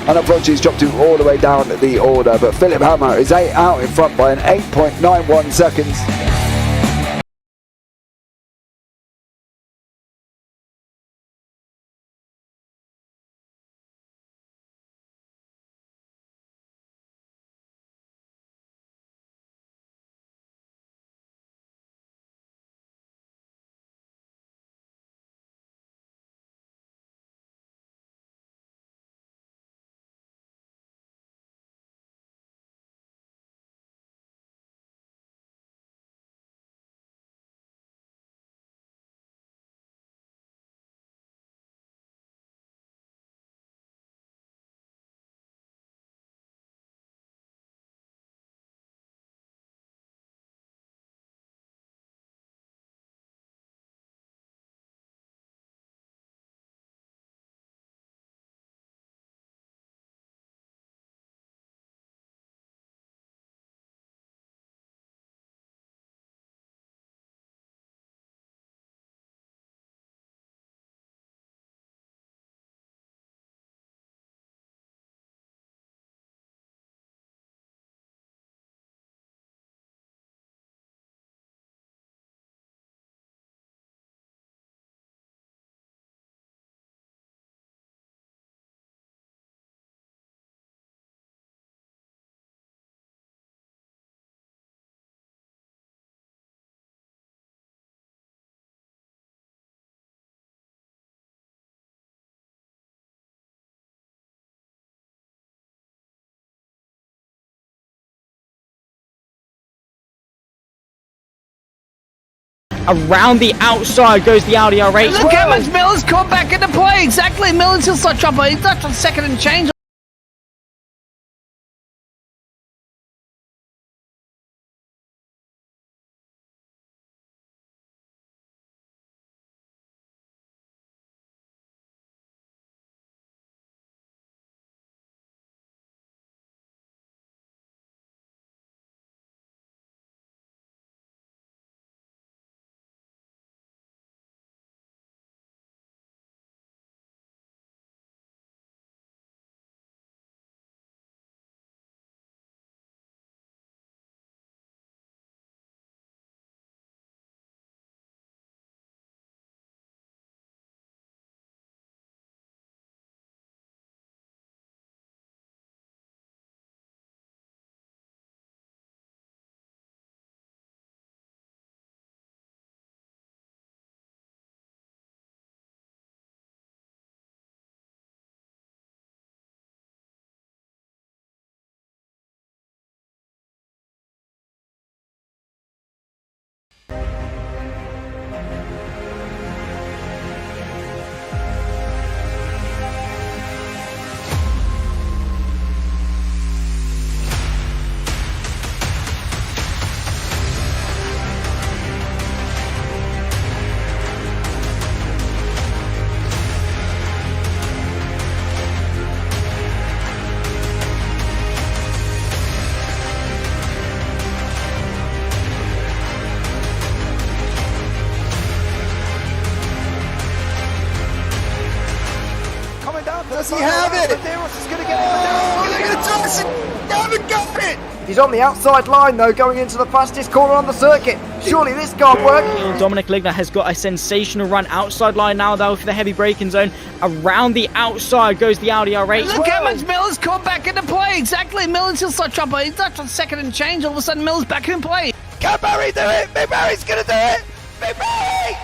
and unfortunately he's dropped him all the way down the order, but Philip Hammer is out in front by an 8.91 seconds. Around the outside goes the Audi R8. Look how much Miller's caught back into play. Exactly, Miller's still such up. He's left on second and change. Does he have it? Is going to get it. He's on the outside line though, going into the fastest corner on the circuit. Surely this can't work. Dominic Ligner has got a sensational run outside line now though for the heavy braking zone. Around the outside goes the Audi R8. Look how much Miller's caught back into play. Exactly, Miller's still such up. He's left on second and change. All of a sudden Miller's back in play. Can Barry do it? Big Barry's going to do it. Big Barry!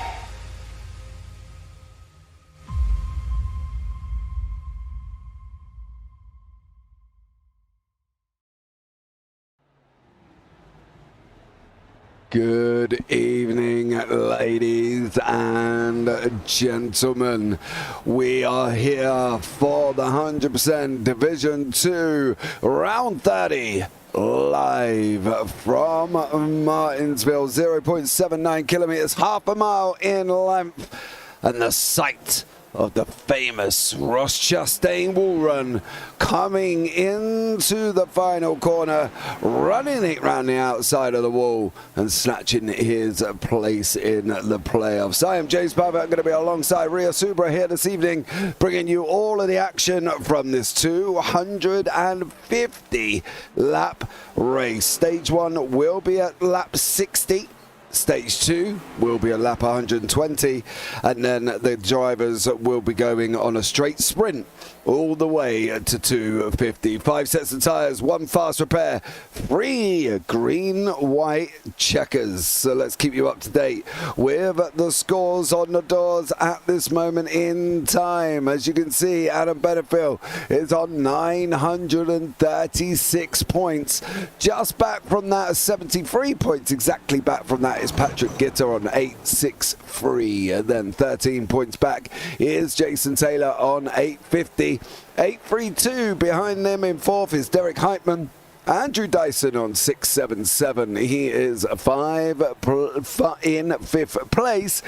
Good evening, ladies and gentlemen. We are here for the 100% Division 2 Round 30 live from Martinsville, 0.79 kilometers, half a mile in length, and the site of the famous Ross Chastain wall run, coming into the final corner, running it round the outside of the wall and snatching his place in the playoffs. I am James Parfitt. I'm going to be alongside Ria Subra here this evening, bringing you all of the action from this 250 lap race. Stage 1 will be at lap 60. Stage 2 will be a lap 120, and then the drivers will be going on a straight sprint all the way to 250. 5 sets of tyres, 1 fast repair, 3 green-white checkers. So let's keep you up to date with the scores on the doors at this moment in time. As you can see, Adam Benefield is on 936 points. Just back from that, 73 points exactly back from that is Patrick Gitter on 863. And then 13 points back is Jason Taylor on 850. 832 behind them in 4th is Derek Heitman. Andrew Dyson on 677. He is in 5th place.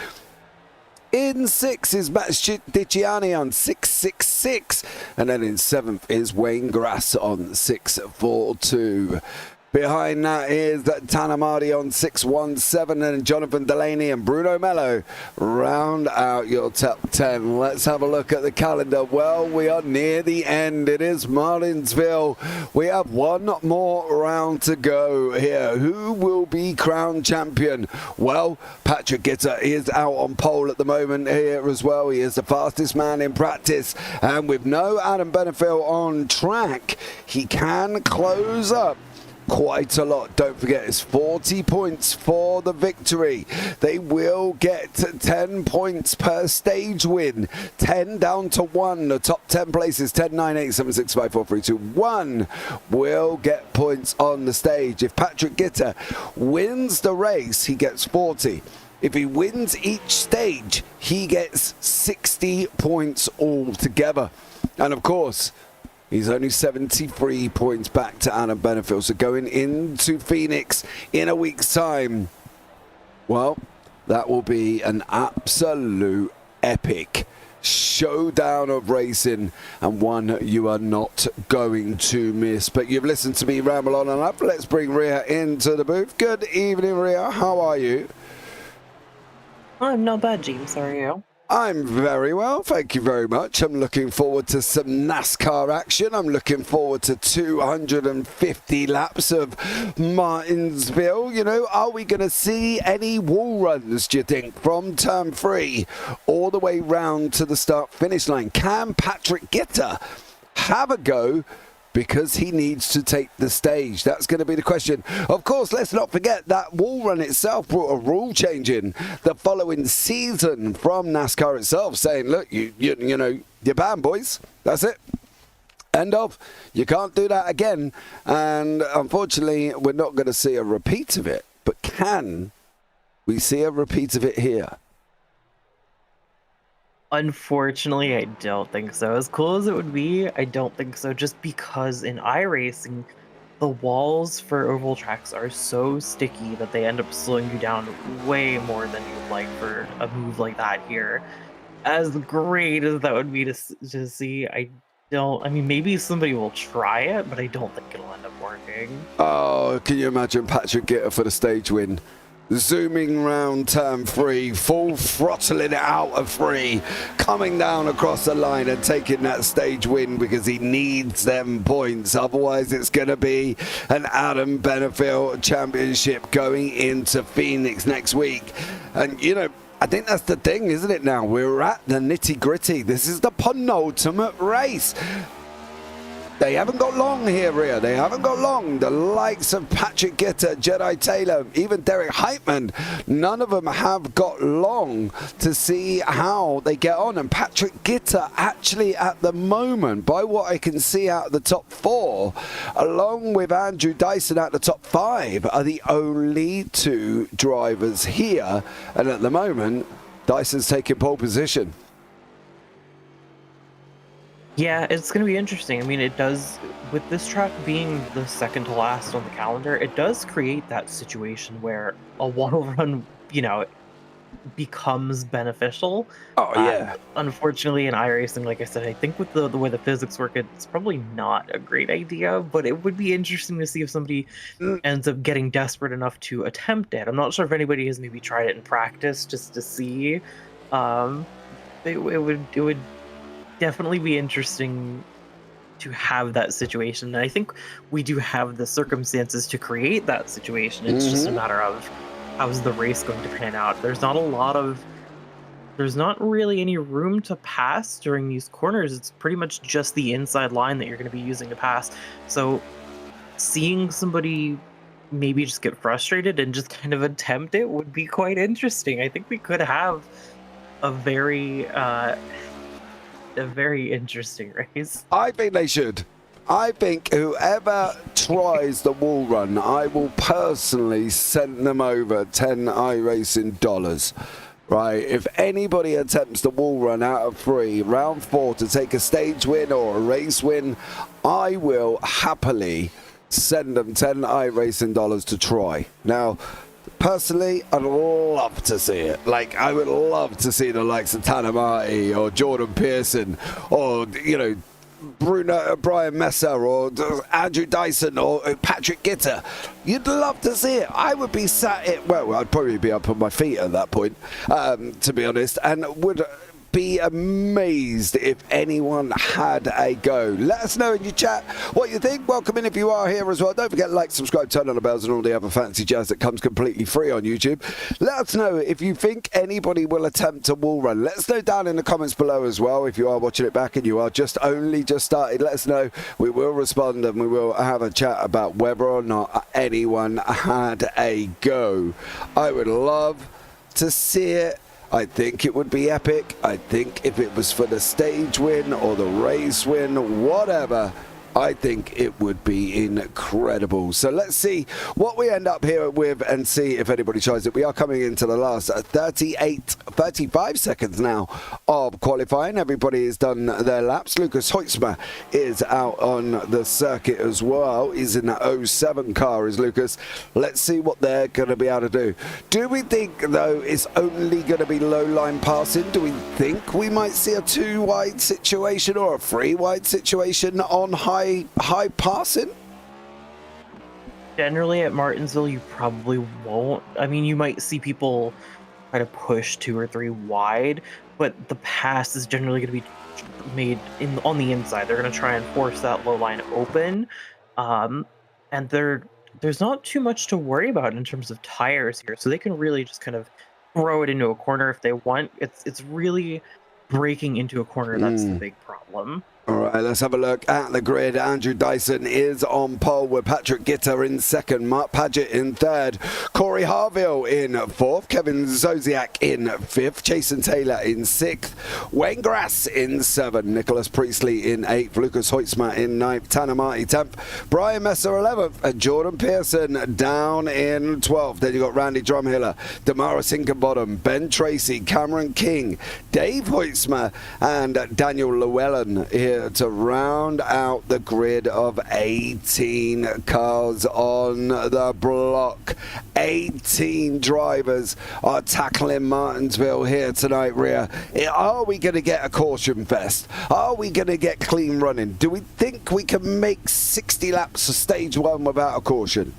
In 6th is Matt Dicciani on 666. And then in 7th is Wayne Grass on 642. Behind that is Tanner Mardy on 617, and Jonathan Delaney and Bruno Mello round out your top 10. Let's have a look at the calendar. Well, we are near the end. It is Martinsville. We have one more round to go here. Who will be crowned champion? Well, Patrick Gitter is out on pole at the moment here as well. He is the fastest man in practice, and with no Adam Benefield on track, he can close up quite a lot. Don't forget, it's 40 points for the victory. They will get 10 points per stage win. 10 down to 1. The top 10 places, 10, 9, 8, 7, 6, 5, 4, 3, 2, 1 will get points on the stage. If Patrick Gitter wins the race, he gets 40. If he wins each stage, he gets 60 points altogether. And of course, he's only 73 points back to Adam Benefield. So going into Phoenix in a week's time, well, that will be an absolute epic showdown of racing, and one you are not going to miss. But you've listened to me ramble on and up. Let's bring Ria into the booth. Good evening, Ria. How are you? I'm not bad, James. How are you? I'm very well, thank you very much. I'm looking forward to some NASCAR action. I'm looking forward to 250 laps of Martinsville. You know, are we going to see any wall runs, do you think, from turn 3 all the way round to the start-finish line? Can Patrick Gitter have a go because he needs to take the stage? That's going to be the question. Of course, let's not forget that wall run itself brought a rule change in the following season from NASCAR itself, saying, look, you know, you're banned, boys. That's it. End of. You can't do that again. And unfortunately, we're not going to see a repeat of it. But can we see a repeat of it here? Unfortunately, I don't think so. As cool as it would be, I don't think so. Just because in iRacing, the walls for oval tracks are so sticky that they end up slowing you down way more than you'd like for a move like that here. As great as that would be to see, I mean, maybe somebody will try it, but I don't think it'll end up working. Oh, can you imagine Patrick Gitter for the stage win? Zooming round turn 3, full throttling it out of 3, coming down across the line and taking that stage win because he needs them points. Otherwise, it's going to be an Adam Benefield championship going into Phoenix next week. And, you know, I think that's the thing, isn't it now? We're at the nitty-gritty. This is the penultimate race. They haven't got long here, Ria. They haven't got long. The likes of Patrick Gitter, Jedi Taylor, even Derek Heitman, none of them have got long to see how they get on. And Patrick Gitter, actually at the moment, by what I can see out of the top 4, along with Andrew Dyson at the top 5, are the only 2 drivers here. And at the moment, Dyson's taking pole position. Yeah, it's going to be interesting. I mean, it does, with this track being the second to last on the calendar, it does create that situation where a wall run, you know, becomes beneficial. Oh, yeah. Unfortunately, in iRacing, like I said, I think with the way the physics work, it's probably not a great idea, but it would be interesting to see if somebody ends up getting desperate enough to attempt it. I'm not sure if anybody has maybe tried it in practice just to see. It would definitely be interesting to have that situation. And I think we do have the circumstances to create that situation. It's just a matter of how's the race going to pan out. There's not really any room to pass during these corners. It's pretty much just the inside line that you're going to be using to pass. So seeing somebody maybe just get frustrated and just kind of attempt it would be quite interesting. I think we could have a very interesting race. I think they should. I think whoever tries the wall run, I will personally send them over 10 iRacing dollars. Right, if anybody attempts the wall run out of 3, round 4 to take a stage win or a race win, I will happily send them 10 iRacing dollars to try. Now, personally, I'd love to see it. Like, I would love to see the likes of Tanner Marty or Jordan Pearson or, you know, Brian Messer or Andrew Dyson or Patrick Gitter. You'd love to see it. I would be I'd probably be up on my feet at that point, to be honest, and would be amazed if anyone had a go. Let us know in your chat what you think. Welcome in if you are here as well. Don't forget to like, subscribe, turn on the bells and all the other fancy jazz that comes completely free on YouTube. Let us know if you think anybody will attempt a wall run. Let us know down in the comments below as well. If you are watching it back and you are just started, let us know. We will respond and we will have a chat about whether or not anyone had a go. I would love to see it. I think it would be epic. I think if it was for the stage win or the race win, whatever, I think it would be incredible. So let's see what we end up here with and see if anybody tries it. We are coming into the last 35 seconds now of qualifying. Everybody has done their laps. Lucas Hoitzma is out on the circuit as well. He's in the 07 car, is Lucas. Let's see what they're going to be able to do. Do we think, though, it's only going to be low line passing? Do we think we might see a 2-wide situation or a 3-wide situation on high passing? Generally at Martinsville, you probably won't. I mean, you might see people try to push 2 or 3 wide, but the pass is generally going to be made on the inside. They're going to try and force that low line open, and there's not too much to worry about in terms of tires here, so they can really just kind of throw it into a corner if they want. It's really breaking into a corner that's the big problem. All right, let's have a look at the grid. Andrew Dyson is on pole with Patrick Gitter in second, Mark Paget in third, Corey Harville in fourth, Kevin Zosiak in fifth, Jason Taylor in sixth, Wayne Grass in seventh, Nicholas Priestley in eighth, Lucas Hoitzma in ninth, Tanner Marty 10th, Brian Messer 11th, and Jordan Pearson down in 12th. Then you got Randy Drumhiller, Damaris Hinkenbottom, Ben Tracy, Cameron King, Dave Hoitzma, and Daniel Llewellyn here to round out the grid of 18 cars on the block. 18 drivers are tackling Martinsville here tonight, Rhea. Are we going to get a caution fest? Are we going to get clean running? Do we think we can make 60 laps of stage 1 without a caution?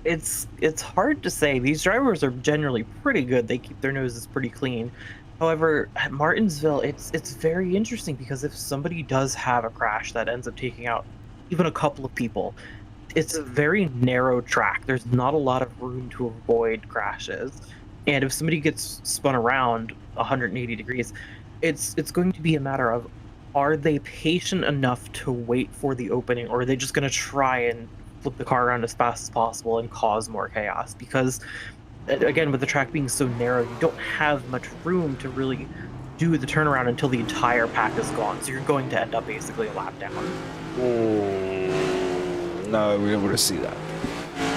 It's hard to say. These drivers are generally pretty good. They keep their noses pretty clean. However, at Martinsville, it's very interesting because if somebody does have a crash that ends up taking out even a couple of people, it's a very narrow track. There's not a lot of room to avoid crashes. And if somebody gets spun around 180 degrees, it's going to be a matter of, are they patient enough to wait for the opening, or are they just going to try and flip the car around as fast as possible and cause more chaos? Because again, with the track being so narrow, you don't have much room to really do the turnaround until the entire pack is gone. So you're going to end up basically a lap down. No, we don't want to see that.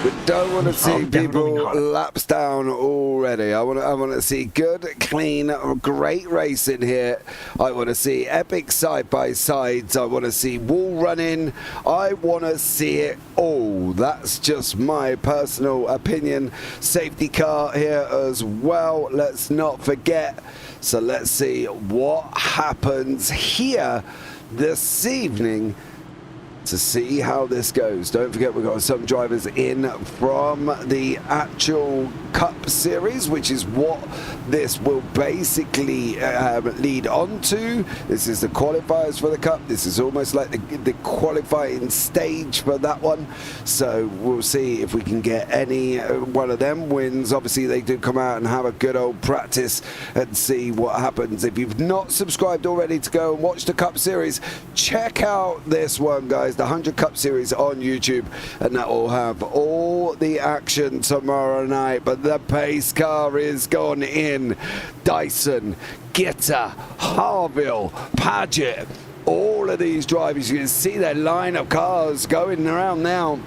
We don't want to see definitely people not. laps down already. I want to see good, clean, great racing here. I want to see epic side-by-sides. I want to see wall running. I want to see it all. That's just my personal opinion. Safety car here as well. Let's not forget. So let's see what happens here this evening to see how this goes. Don't forget, we've got some drivers in from the actual Cup Series, which is what this will basically lead on to. This is the qualifiers for the Cup. This is almost like the qualifying stage for that one. So we'll see if we can get any one of them wins. Obviously, they do come out and have a good old practice and see what happens. If you've not subscribed already to go and watch the Cup Series, check out this one, guys. The 100 Cup Series on YouTube, and that will have all the action tomorrow night. But the pace car is gone in. Dyson, Gitter, Harville, Paget, all of these drivers, you can see their line of cars going around now.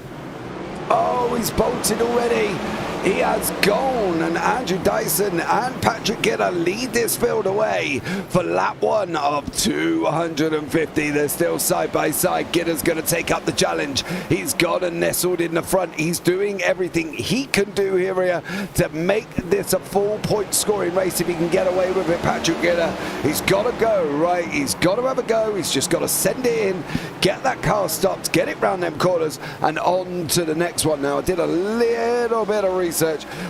Oh, he's bolted already. He has gone, and Andrew Dyson and Patrick Gitter lead this field away for lap 1 of 250. They're still side by side. Gitter's going to take up the challenge. He's got and nestled in the front. He's doing everything he can do here to make this a full point scoring race if he can get away with it. Patrick Gitter, he's got to go, right? He's got to have a go. He's just got to send it in, get that car stopped, get it round them corners, and on to the next one. Now, I did a little bit of research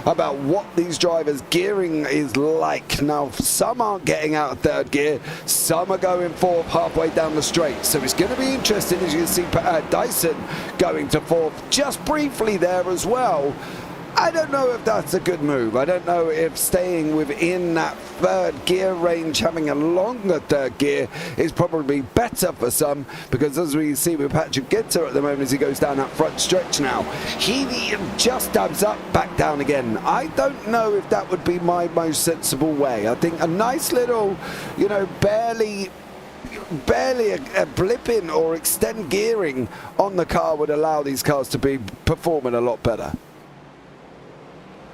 about what these drivers' gearing is like. Now, some aren't getting out of third gear, some are going fourth halfway down the straight. So it's going to be interesting, as you can see Dyson going to fourth just briefly there as well. I don't know if that's a good move. I don't know if staying within that third gear range, having a longer third gear, is probably better for some, because as we see with Patrick Gitter at the moment, as he goes down that front stretch now, he just dabs up, back down again. I don't know if that would be my most sensible way. I think a nice little, you know, barely a blip in or extend gearing on the car would allow these cars to be performing a lot better.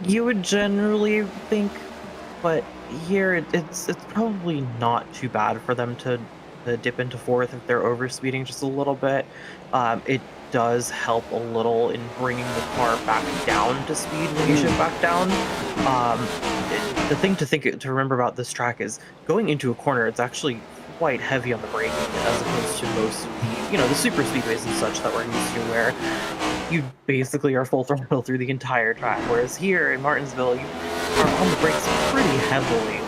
You would generally think, but here it's probably not too bad for them to dip into fourth if they're overspeeding just a little bit. It does help a little in bringing the car back down to speed when you shift back down. The thing to remember about this track is going into a corner, it's actually quite heavy on the braking as opposed to most of the super speedways and such that we're used to, where you basically are full throttle through the entire track, whereas here in Martinsville you are on the brakes pretty heavily.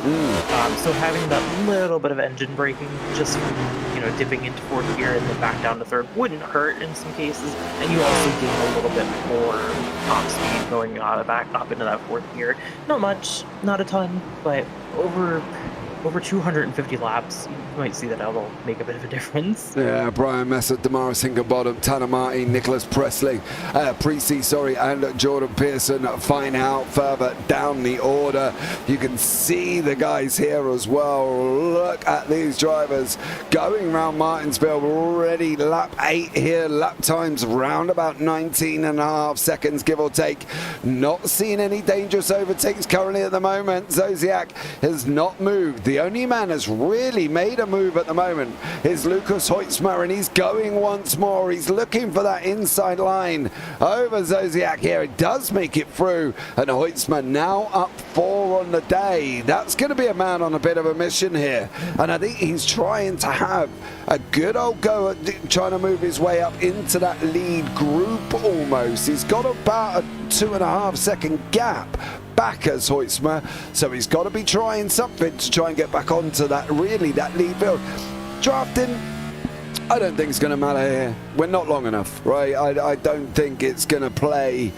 So having that little bit of engine braking just from dipping into fourth gear and then back down to third wouldn't hurt in some cases, and you also gain a little bit more top speed going back up into that fourth gear. Not much, not a ton, but over 250 laps, you might see that that'll make a bit of a difference. Yeah, Brian Messer, Damaris Hinkenbottom, Tanner Martin, Nicholas Presley, Precy, and Jordan Pearson find out further down the order. You can see the guys here as well. Look at these drivers going around Martinsville. We're already lap 8 here. Lap times round about 19.5 seconds, give or take. Not seeing any dangerous overtakes currently at the moment. Zosiak has not moved. The only man has really made a move at the moment is Lucas Hoytsma, and he's going once more. He's looking for that inside line over Zosiak here. It does make it through, and Hoytsma now up 4 on the day. That's going to be a man on a bit of a mission here, and I think he's trying to have a good old go at trying to move his way up into that lead group almost. He's got about a 2.5 second gap back as Hoytsma, so he's got to be trying something to try and get back onto that lead field. Drafting, I don't think it's going to matter here. We're not long enough, right? I don't think it's going to play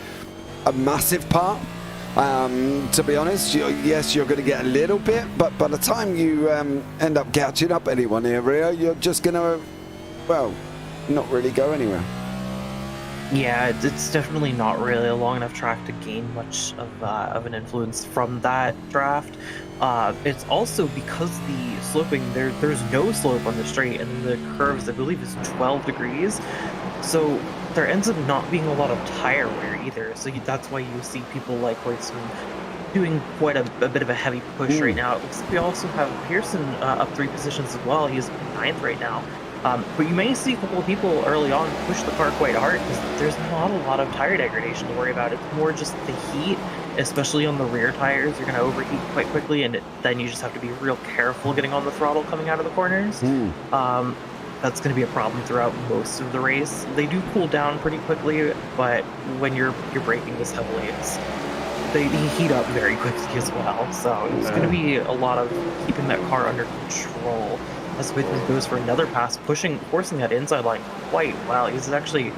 a massive part. To be honest, yes, you're going to get a little bit, but by the time you end up catching up anyone here, you're just going to, well, not really go anywhere. Yeah, it's definitely not really a long enough track to gain much of an influence from that draft. It's also because the sloping, there's no slope on the straight, and the curves, I believe, is 12 degrees. So there ends up not being a lot of tire wear either. So that's why you see people like Hoytsman doing quite a bit of a heavy push right now. It looks like we also have Pearson up 3 positions as well. He's 9th right now. But you may see a couple of people early on push the car quite hard because there's not a lot of tire degradation to worry about. It's more just the heat, especially on the rear tires. You're going to overheat quite quickly, and then you just have to be real careful getting on the throttle coming out of the corners. That's going to be a problem throughout most of the race. They do cool down pretty quickly, but when you're braking this heavily, they heat up very quickly as well. So it's going to be a lot of keeping that car under control. As Whitman goes for another pass, forcing that inside line quite well. He's actually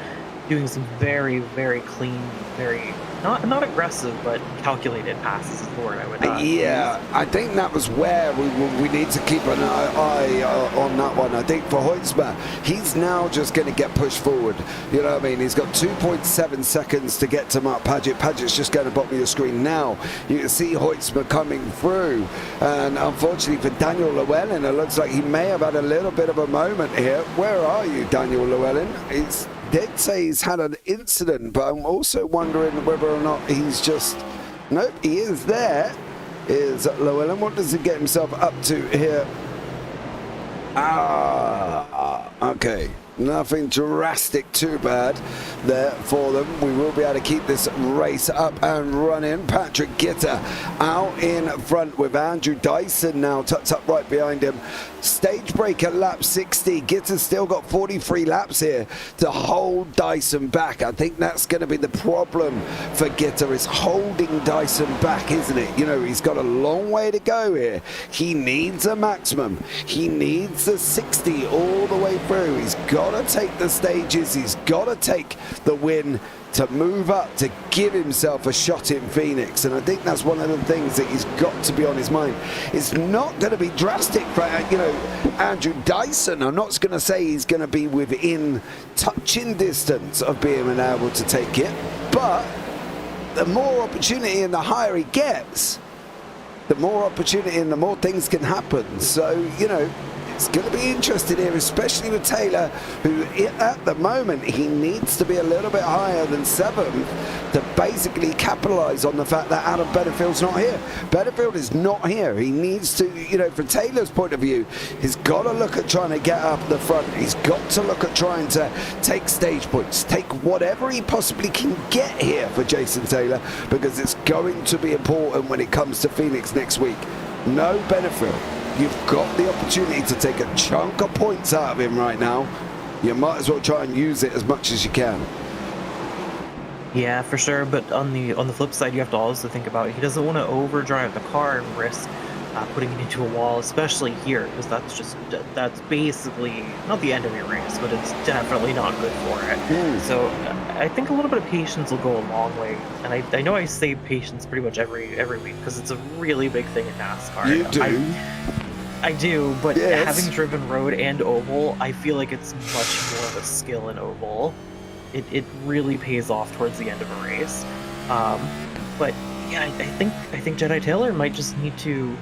doing some very, very clean, very not aggressive, but calculated passes is the word I would yeah, I think that was where we need to keep an eye on that one. I think for Hoytsma, he's now just going to get pushed forward. You know what I mean? He's got 2.7 seconds to get to Mark Paget. Paget's just going to bottom of your screen now. You can see Hoytsma coming through. And unfortunately for Daniel Llewellyn, it looks like he may have had a little bit of a moment here. Where are you, Daniel Llewellyn? Did say he's had an incident, but I'm also wondering whether or not he's just... Nope, he is there. Is Llewellyn. What does he get himself up to here? Okay. Nothing drastic too bad there for them. We will be able to keep this race up and running. Patrick Gitter out in front with Andrew Dyson now tucked up right behind him. Stage break at lap 60. Gitter's still got 43 laps here to hold Dyson back. I think that's going to be the problem for Gitter, is holding Dyson back, isn't it? You know, he's got a long way to go here. He needs a maximum. He needs the 60 all the way through. He's got to take the stages. He's got to take the win to move up, to give himself a shot in Phoenix. And I think that's one of the things that he's got to be on his mind. It's not going to be drastic for, Andrew Dyson. I'm not going to say he's going to be within touching distance of being able to take it, but the more opportunity and the higher he gets, the more opportunity and the more things can happen. So, it's going to be interesting here, especially with Taylor, who at the moment, he needs to be a little bit higher than 7th to basically capitalize on the fact that Adam Betterfield's not here. Betterfield is not here. He needs to, from Taylor's point of view, he's got to look at trying to get up the front. He's got to look at trying to take stage points, take whatever he possibly can get here for Jason Taylor, because it's going to be important when it comes to Phoenix next week. No Betterfield. You've got the opportunity to take a chunk of points out of him right now. You might as well try and use it as much as you can. Yeah, for sure. But on the flip side, you have to also think about he doesn't want to overdrive the car and risk putting it into a wall, especially here, because that's basically not the end of your race, but it's definitely not good for it. So I think a little bit of patience will go a long way. And I know I say patience pretty much every week because it's a really big thing in NASCAR. You do. I do, but yes, having driven road and oval, I feel like it's much more of a skill in oval. It really pays off towards the end of a race. But yeah, I think Jedi Taylor might just need to.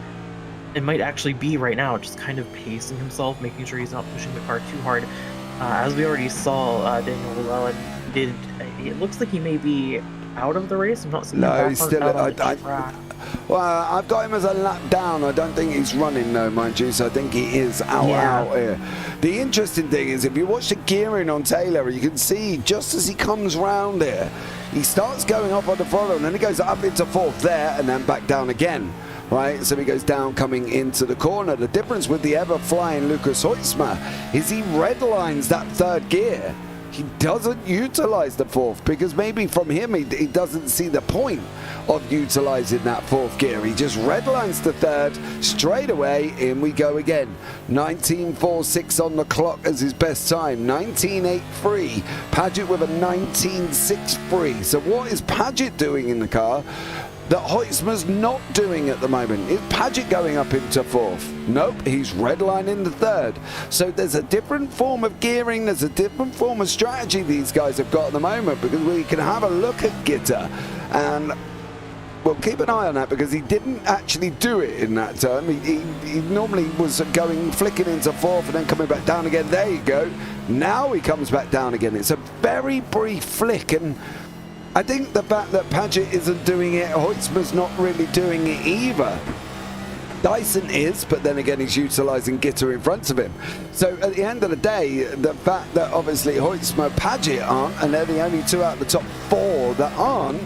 It might actually be right now just kind of pacing himself, making sure he's not pushing the car too hard. As we already saw, Daniel Llewellyn did. It looks like he may be out of the race. I'm not seeing him back he's still out on the track. Well, I've got him as a lap down. I don't think he's running though, mind you, so I think he is out here. The interesting thing is, if you watch the gearing on Taylor, you can see just as he comes round here, he starts going up on the throttle, and then he goes up into 4th there, and then back down again. Right, so he goes down coming into the corner. The difference with the ever-flying Lucas Hoytsma is he redlines that 3rd gear. He doesn't utilize the 4th because maybe from him he doesn't see the point of utilizing that 4th gear. He just redlines the 3rd straight away. In we go again. 19.46 on the clock as his best time. 19.83. Paget with a 19.63. So what is Paget doing in the car that Hoytsma's not doing at the moment? Is Paget going up into 4th? Nope, he's redlining the 3rd. So there's a different form of gearing, there's a different form of strategy these guys have got at the moment, because we can have a look at Gitter, and well, keep an eye on that because he didn't actually do it in that turn. He normally was going flicking into fourth and then coming back down again. There you go. Now he comes back down again. It's a very brief flick, and I think the fact that Paget isn't doing it, Hoytsma's not really doing it either. Dyson is, but then again he's utilising Gitter in front of him. So at the end of the day, the fact that obviously Hoytsma, Paget aren't, and they're the only two out of the top four that aren't,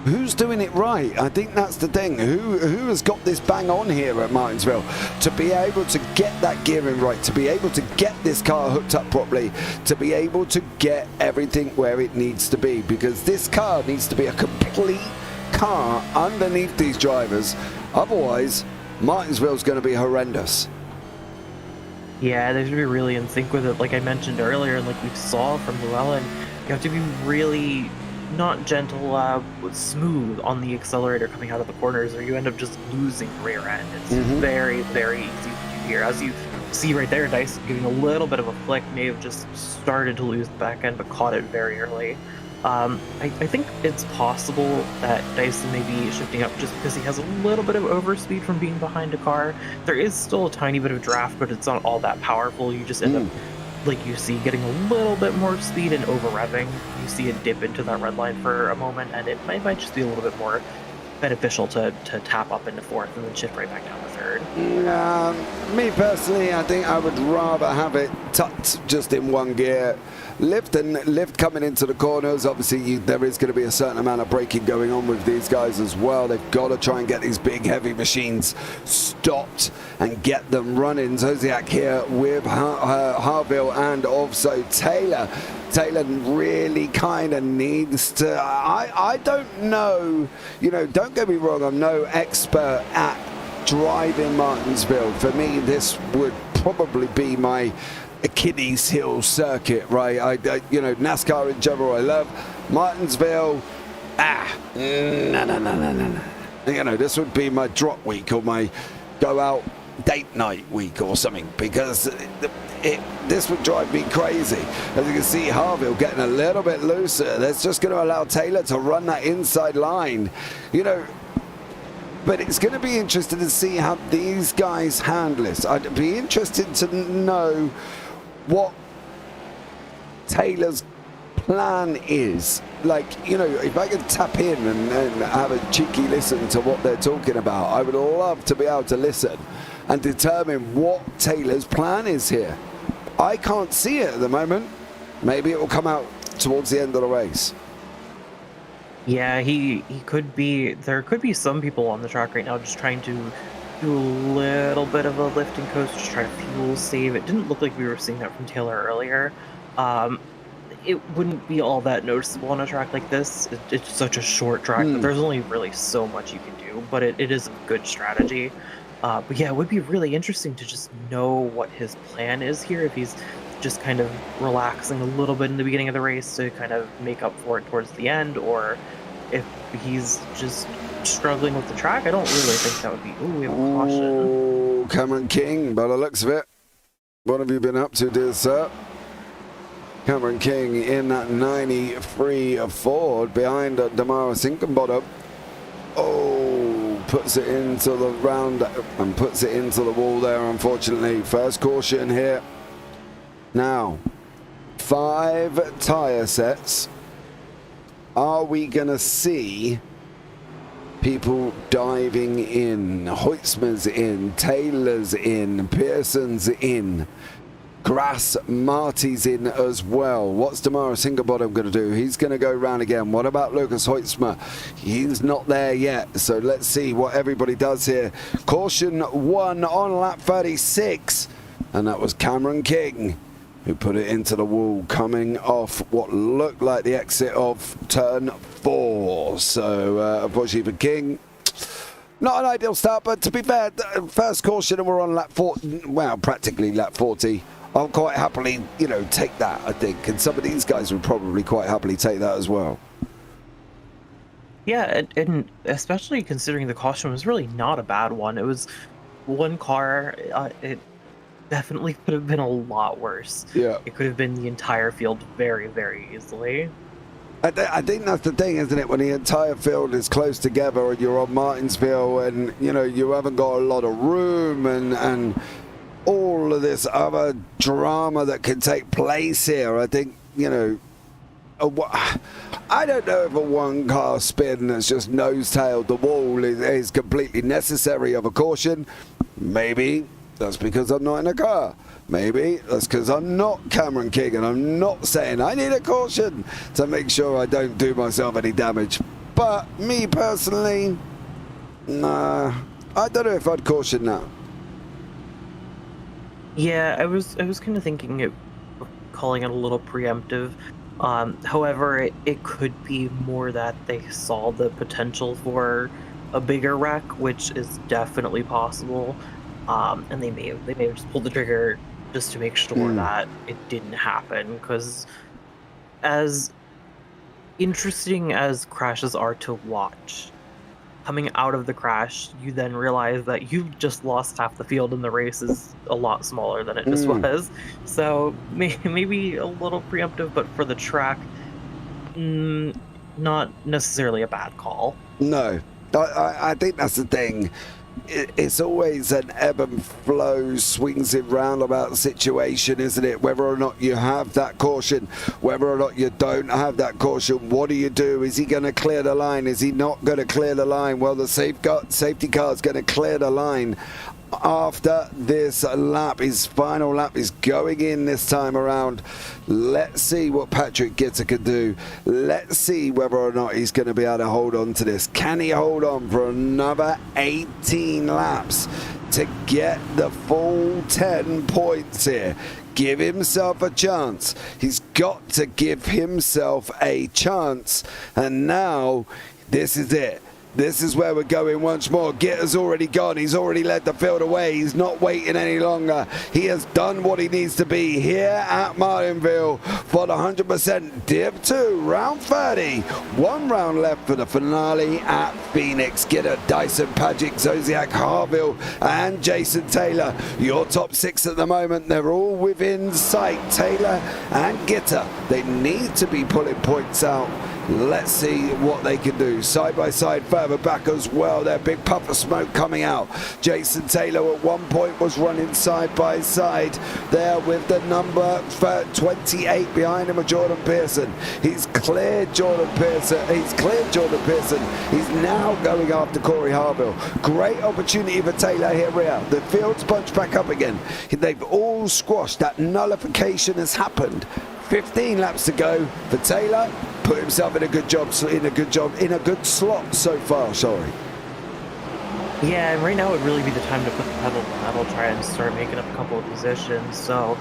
who's doing it right? I think that's the thing. Who has got this bang on here at Martinsville to be able to get that gearing right, to be able to get this car hooked up properly, to be able to get everything where it needs to be, because this car needs to be a complete car underneath these drivers. Otherwise, Martinsville's going to be horrendous. Yeah, they should be really in sync with it. Like I mentioned earlier, and like we saw from Llewellyn, you have to be really not gentle, smooth on the accelerator coming out of the corners, or you end up just losing rear end. It's very, very easy to do here. As you see right there, Dyson giving a little bit of a flick, may have just started to lose the back end, but caught it very early. I think it's possible that Dyson may be shifting up just because he has a little bit of overspeed from being behind a car. There is still a tiny bit of draft, but it's not all that powerful. You just end up, like you see, getting a little bit more speed and over-revving. You see it dip into that red line for a moment, and it might just be a little bit more beneficial to tap up into fourth and then shift right back down to third. Me personally, I think I would rather have it tucked just in one gear. Lift coming into the corners. Obviously, there is going to be a certain amount of braking going on with these guys as well. They've got to try and get these big, heavy machines stopped and get them running. Zodiac here with Harville and also Taylor. Taylor really kind of needs to... I don't know, don't get me wrong, I'm no expert at driving Martinsville. For me, this would probably be my Achilles heel circuit, right? I NASCAR in general I love. Martinsville, no. This would be my drop week or my go out date night week or something, because this would drive me crazy. As you can see, Harville getting a little bit looser. That's just going to allow Taylor to run that inside line, but it's going to be interesting to see how these guys handle this. I'd be interested to know what Taylor's plan is. Like, if I could tap in and have a cheeky listen to what they're talking about, I would love to be able to listen and determine what Taylor's plan is here. I can't see it at the moment. Maybe it will come out towards the end of the race. Yeah, he could be. There could be some people on the track right now just trying to do a little bit of a lift and coast to try to fuel save. It didn't look like we were seeing that from Taylor earlier. It wouldn't be all that noticeable on a track like this. It's such a short track, but there's only really so much you can do. But it is a good strategy. But yeah, it would be really interesting to just know what his plan is here. If he's just kind of relaxing a little bit in the beginning of the race to kind of make up for it towards the end, or if he's just struggling with the track. I don't really think that would be... Ooh, we have a caution. Oh, Cameron King, by the looks of it. What have you been up to, dear sir? Cameron King in that 93 Ford behind Damaris Inkenbottom. Oh, puts it into the round and puts it into the wall there, unfortunately. First caution here. Now, 5 tyre sets. Are we going to see people diving in? Hoytsma's in, Taylor's in, Pearson's in, Grass, Marty's in as well. What's Damaris Ingerbottom going to do? He's going to go round again. What about Lucas Hoytsma? He's not there yet, so let's see what everybody does here. Caution 1 on lap 36, and that was Cameron King who put it into the wall coming off what looked like the exit of turn 4. So unfortunately for King, not an ideal start, but to be fair, first caution and we're on lap 40, well, practically lap 40. I'll quite happily, take that, I think. And some of these guys would probably quite happily take that as well. Yeah, and especially considering the caution was really not a bad one. It was one car. It definitely could have been a lot worse. Yeah. It could have been the entire field very, very easily. I think that's the thing, isn't it? When the entire field is close together and you're on Martinsville and, you know, you haven't got a lot of room and all of this other drama that can take place here. I think, you know, I don't know if a one-car spin that's just nose-tailed the wall is completely necessary of a caution. Maybe that's because I'm not in a car. Maybe that's because I'm not Cameron King and I'm not saying I need a caution to make sure I don't do myself any damage. But me personally, nah, I don't know if I'd caution now. Yeah, I was kind of thinking of calling it a little preemptive. However, it could be more that they saw the potential for a bigger wreck, which is definitely possible. And they may have just pulled the trigger just to make sure that it didn't happen. Because as interesting as crashes are to watch, coming out of the crash, you then realize that you've just lost half the field and the race is a lot smaller than it just was. So maybe a little preemptive, but for the track, not necessarily a bad call. No, I think that's the thing. It's always an ebb and flow, swings and roundabout situation, isn't it? Whether or not you have that caution, whether or not you don't have that caution, what do you do? Is he going to clear the line? Is he not going to clear the line? Well, the safety car is going to clear the line after this lap. His final lap is going in this time around. Let's see what Patrick Gitter can do. Let's see whether or not he's going to be able to hold on to this. Can he hold on for another 18 laps to get the full 10 points here? Give himself a chance. He's got to give himself a chance. And now this is it. This is where we're going once more. Gitter's already gone. He's already led the field away. He's not waiting any longer. He has done what he needs to be here at Martinsville for the 100% Div 2, round 30. One round left for the finale at Phoenix. Gitter, Dyson, Pagic, Zodiac, Harville, and Jason Taylor. Your top six at the moment. They're all within sight. Taylor and Gitter. They need to be pulling points out. Let's see what they can do. Side by side, further back as well. Their big puff of smoke coming out. Jason Taylor at one point was running side by side there with the number 28 behind him of Jordan Pearson. He's cleared Jordan Pearson. He's now going after Corey Harville. Great opportunity for Taylor here. The field's bunched back up again. They've all squashed. That nullification has happened. 15 laps to go for Taylor. Put himself in a good slot so far. Sorry. Yeah, and right now would really be the time to put the pedal to the metal, try and start making up a couple of positions. So,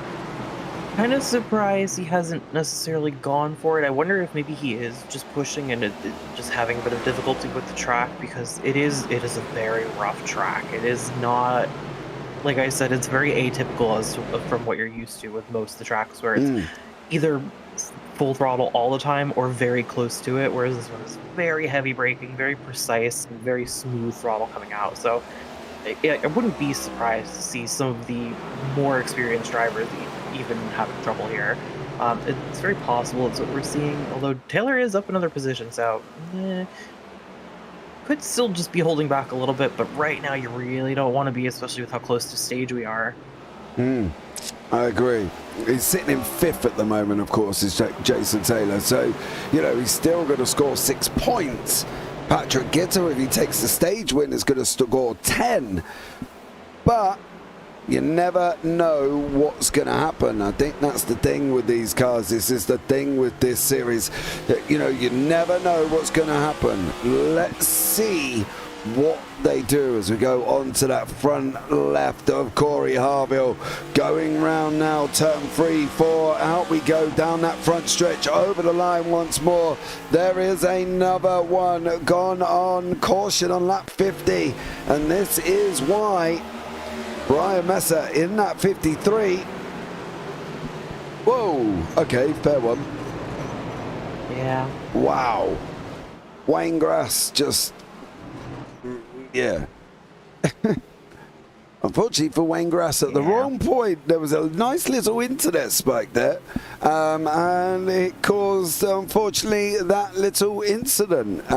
kind of surprised he hasn't necessarily gone for it. I wonder if maybe he is just pushing and just having a bit of difficulty with the track, because it is a very rough track. It is not, like I said, it's very atypical from what you're used to with most of the tracks, where it's either full throttle all the time or very close to it, whereas this one is very heavy braking, very precise, and very smooth throttle coming out. So I wouldn't be surprised to see some of the more experienced drivers even having trouble here. It's very possible it's what we're seeing, although Taylor is up another position, so could still just be holding back a little bit, but right now you really don't want to be, especially with how close to stage we are. I agree. He's sitting in fifth at the moment, of course, is Jason Taylor. So, you know, he's still going to score 6 points. Patrick Gitter, if he takes the stage win, is going to score 10. But you never know what's going to happen. I think that's the thing with these cars. This is the thing with this series. That, you know, you never know what's going to happen. Let's see what they do as we go on to that front left of Corey Harville. Going round now, turn 3, 4, out we go down that front stretch, over the line once more. There is another one gone on caution on lap 50, and this is why Brian Messer in that 53. Whoa, okay, fair one. Yeah. Wow. Wayne Grass just... yeah. Unfortunately for Wayne Grass, at the wrong point, there was a nice little internet spike there, and it caused, unfortunately, that little incident.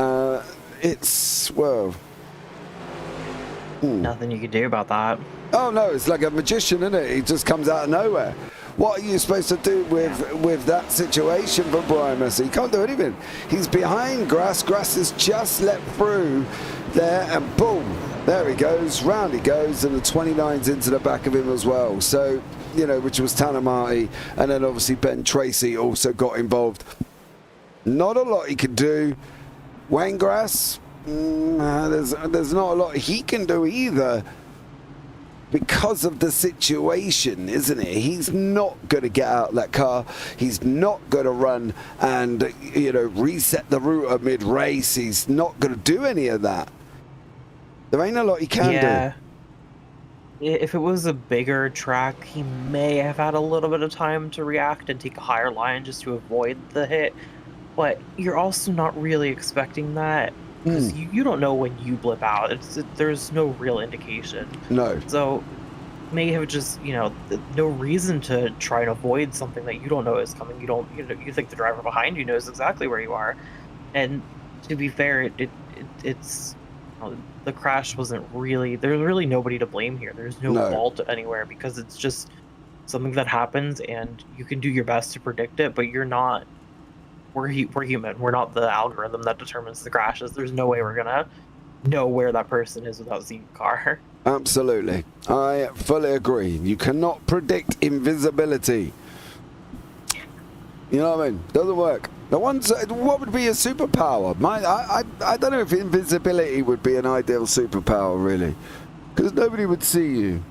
Nothing you can do about that. Oh no, it's like a magician, isn't it? He just comes out of nowhere. What are you supposed to do with that situation for Brian Messer? He can't do anything. He's behind Grass. Grass has just let through there, and boom, there he goes. Round he goes, and the 29's into the back of him as well. So, you know, which was Tanner Marty, and then obviously Ben Tracy also got involved. Not a lot he can do. Wayne Grass, there's not a lot he can do either, because of the situation, isn't it? He's not going to get out of that car. He's not going to run and, you know, reset the router mid-race. He's not going to do any of that. There ain't a lot he can do. If it was a bigger track, he may have had a little bit of time to react and take a higher line just to avoid the hit. But you're also not really expecting that, because you don't know when you blip out. There's no real indication. No. So may have just, you know, no reason to try and avoid something that you don't know is coming. You think the driver behind you knows exactly where you are. And to be fair, it's you know, the crash wasn't really, there's really nobody to blame here. There's no fault anywhere, because it's just something that happens, and you can do your best to predict it, but you're not. We're human. We're not the algorithm that determines the crashes. There's no way we're gonna know where that person is without seeing the car. Absolutely. I fully agree. You cannot predict invisibility. You know what I mean? Doesn't work. What would be a superpower? I don't know if invisibility would be an ideal superpower, really, because nobody would see you.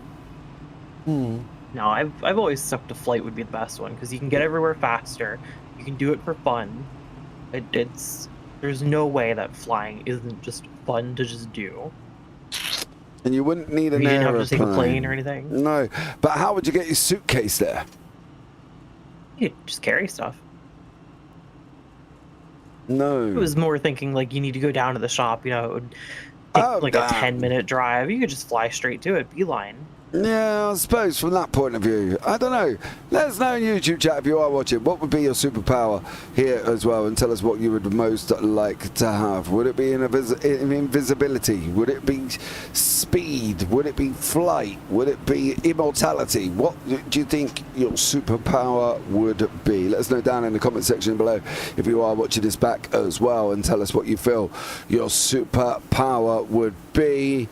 No, I've always stuck to flight would be the best one, because you can get everywhere faster. You can do it for fun. There's no way that flying isn't just fun to just do. And you wouldn't need an airplane. You didn't have to take a plane or anything. No, but how would you get your suitcase there? You just carry stuff. No. It was more thinking like you need to go down to the shop. You know, it would take a 10-minute drive. You could just fly straight to it, beeline. Yeah, I suppose from that point of view. I don't know. Let us know in YouTube chat if you are watching. What would be your superpower here as well? And tell us what you would most like to have. Would it be invisibility? Would it be speed? Would it be flight? Would it be immortality? What do you think your superpower would be? Let us know down in the comment section below if you are watching this back as well. And tell us what you feel your superpower would be.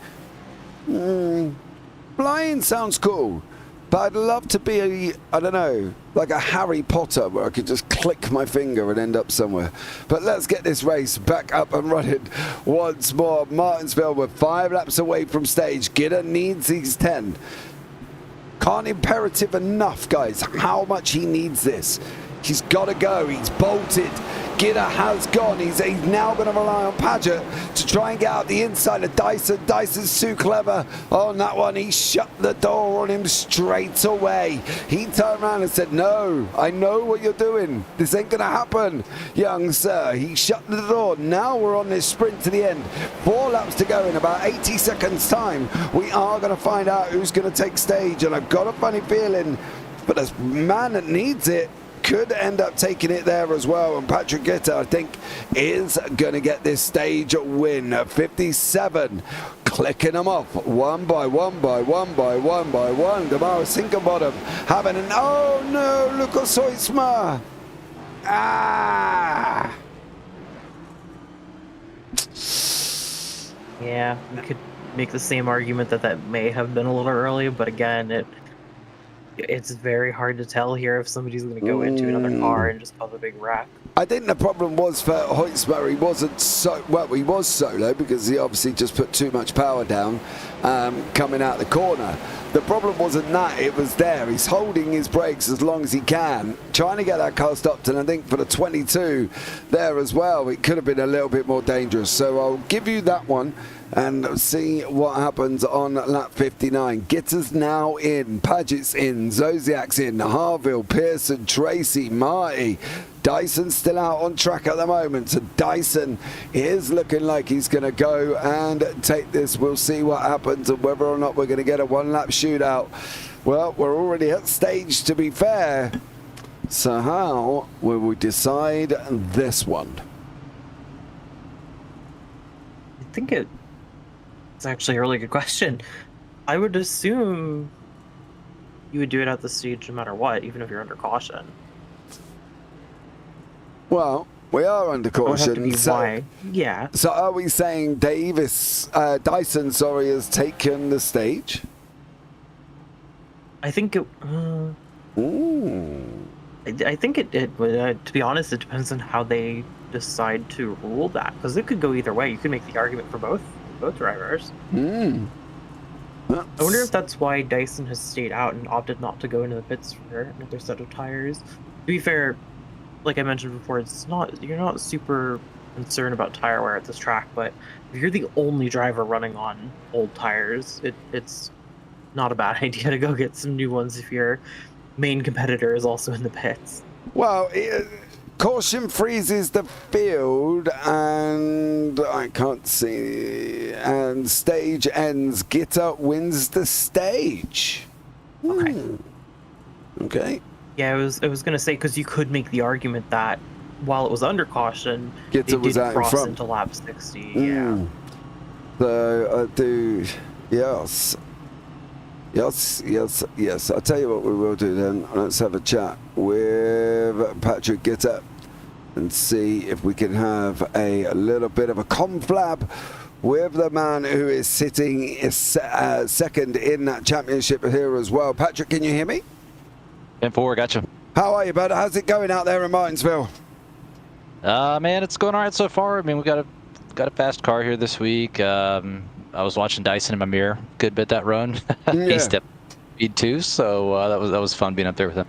Flying sounds cool, but I'd love to be I don't know, like a Harry Potter where I could just click my finger and end up somewhere. But let's get this race back up and running once more. Martinsville, we're 5 laps away from stage. Gidder needs these 10. Can't imperative enough, guys, how much he needs this. He's got to go. He's bolted. Gidder has gone. He's now going to rely on Paget to try and get out the inside of Dyson. Dyson's too clever on that one. He shut the door on him straight away. He turned around and said, no, I know what you're doing. This ain't going to happen, young sir. He shut the door. Now we're on this sprint to the end. 4 laps to go in about 80 seconds time. We are going to find out who's going to take stage. And I've got a funny feeling, but this man that needs it could end up taking it there as well. And Patrick Gitter, I think, is going to get this stage win. 57, clicking them off one by one by one by one by one. Damara Sinkerbottom having an, oh no, Lucas Hoisma. Yeah, we could make the same argument that may have been a little early, but again, it's very hard to tell here if somebody's going to go into another car and just cause a big wreck. I think the problem was for Hoytsma, he wasn't so, well, he was solo because he obviously just put too much power down coming out the corner. The problem wasn't that, it was there. He's holding his brakes as long as he can, trying to get that car stopped, and I think for the 22 there as well, it could have been a little bit more dangerous. So I'll give you that one. and see what happens on lap 59. Gitter's now in, Paget's in, Zodiac's in, Harville, Pearson, Tracy, Marty. Dyson's still out on track at the moment, so Dyson is looking like he's going to go and take this. We'll see what happens and whether or not we're going to get a one-lap shootout. Well, we're already at stage, to be fair. So how will we decide this one? I think it's actually a really good question. I would assume you would do it at the stage no matter what, even if you're under caution. Well, we are under caution. Why? Yeah. So are we saying Dyson, has taken the stage? I think it. Ooh. I think it would. To be honest, it depends on how they decide to rule that, because it could go either way. You could make the argument for both drivers. I wonder if that's why Dyson has stayed out and opted not to go into the pits for another set of tires. To be fair, like I mentioned before, you're not super concerned about tire wear at this track, but if you're the only driver running on old tires, it's not a bad idea to go get some new ones if your main competitor is also in the pits. Well, caution freezes the field, and I can't see. And stage ends. Gitter wins the stage. Okay. Yeah, I was gonna say, because you could make the argument that while it was under caution, Gitter was out in cross front into lap 60. Yeah. So yes. I'll tell you what we will do then. Let's have a chat with Patrick Gitter and see if we can have a little bit of a conflab with the man who is sitting second in that championship here as well. Patrick, can you hear me? 10-4, gotcha. How are you, bud? How's it going out there in Martinsville? Man, it's going all right so far. I mean, we got a fast car here this week. I was watching Dyson in my mirror. Good bit that run. Yeah. He stepped speed too, so that was fun being up there with him.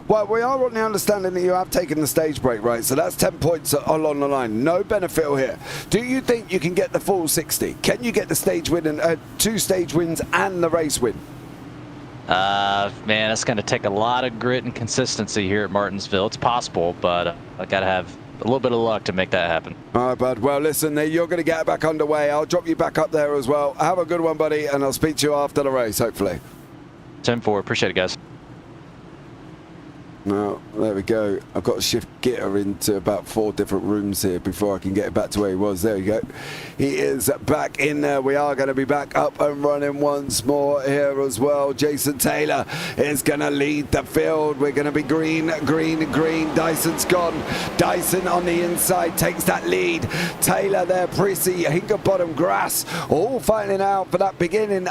Well, we are on the understanding that you have taken the stage break, right? So that's 10 points along the line. No benefit here. Do you think you can get the full 60? Can you get the stage win and 2 stage wins and the race win? Man, it's going to take a lot of grit and consistency here at Martinsville. It's possible, but I got to have a little bit of luck to make that happen. All right, bud. Well, listen, you're going to get back underway. I'll drop you back up there as well. Have a good one, buddy, and I'll speak to you after the race, hopefully. 10-4. Appreciate it, guys. No, there we go. I've got to shift Gitter into about 4 different rooms here before I can get it back to where he was. There you go. He is back in there. We are going to be back up and running once more here as well. Jason Taylor is going to lead the field. We're going to be green. Dyson's gone. Dyson on the inside takes that lead. Taylor there, Prissy, Hinkerbottom, Grass, all fighting out for that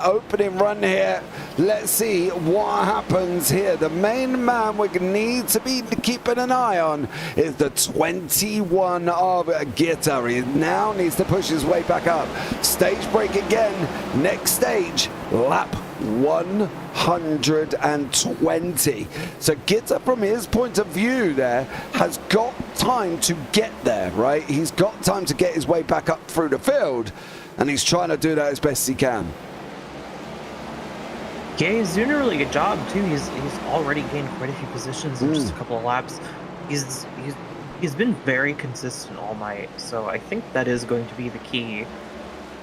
opening run here. Let's see what happens here. The main man we're going to need to be keeping an eye on is the 21 of Gitter. He now needs to push his way back up. Stage break again. Next stage, lap 120. So Gitter, from his point of view there, has got time to get there, right? He's got time to get his way back up through the field, and he's trying to do that as best he can. Yeah, he's doing a really good job too. He's already gained quite a few positions in just a couple of laps. He's been very consistent all night, so I think that is going to be the key.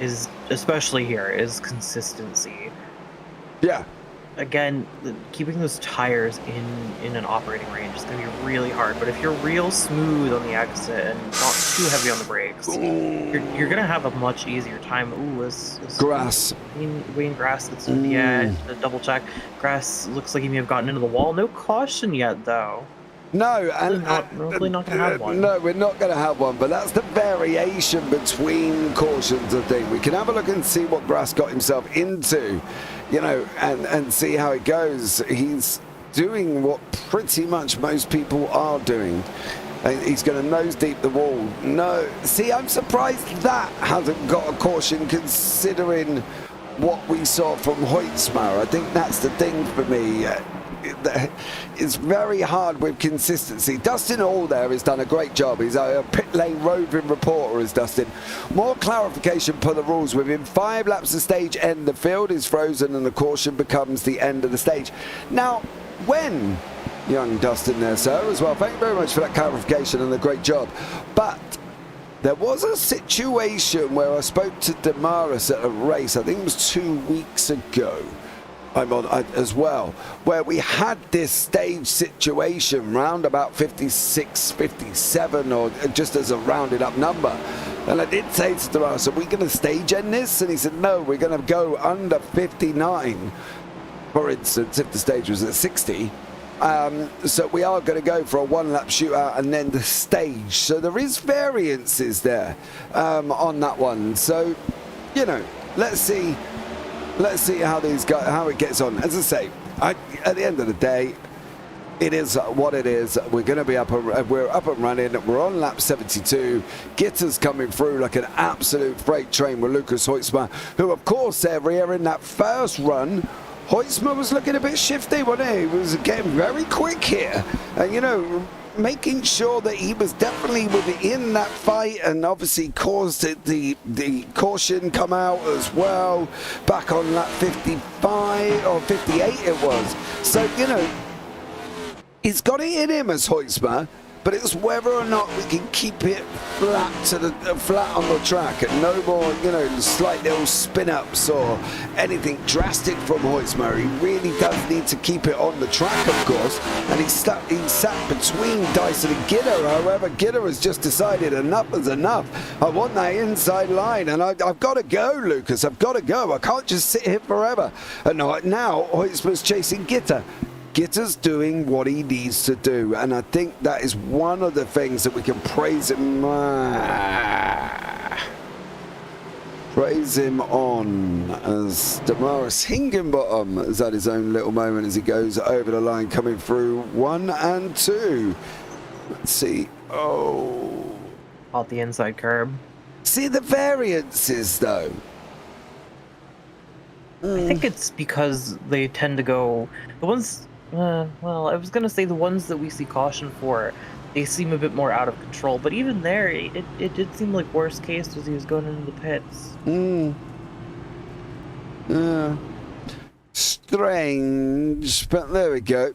Especially here is consistency. Yeah. Again, keeping those tires in an operating range is going to be really hard. But if you're real smooth on the exit and not too heavy on the brakes, you're going to have a much easier time. Ooh, is Grass. Wayne Grass. Yeah, double check. Grass looks like he may have gotten into the wall. No caution yet, though. No, and probably not going to have one. No, we're not going to have one, but that's the variation between cautions, I think. We can have a look and see what Grass got himself into, you know, and see how it goes. He's doing what pretty much most people are doing. He's going to nose deep the wall. No, see, I'm surprised that hasn't got a caution considering what we saw from Hoytsmar. I think that's the thing for me. it's very hard with consistency. Dustin Hall there has done a great job. He's a pit lane roving reporter, is Dustin. More clarification per the rules. Within 5 laps the stage end, the field is frozen and the caution becomes the end of the stage. Now, when young Dustin there, sir, as well, thank you very much for that clarification and a great job. But there was a situation where I spoke to Damaris at a race, I think it was 2 weeks ago, as well, where we had this stage situation round about 56, 57, or just as a rounded up number. And I did say to Damaris, are we going to stage end this? And he said, no, we're going to go under 59, for instance, if the stage was at 60. So we are going to go for a 1-lap shootout and then the stage. So there is variances there on that one. So, you know, let's see how how it gets on. As I say, at the end of the day, it is what it is. We're going to be we're up and running. We're on lap 72. Gitter's coming through like an absolute freight train with Lucas Hoytsma, who, of course, every in that first run, Hoytsma was looking a bit shifty, wasn't he? He was getting very quick here. And, you know, making sure that he was definitely within that fight, and obviously caused the caution come out as well. Back on lap 55 or 58 it was. So, you know, he's got it in him as Hoytsma, but it's whether or not we can keep it flat on the track and no more, you know, slight little spin-ups or anything drastic from Hoytsma. He really does need to keep it on the track, of course, and he's sat between Dyson and Gitter. However, Gitter has just decided enough is enough. I want that inside line, and I've got to go, Lucas. I've got to go. I can't just sit here forever. And now Hoytsma's chasing Gitter. Gitter's doing what he needs to do, and I think that is one of the things that we can praise him on, as Damaris Higginbottom has had his own little moment as he goes over the line, coming through 1 and 2. Let's see. Oh, Out the inside curb. See the variances though. I think it's because they tend to go the ones. Well, I was gonna say the ones that we see caution for, they seem a bit more out of control. But even there, it did seem like worst case as he was going into the pits. Strange, but there we go.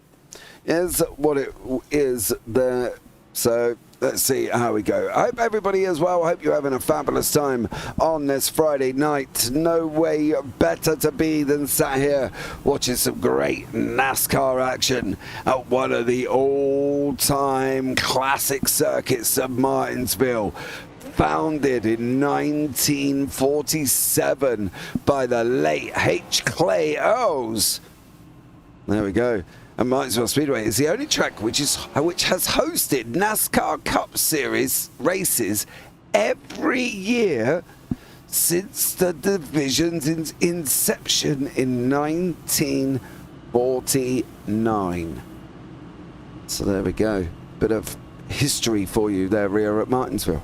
Is what it is there. So let's see how we go. I hope everybody as well. I hope you're having a fabulous time on this Friday night. No way better to be than sat here watching some great NASCAR action at one of the all-time classic circuits of Martinsville. Founded in 1947 by the late H. Clay Earls. There we go. And Martinsville Speedway is the only track which has hosted NASCAR Cup Series races every year since the division's inception in 1949. So there we go. Bit of history for you there, Rhea, at Martinsville.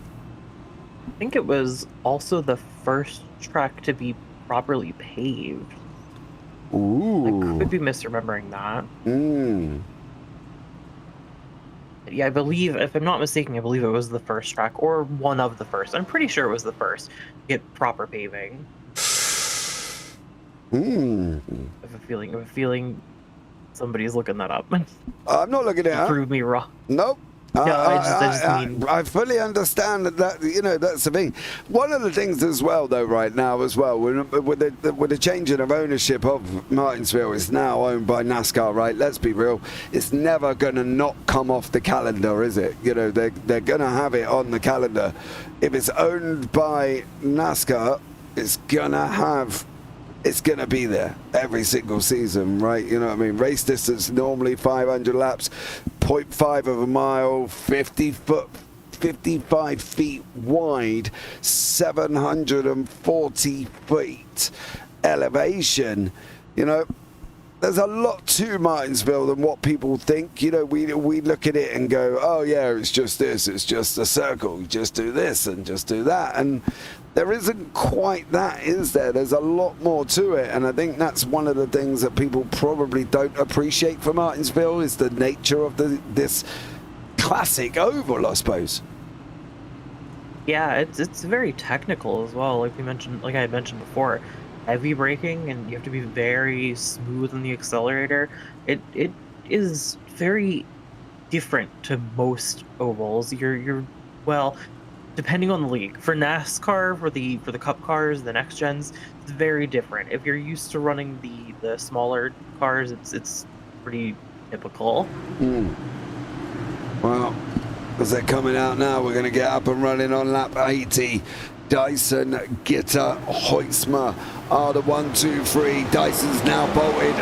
I think it was also the first track to be properly paved. Ooh. I could be misremembering that. Yeah, I believe, if I'm not mistaken, I believe it was the first track, or one of the first. I'm pretty sure it was the first to get proper paving. I have a feeling somebody's looking that up. I'm not looking at it. Prove me wrong. Nope. I fully understand that, you know, that's the thing. One of the things as well, though, right now as well, with the changing of ownership of Martinsville, it's now owned by NASCAR, right? Let's be real. It's never going to not come off the calendar, is it? You know, they're going to have it on the calendar. If it's owned by NASCAR, it's going to be there every single season, right? You know what I mean? Race distance normally 500 laps, 0.5 of a mile, 55 feet wide, 740 feet elevation. You know, there's a lot to Martinsville than what people think. You know, we look at it and go, oh yeah, it's just this, it's just a circle, just do this and just do that. And there isn't quite that, is there? There's a lot more to it. And I think that's one of the things that people probably don't appreciate for Martinsville is the nature of this classic oval, I suppose. Yeah, it's very technical as well. Like I had mentioned before, heavy braking, and you have to be very smooth on the accelerator. It is very different to most ovals. You're well, depending on the league. For NASCAR, for the Cup cars, the next gens, it's very different. If you're used to running the smaller cars, it's pretty typical. Well, as they're coming out now, we're going to get up and running on lap 80. Dyson, Gitter, Hoytsma are the 1, 2, 3. Dyson's now bolted.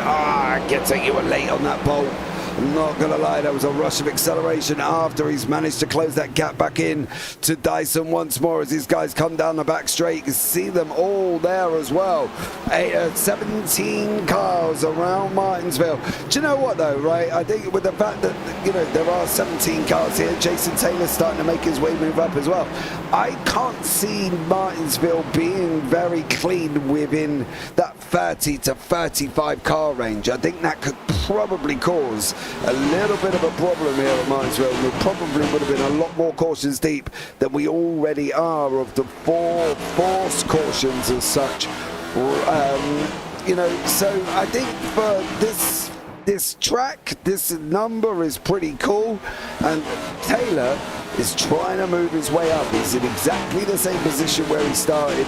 Gitter, you were late on that bolt. I'm not going to lie, there was a rush of acceleration after he's managed to close that gap back in to Dyson once more as these guys come down the back straight. You can see them all there as well. 17 cars around Martinsville. Do you know what though, right? I think with the fact that, you know, there are 17 cars here, Jason Taylor's starting to make his way move up as well. I can't see Martinsville being very clean within that 30 to 35 car range. I think that could probably cause a little bit of a problem here at Martinsville. We probably would have been a lot more cautions deep than we already are of the 4 forced cautions as such. You know, so I think for this track, this number is pretty cool, and Taylor is trying to move his way up. He's in exactly the same position where he started.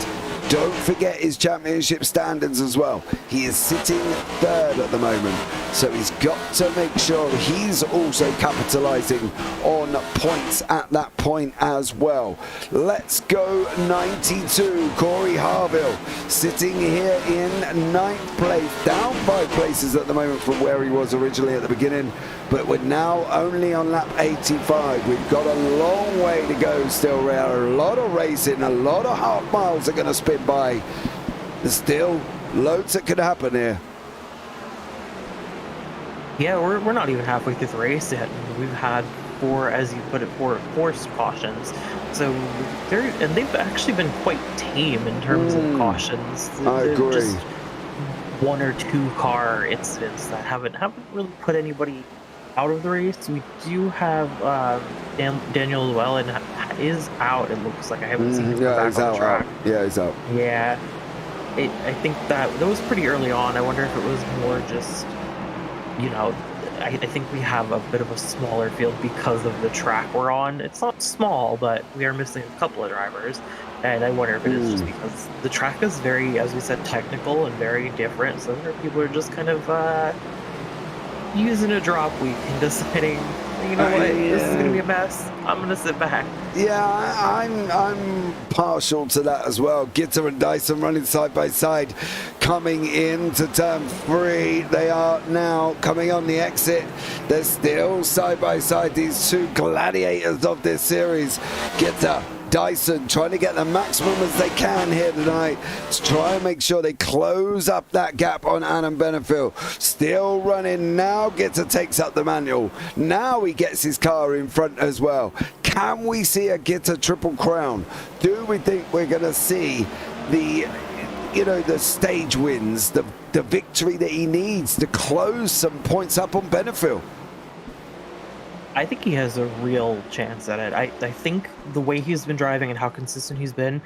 Don't forget his championship standards as well. He is sitting 3rd at the moment, so he's got to make sure he's also capitalizing on points at that point as well. Let's go 92. Corey Harville sitting here in 9th place, down 5 places at the moment from where he was originally at the beginning, but we're now only on lap 85. We've got a long way to go still. There are a lot of racing, a lot of half miles are going to spin by. There's still loads that could happen here. Yeah, we're not even halfway through the race yet. We've had 4, as you put it, 4 forced cautions. So they've actually been quite tame in terms of cautions. I agree. Just 1 or 2 car incidents that haven't really put anybody out of the race. We do have Daniel Llewellyn is out. It looks like I haven't seen him back on the track. Yeah, he's out. Yeah, I think that was pretty early on. I wonder if it was more just, you know, I think we have a bit of a smaller field because of the track we're on. It's not small, but we are missing a couple of drivers. And I wonder if it is just because the track is very, as we said, technical and very different. So there people are just kind of using a drop week and deciding, you know what, this is going to be a mess. I'm going to sit back. Yeah, I'm partial to that as well. Gitter and Dyson running side by side, coming into turn 3. They are now coming on the exit. They're still side by side, these 2 gladiators of this series. Gitter, Dyson trying to get the maximum as they can here tonight to try and make sure they close up that gap on Adam Benefield. Still running now. Gitter takes up the manual. Now he gets his car in front as well. Can we see a Gitter triple crown? Do we think we're going to see the stage wins, the victory that he needs to close some points up on Benefield? I think he has a real chance at it. I think the way he's been driving and how consistent he's been,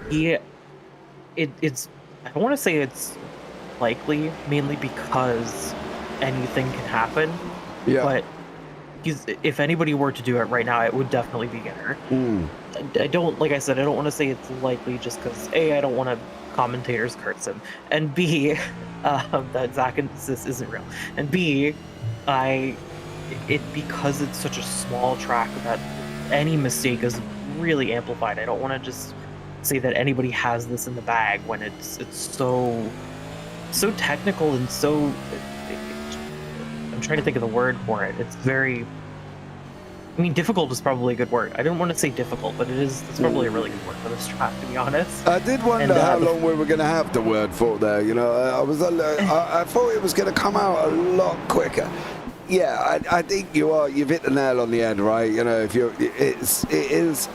it's I don't want to say it's likely, mainly because anything can happen. Yeah. But if anybody were to do it right now, it would definitely be Gitter. I don't, like I said, I don't want to say it's likely just because A, I don't want to commentators curse him, and B, that Zach and this isn't real, and B, because it's such a small track that any mistake is really amplified. I don't want to just say that anybody has this in the bag when it's so technical and so I'm trying to think of the word for it. It's very I mean, difficult is probably a good word. I didn't want to say difficult, but it's probably a really good word for this track, to be honest. I did wonder how long we were going to have the word for there. You know, I thought it was going to come out a lot quicker. Yeah, I think you've hit the nail on the head, right? You know, if it is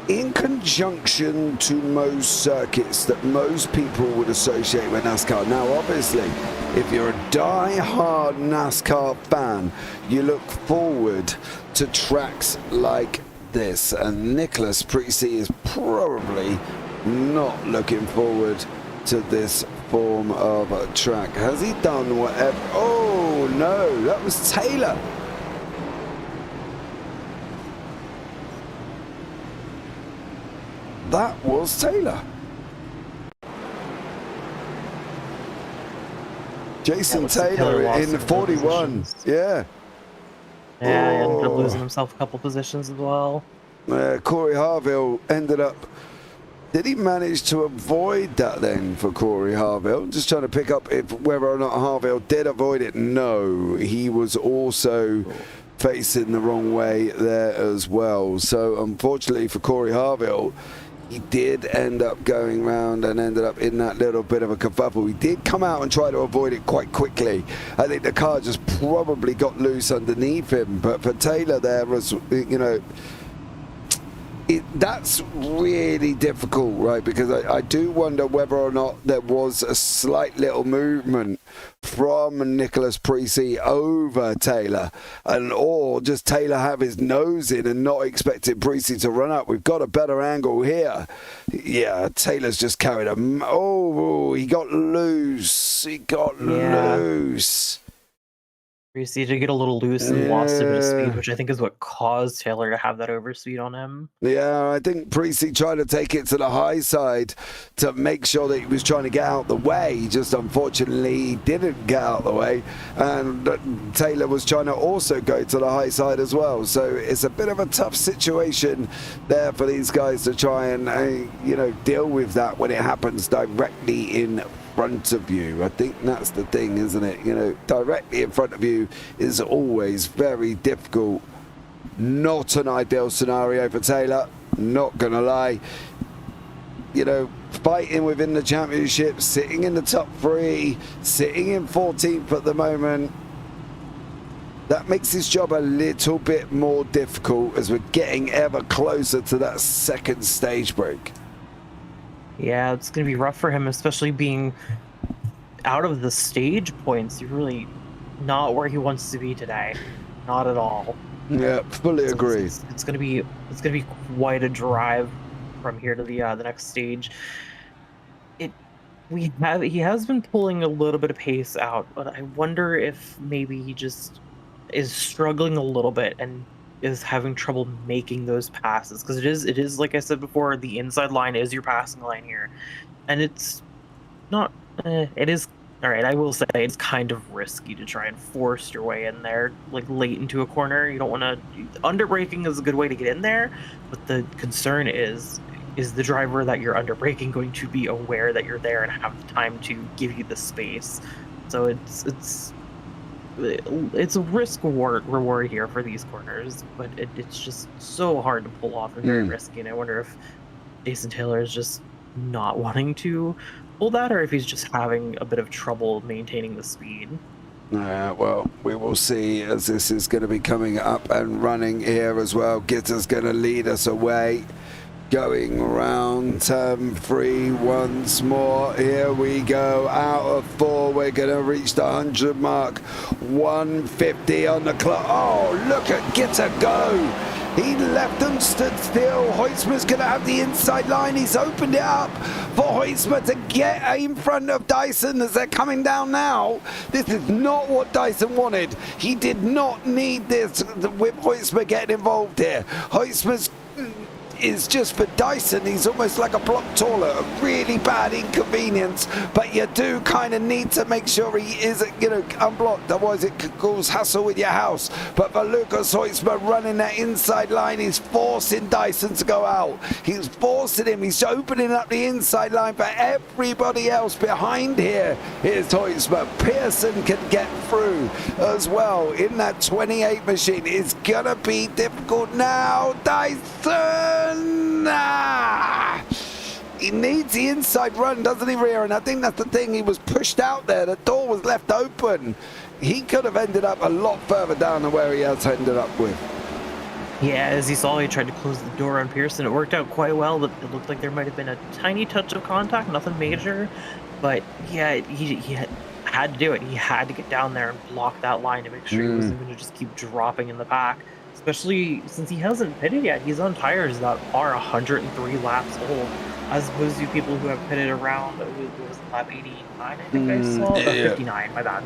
in conjunction to most circuits that most people would associate with NASCAR. Now, obviously, if you're a die-hard NASCAR fan, you look forward to tracks like this, and Nicholas Precy is probably not looking forward to this form of a track. Has he done whatever? Oh no, that was Taylor. That was Taylor. Jason Taylor in 41. Positions. Yeah. Yeah, he ended up losing himself a couple positions as well. Corey Harville ended up. Did he manage to avoid that then for Corey Harville? Just trying to pick up whether or not Harville did avoid it. No, he was also facing the wrong way there as well. So unfortunately for Corey Harville, he did end up going round and ended up in that little bit of a kerfuffle. He did come out and try to avoid it quite quickly. I think the car just probably got loose underneath him. But for Taylor there was, you know, that's really difficult, right? Because I do wonder whether or not there was a slight little movement from Nicholas Precy over Taylor, or just Taylor have his nose in and not expecting Precy to run up. We've got a better angle here. Yeah, Taylor's just carried him. Oh, he got loose. He got loose. Precy did get a little loose and lost a bit of speed, which I think is what caused Taylor to have that overspeed on him. Yeah, I think Precy tried to take it to the high side to make sure that he was trying to get out the way. Just unfortunately, he didn't get out the way. And Taylor was trying to also go to the high side as well. So it's a bit of a tough situation there for these guys to try and, deal with that when it happens directly in front of you. I think that's the thing, isn't it? You know, directly in front of you is always very difficult. Not an ideal scenario for Taylor, not gonna lie. You know, fighting within the championship, sitting in the top 3, sitting in 14th at the moment. That makes his job a little bit more difficult as we're getting ever closer to that second stage break. Yeah, it's going to be rough for him, especially being out of the stage points. He's really not where he wants to be today. Not at all. Yeah, fully agree. It's going to be quite a drive from here to the next stage. He has been pulling a little bit of pace out, but I wonder if maybe he just is struggling a little bit and is having trouble making those passes, because it is like I said before, the inside line is your passing line here, and it's not it is all right. I will say it's kind of risky to try and force your way in there like late into a corner. You don't want to. Underbraking is a good way to get in there, but the concern is the driver that you're underbraking going to be aware that you're there and have the time to give you the space. So it's a risk reward here for these corners, but it's just so hard to pull off and very risky. And I wonder if Jason Taylor is just not wanting to pull that, or if he's just having a bit of trouble maintaining the speed. Well, we will see, as this is going to be coming up and running here as well. Gitter's going to lead us away. Going around turn 3 once more. Here we go. Out of 4, we're going to reach the 100 mark. 150 on the clock. Oh, look at Gitter go. He left them stood still. Hoismer's going to have the inside line. He's opened it up for Hoismer to get in front of Dyson as they're coming down now. This is not what Dyson wanted. He did not need this with Hoismer getting involved here. Hoismer's is just for Dyson. He's almost like a block taller, a really bad inconvenience, but you do kind of need to make sure he is, you know, unblocked, otherwise it could cause hassle with your house. But for Lucas Hoitzma running that inside line, he's forcing Dyson to go out. He's forcing him, he's opening up the inside line for everybody else behind here. Here's Hoitzma. Pearson can get through as well in that 28 machine. It's gonna be difficult now. Dyson! He needs the inside run, doesn't he, Rhea? And I think that's the thing. He was pushed out there. The door was left open. He could have ended up a lot further down than where he has ended up with. Yeah, as you saw, he tried to close the door on Pearson. It worked out quite well, but it looked like there might have been a tiny touch of contact, nothing major. But yeah, he had to do it. He had to get down there and block that line to make sure he wasn't going to just keep dropping in the pack. Especially since he hasn't pitted yet. He's on tires that are 103 laps old, as opposed to people who have pitted around, what was it, lap 89, I think I saw? Yeah. 59, my bad.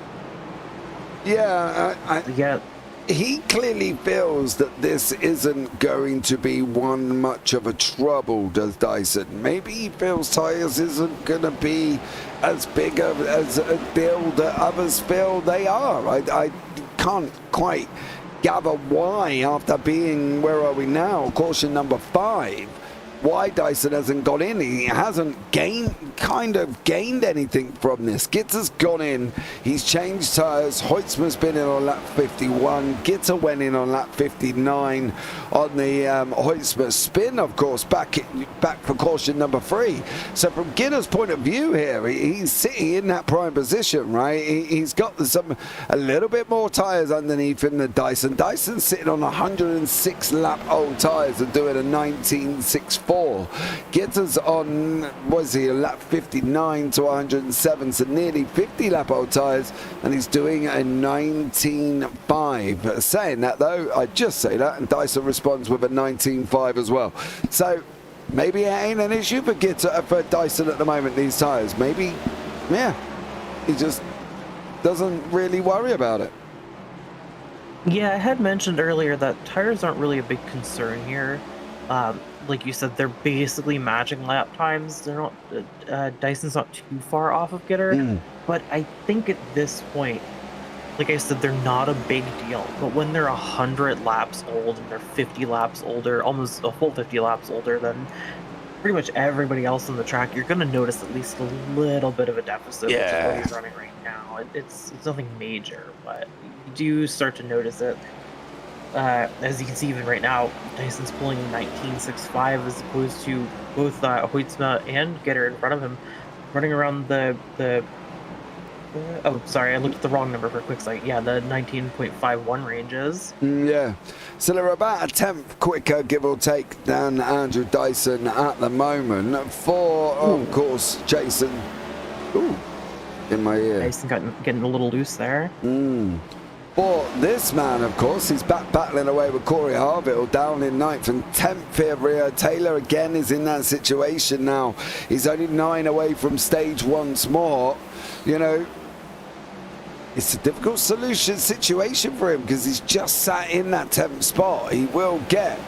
Yeah, Yeah. he clearly feels that this isn't going to be one much of a trouble, does Dyson? Maybe he feels tyres isn't going to be as big as a deal that others feel they are. I can't quite gather why, after being, where are we now, caution number 5, why Dyson hasn't got in. He hasn't gained anything from this. Gitter's gone in, he's changed tyres. Hoitzma's been in on lap 51, Gitter went in on lap 59 on the Hoitzma spin, of course, back for caution number 3. So from Gitter's point of view here, he's sitting in that prime position, right? He's got a little bit more tyres underneath him than Dyson. Dyson's sitting on 106 lap old tyres and doing a 19.64. Gitter's on, was he, a lap 59 to 107, so nearly 50 lap old tyres, and he's doing a 19.5. Saying that though, I just say that, and Dyson responds with a 19.5 as well. So maybe it ain't an issue for Dyson at the moment, these tyres. Maybe, yeah, he just doesn't really worry about it. Yeah, I had mentioned earlier that tires aren't really a big concern here. Like you said, they're basically matching lap times. They're not. Dyson's not too far off of Gitter, but I think at this point, like I said, they're not a big deal. But when they're 100 laps old and they're 50 laps older, almost a full 50 laps older than pretty much everybody else on the track, you're going to notice at least a little bit of a deficit, which is what he's running right now. It's nothing major, but you do start to notice it. As you can see, even right now, Dyson's pulling 19.65 as opposed to both Hoitzma and Gitter in front of him, running around the oh, sorry, I looked at the wrong number for QuickSight. Yeah, the 19.51 ranges. Yeah, so they're about a tenth quicker, give or take, than Andrew Dyson at the moment. For, of course, Jason. Ooh, in my ear. Dyson getting a little loose there. For this man, of course, he's back battling away with Corey Harville down in 9th and 10th here. Rio Taylor again is in that situation now. He's only 9 away from stage once more. You know, it's a difficult situation for him because he's just sat in that 10th spot. He will get,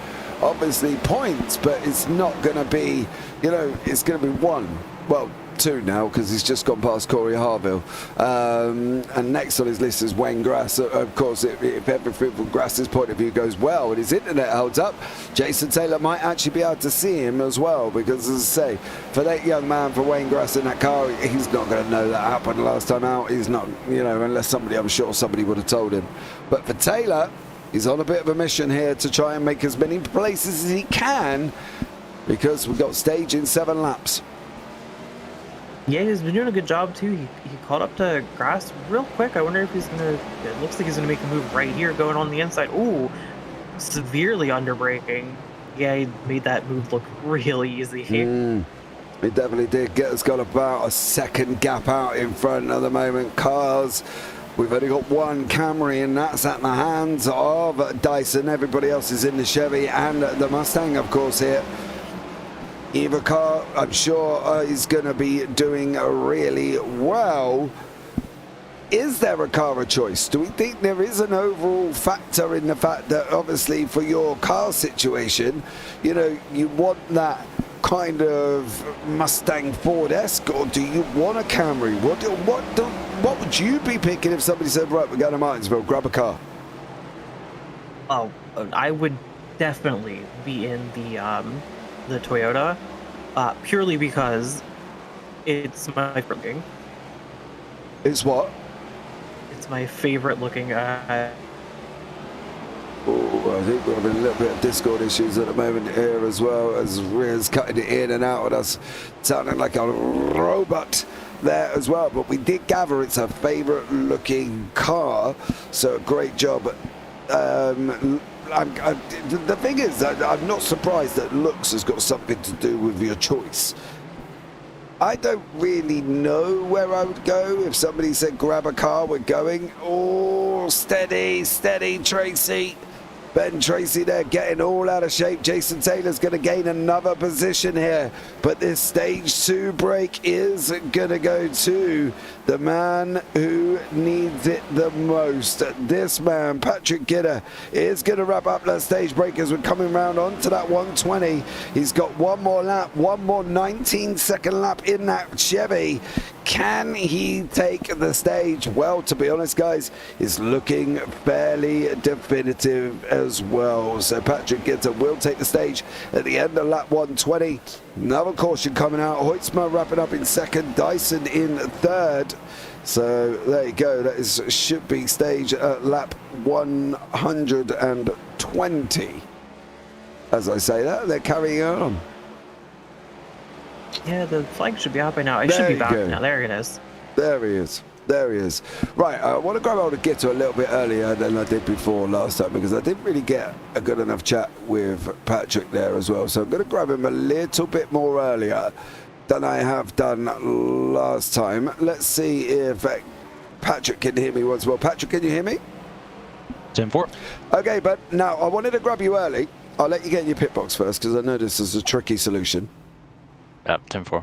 obviously, points, but it's not going to be, you know, it's going to be 1. Well, 2 now because he's just gone past Corey Harville, and next on his list is Wayne Grass. Of course, if everything from Grass's point of view goes well and his internet holds up, Jason Taylor might actually be able to see him as well, because as I say, for that young man, for Wayne Grass in that car, he's not going to know that happened last time out. He's not, you know, unless I'm sure somebody would have told him. But for Taylor, he's on a bit of a mission here to try and make as many places as he can, because we've got stage in 7 laps. Yeah, he's been doing a good job too. He caught up to Grass real quick. I wonder if he's gonna. It looks like he's gonna make a move right here, going on the inside. Ooh, severely under braking. Yeah, he made that move look really easy. He definitely did. Has got about a second gap out in front at the moment. Cars, we've only got one Camry, and that's at the hands of Dyson. Everybody else is in the Chevy and the Mustang, of course, here. Either car, I'm sure, is going to be doing really well. is there a car of choice? Do we think there is an overall factor in the fact that obviously for your car situation, you know, you want that kind of Mustang Ford-esque, or do you want a Camry? What would you be picking if somebody said, right, we're going to Martinsville, grab a car? Oh, I would definitely be in the Toyota, purely because it's my favorite looking. It's what? It's my favorite looking. Oh, I think we're having a little bit of Discord issues at the moment here as well, as Ria's cutting it in and out with us, sounding like a robot there as well. But we did gather it's a favourite looking car, so great job. The thing is, I'm not surprised that looks has got something to do with your choice. I don't really know where I would go if somebody said grab a car, we're going. Oh, steady, Tracy. Ben Tracy there getting all out of shape. Jason Taylor's going to gain another position here. But this stage 2 break is going to go to the man who needs it the most. This man, Patrick Gidder, is going to wrap up that stage break as we're coming round onto that 120. He's got one more lap, one more 19-second lap in that Chevy. Can he take the stage? Well, to be honest, guys, it's looking fairly definitive as well. So Patrick Gitter will take the stage at the end of lap 120. Another caution coming out. Hoytsma wrapping up in second. Dyson in third. So there you go. That should be stage at lap 120. As I say that, they're carrying on. Yeah, the flag should be out by now. It should be back now. There it is. There he is. There he is. Right, I want to grab hold of Gitter a little bit earlier than I did before last time, because I didn't really get a good enough chat with Patrick there as well. So I'm going to grab him a little bit more earlier than I have done last time. Let's see if Patrick can hear me once more. Patrick, can you hear me? 10-4. Okay, but now I wanted to grab you early. I'll let you get in your pit box first, because I know this is a tricky solution. Yep, 10-4.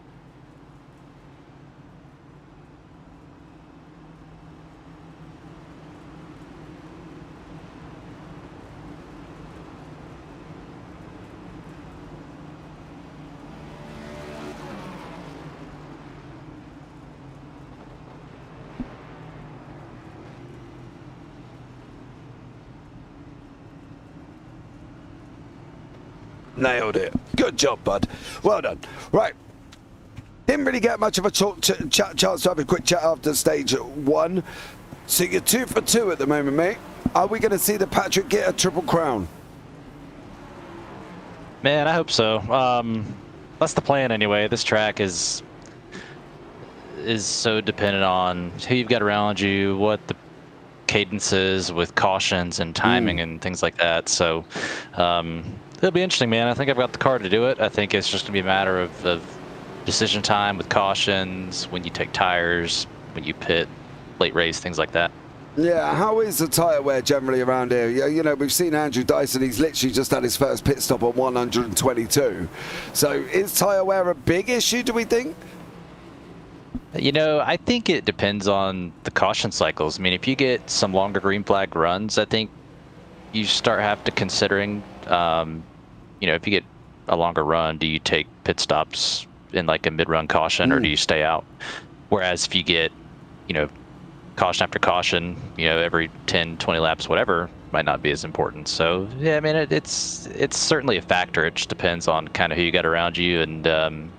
Nailed it. Good job, bud. Well done. Right. Didn't really get much of a chance to have a quick chat after stage 1. So you're 2 for 2 at the moment, mate. Are we going to see the Patrick get a triple crown? Man, I hope so. That's the plan anyway. This track is so dependent on who you've got around you, what the cadence is with cautions and timing and things like that. So it'll be interesting, man. I think I've got the car to do it. I think it's just going to be a matter of decision time with cautions, when you take tires, when you pit, late race, things like that. Yeah, how is the tyre wear generally around here? You know, we've seen Andrew Dyson, he's literally just had his first pit stop on 122. So is tyre wear a big issue, do we think? You know, I think it depends on the caution cycles. I mean, if you get some longer green flag runs, I think you start have to considering, you know, if you get a longer run, do you take pit stops in like a mid-run caution or do you stay out? Whereas if you get, you know, caution after caution, you know, every 10, 20 laps, whatever, might not be as important. So, yeah, I mean, it's certainly a factor. It just depends on kind of who you got around you and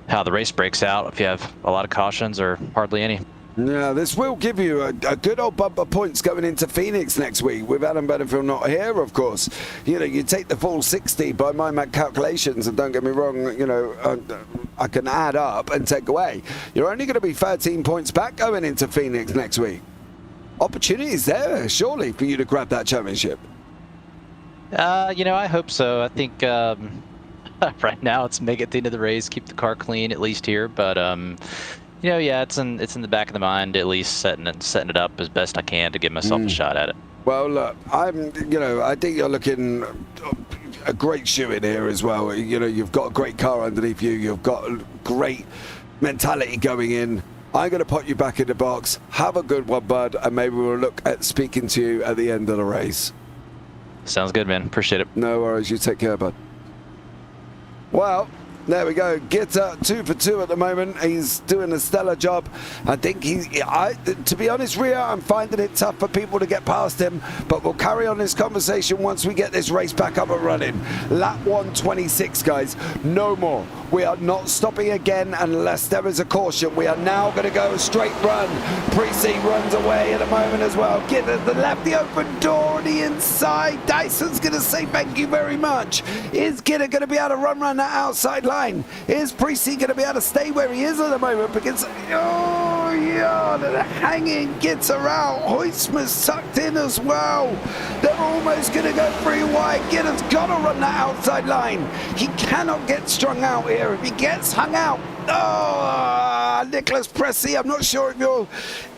how the race breaks out, if you have a lot of cautions or hardly any. Yeah, this will give you a good old bump of points going into Phoenix next week with Adam Benefield not here, of course. You know, you take the full 60 by my calculations, and don't get me wrong, you know, I can add up and take away. You're only going to be 13 points back going into Phoenix next week. Opportunities there, surely, for you to grab that championship. You know, I hope so. I think right now it's make it to the end of the race, keep the car clean, at least here, but you know, yeah, it's in the back of the mind, at least setting it up as best I can to give myself a shot at it. Well, look, I think you're looking a great shoe in here as well. You know, you've got a great car underneath you. You've got a great mentality going in. I'm going to put you back in the box. Have a good one, bud, and maybe we'll look at speaking to you at the end of the race. Sounds good, man. Appreciate it. No worries. You take care, bud. Well, there we go. Gitter 2 for 2 at the moment. He's doing a stellar job. I think to be honest, Ria, I'm finding it tough for people to get past him, but we'll carry on this conversation once we get this race back up and running. Lap 126, guys. No more. We are not stopping again unless there is a caution. We are now going to go a straight run. Precy runs away at the moment as well. Gitter the left, the open door on the inside. Dyson's going to say thank you very much. Is Gitter going to be able to run that outside line? Is Precy going to be able to stay where he is at the moment? Because, oh yeah, they're hanging Gitter out. Hoisman's tucked in as well. They're almost going to go 3 wide. Gitter's got to run that outside line. He cannot get strung out here. If he gets hung out, Nicholas Precy, I'm not sure if you're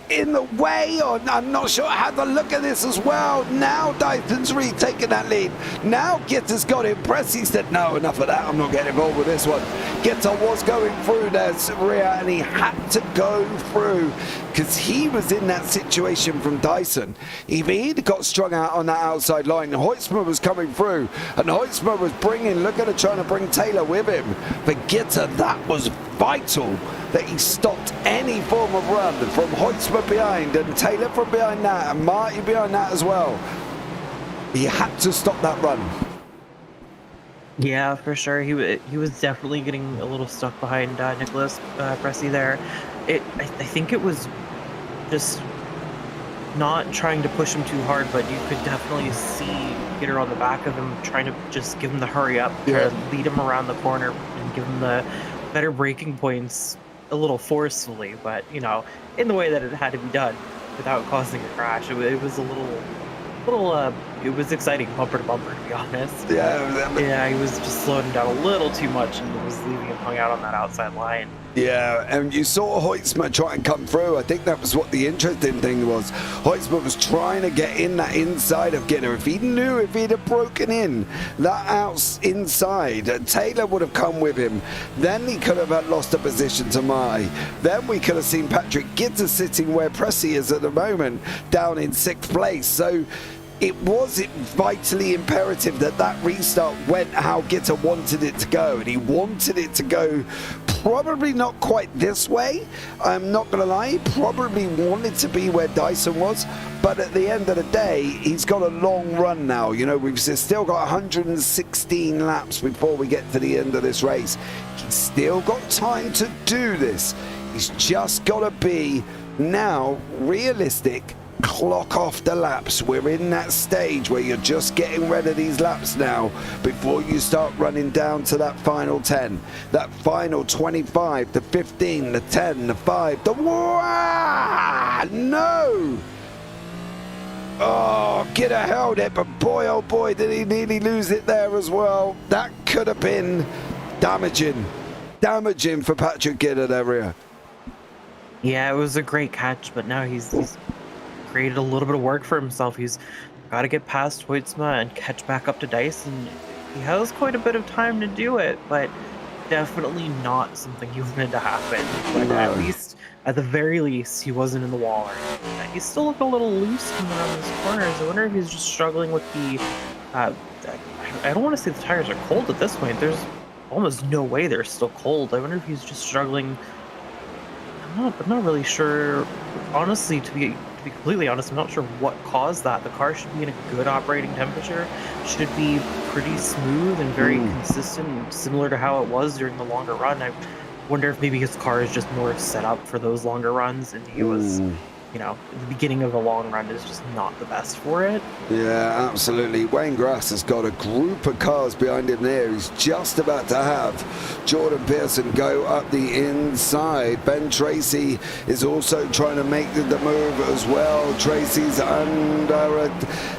in the way, or I'm not sure how to look at this as well. Now Dyson's retaking that lead. Now Gitter's got it. Precy said, no, enough of that. I'm not getting involved with this one. Gitter was going through there, Ria, and he had to go through because he was in that situation from Dyson. If he'd got strung out on that outside line, Hoisman was coming through, and Hoisman was trying to bring Taylor with him. For Gitter, that was vital that he stopped any form of run from Hoisman behind and Taylor from behind that and Marty behind that as well. He had to stop that run. Yeah, for sure. He was definitely getting a little stuck behind Nicholas Precy there. I think it was just not trying to push him too hard, but you could definitely see Gitter on the back of him trying to just give him the hurry up, try to lead him around the corner and give him the better braking points a little forcefully, but you know, in the way that it had to be done without causing a crash. It was a little it was exciting bumper to bumper, to be honest. Yeah, he was just slowing him down a little too much and it was leaving him hung out on that outside line. Yeah, and you saw Hoisman try and come through. I think that was what the interesting thing was. Hoisman was trying to get in that inside of Gitter. If he'd have broken in that inside, Taylor would have come with him. Then he could have lost a position to Marty. Then we could have seen Patrick Gitter sitting where Precy is at the moment, down in 6th place. So it was vitally imperative that restart went how Gitter wanted it to go, and he wanted it to go probably not quite this way. I'm not gonna lie, he probably wanted to be where Dyson was, but at the end of the day, he's got a long run now. You know, we've still got 116 laps before we get to the end of this race. He's still got time to do this. He's just got to be now realistic. Clock off the laps. We're in that stage where you're just getting rid of these laps now before you start running down to that final 10, that final 25, the 15, the 10, the 5, the no! Oh, Gitter held it, but boy, oh boy, did he nearly lose it there as well. That could have been damaging for Patrick Gitter there, Ria. Yeah, it was a great catch, but now he's created a little bit of work for himself. He's got to get past Hoytsma and catch back up to Dyson. He has quite a bit of time to do it, but definitely not something he wanted to happen. But at least, at the very least, he wasn't in the wall or anything. He still looked a little loose coming around those corners. I wonder if he's just struggling with the... I don't want to say the tires are cold at this point. There's almost no way they're still cold. I wonder if he's just struggling. I'm not really sure. Honestly, to be completely honest, I'm not sure what caused that. The car should be in a good operating temperature, should be pretty smooth and very consistent, similar to how it was during the longer run. I wonder if maybe his car is just more set up for those longer runs, and he was, you know, the beginning of a long run is just not the best for it. Yeah, absolutely. Wayne Grass has got a group of cars behind him there. He's just about to have Jordan Pearson go up the inside. Ben Tracy is also trying to make the move as well. Tracy's under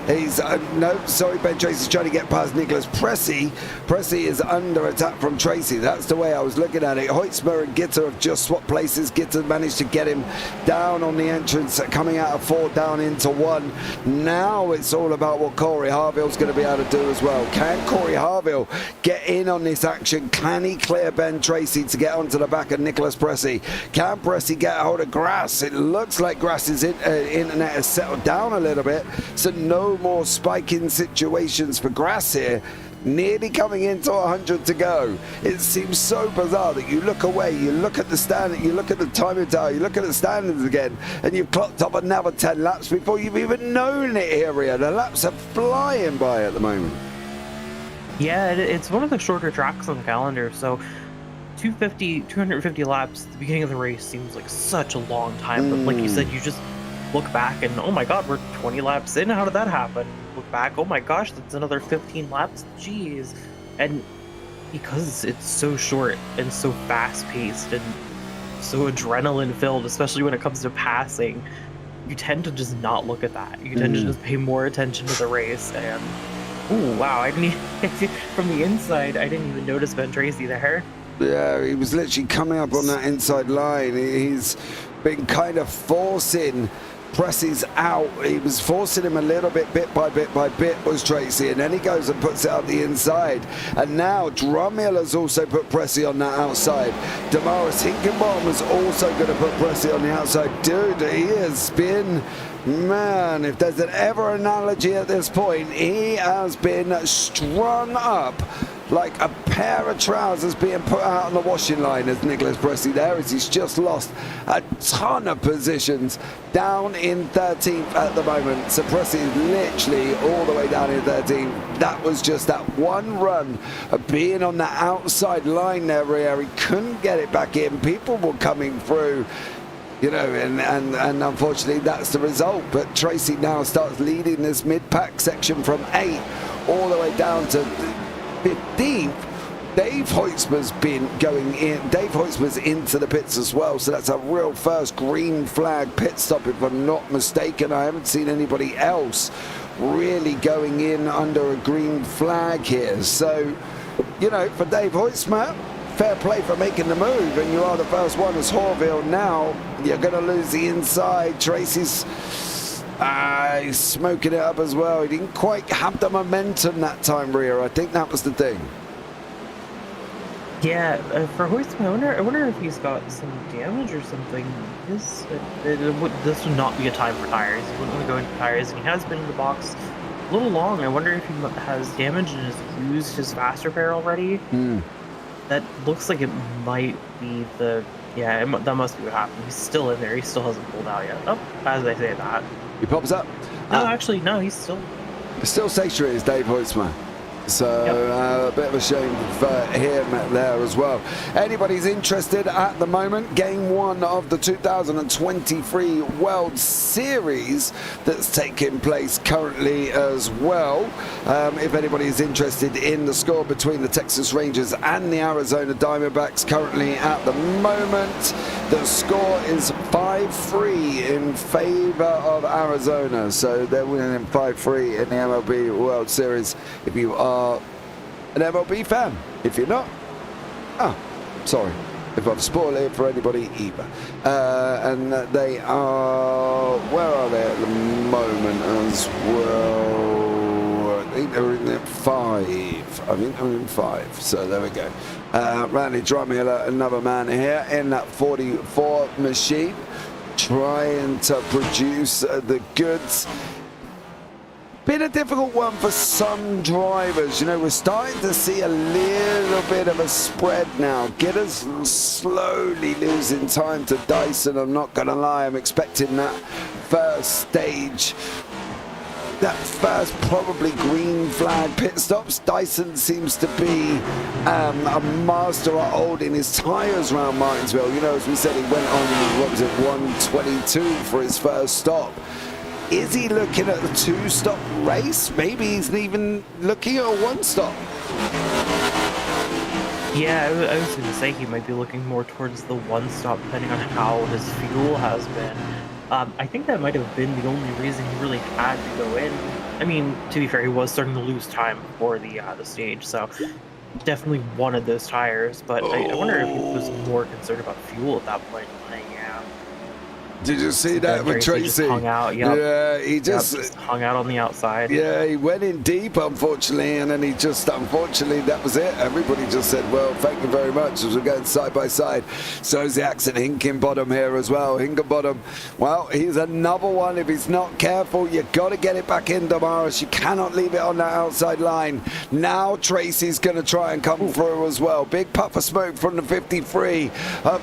Ben Tracy's trying to get past Nicholas Precy. Precy is under attack from Tracy. That's the way I was looking at it. Hoytsma and Gitter have just swapped places. Gitter managed to get him down on the entrance entrance coming out of 4 down into 1. Now it's all about what Corey Harville's going to be able to do as well. Can Corey Harville get in on this action? Can he clear Ben Tracy to get onto the back of Nicholas Pressey? Can Pressey get a hold of Grass? It looks like Grass's internet has settled down a little bit, so no more spiking situations for Grass here. Nearly coming into 100 to go. It seems so bizarre that you look away, you look at the standard, you look at the timing tower, you look at the standards again, and you've clocked up another 10 laps before you've even known it here. The laps are flying by at the moment. Yeah, it's one of the shorter tracks on the calendar, so 250 laps at the beginning of the race seems like such a long time, but like you said, you just look back and, oh my god, we're 20 laps in, how did that happen? Look back, oh my gosh, that's another 15 laps, jeez. And because it's so short and so fast-paced and so adrenaline-filled, especially when it comes to passing, you tend to just not look at that. You tend to just pay more attention to the race, and ooh, wow, I didn't even, from the inside, I didn't even notice Ben Tracy there. Yeah, he was literally coming up on that inside line. He's been kind of forcing Pressey's out. He was forcing him a little bit by bit was Tracy, and then he goes and puts it up the inside. And now Drummond has also put Pressey on that outside. Damaris Hinkenbaum is also going to put Pressey on the outside. Dude, he has been, man, if there's an ever analogy at this point, he has been strung up like a pair of trousers being put out on the washing line as Nicholas Pressey there, as he's just lost a ton of positions, down in 13th at the moment. So Pressey is literally all the way down in 13th. That was just that one run of being on the outside line there, where he couldn't get it back in. People were coming through, you know, and unfortunately that's the result. But Tracy now starts leading this mid-pack section from 8 all the way down to 15th. Dave Hoytsma's been going in. Dave Hoytsma's into the pits as well, so that's a real first green flag pit stop, if I'm not mistaken. I haven't seen anybody else really going in under a green flag here. So, you know, for Dave Hoytsma, fair play for making the move, and you are the first one as Horville. Now you're going to lose the inside. Tracy's he's smoking it up as well. He didn't quite have the momentum that time, Rhea. I think that was the thing. Yeah, for Hoytsma, I wonder if he's got some damage or something. This would not be a time for tires. He wouldn't want to go into tires, and he has been in the box a little long. I wonder if he has damage and has used his fast repair already. That looks like it might be the... Yeah, that must be what happened. He's still in there. He still hasn't pulled out yet. Oh, as I say that. He pops up. No, actually, no, he's still... Still stationary is Dave Hoytsma. So a bit of a shame for him there as well. Anybody's interested at the moment, game 1 of the 2023 World Series that's taking place currently as well. If anybody is interested in the score between the Texas Rangers and the Arizona Diamondbacks currently at the moment, the score is 5-3 in favor of Arizona. So they're winning 5-3 in the MLB World Series. If you are an MLB fan, if you're not, sorry if I've spoiled it for anybody either. And they are, where are they at the moment as well? I think they're in 5. So there we go. Randy Drumheller, another man here in that 44 machine, trying to produce the goods. Been a difficult one for some drivers. You know, we're starting to see a little bit of a spread now. Gitters slowly losing time to Dyson. I'm not going to lie, I'm expecting that first stage, that first probably green flag pit stops. Dyson seems to be a master at holding his tyres around Martinsville. You know, as we said, he went on, what was it, 122 for his first stop. Is he looking at the 2-stop race? Maybe he's even looking at a 1-stop. Yeah, I was going to say he might be looking more towards the 1-stop, depending on how his fuel has been. I think that might have been the only reason he really had to go in. I mean, to be fair, he was starting to lose time before the stage, so definitely wanted those tires. But I wonder if he was more concerned about fuel at that point. Did you see that with Tracy? Just hung out, Yeah, he just hung out on the outside. Yeah, he went in deep, unfortunately, and then he just, unfortunately, that was it. Everybody just said, well, thank you very much, as we're going side by side. So is the accent Hinkenbottom here as well. Hinkenbottom, well, he's another one. If he's not careful, you got to get it back in, Damaris. You cannot leave it on that outside line. Now Tracy's going to try and come through as well. Big puff of smoke from the 53.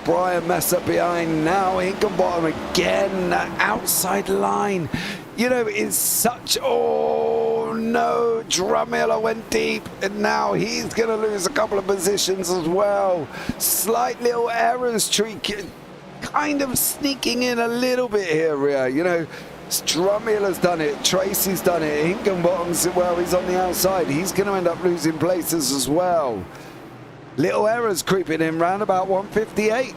Brian Messer behind now. Hinkenbottom again, that outside line. You know, it's such, oh no, Drummiller went deep, and now he's going to lose a couple of positions as well. Slight little errors, kind of sneaking in a little bit here, Rhea. You know, Drummiller's done it, Tracy's done it, Hinkenbottom's, well, he's on the outside. He's going to end up losing places as well. Little errors creeping in round about 158.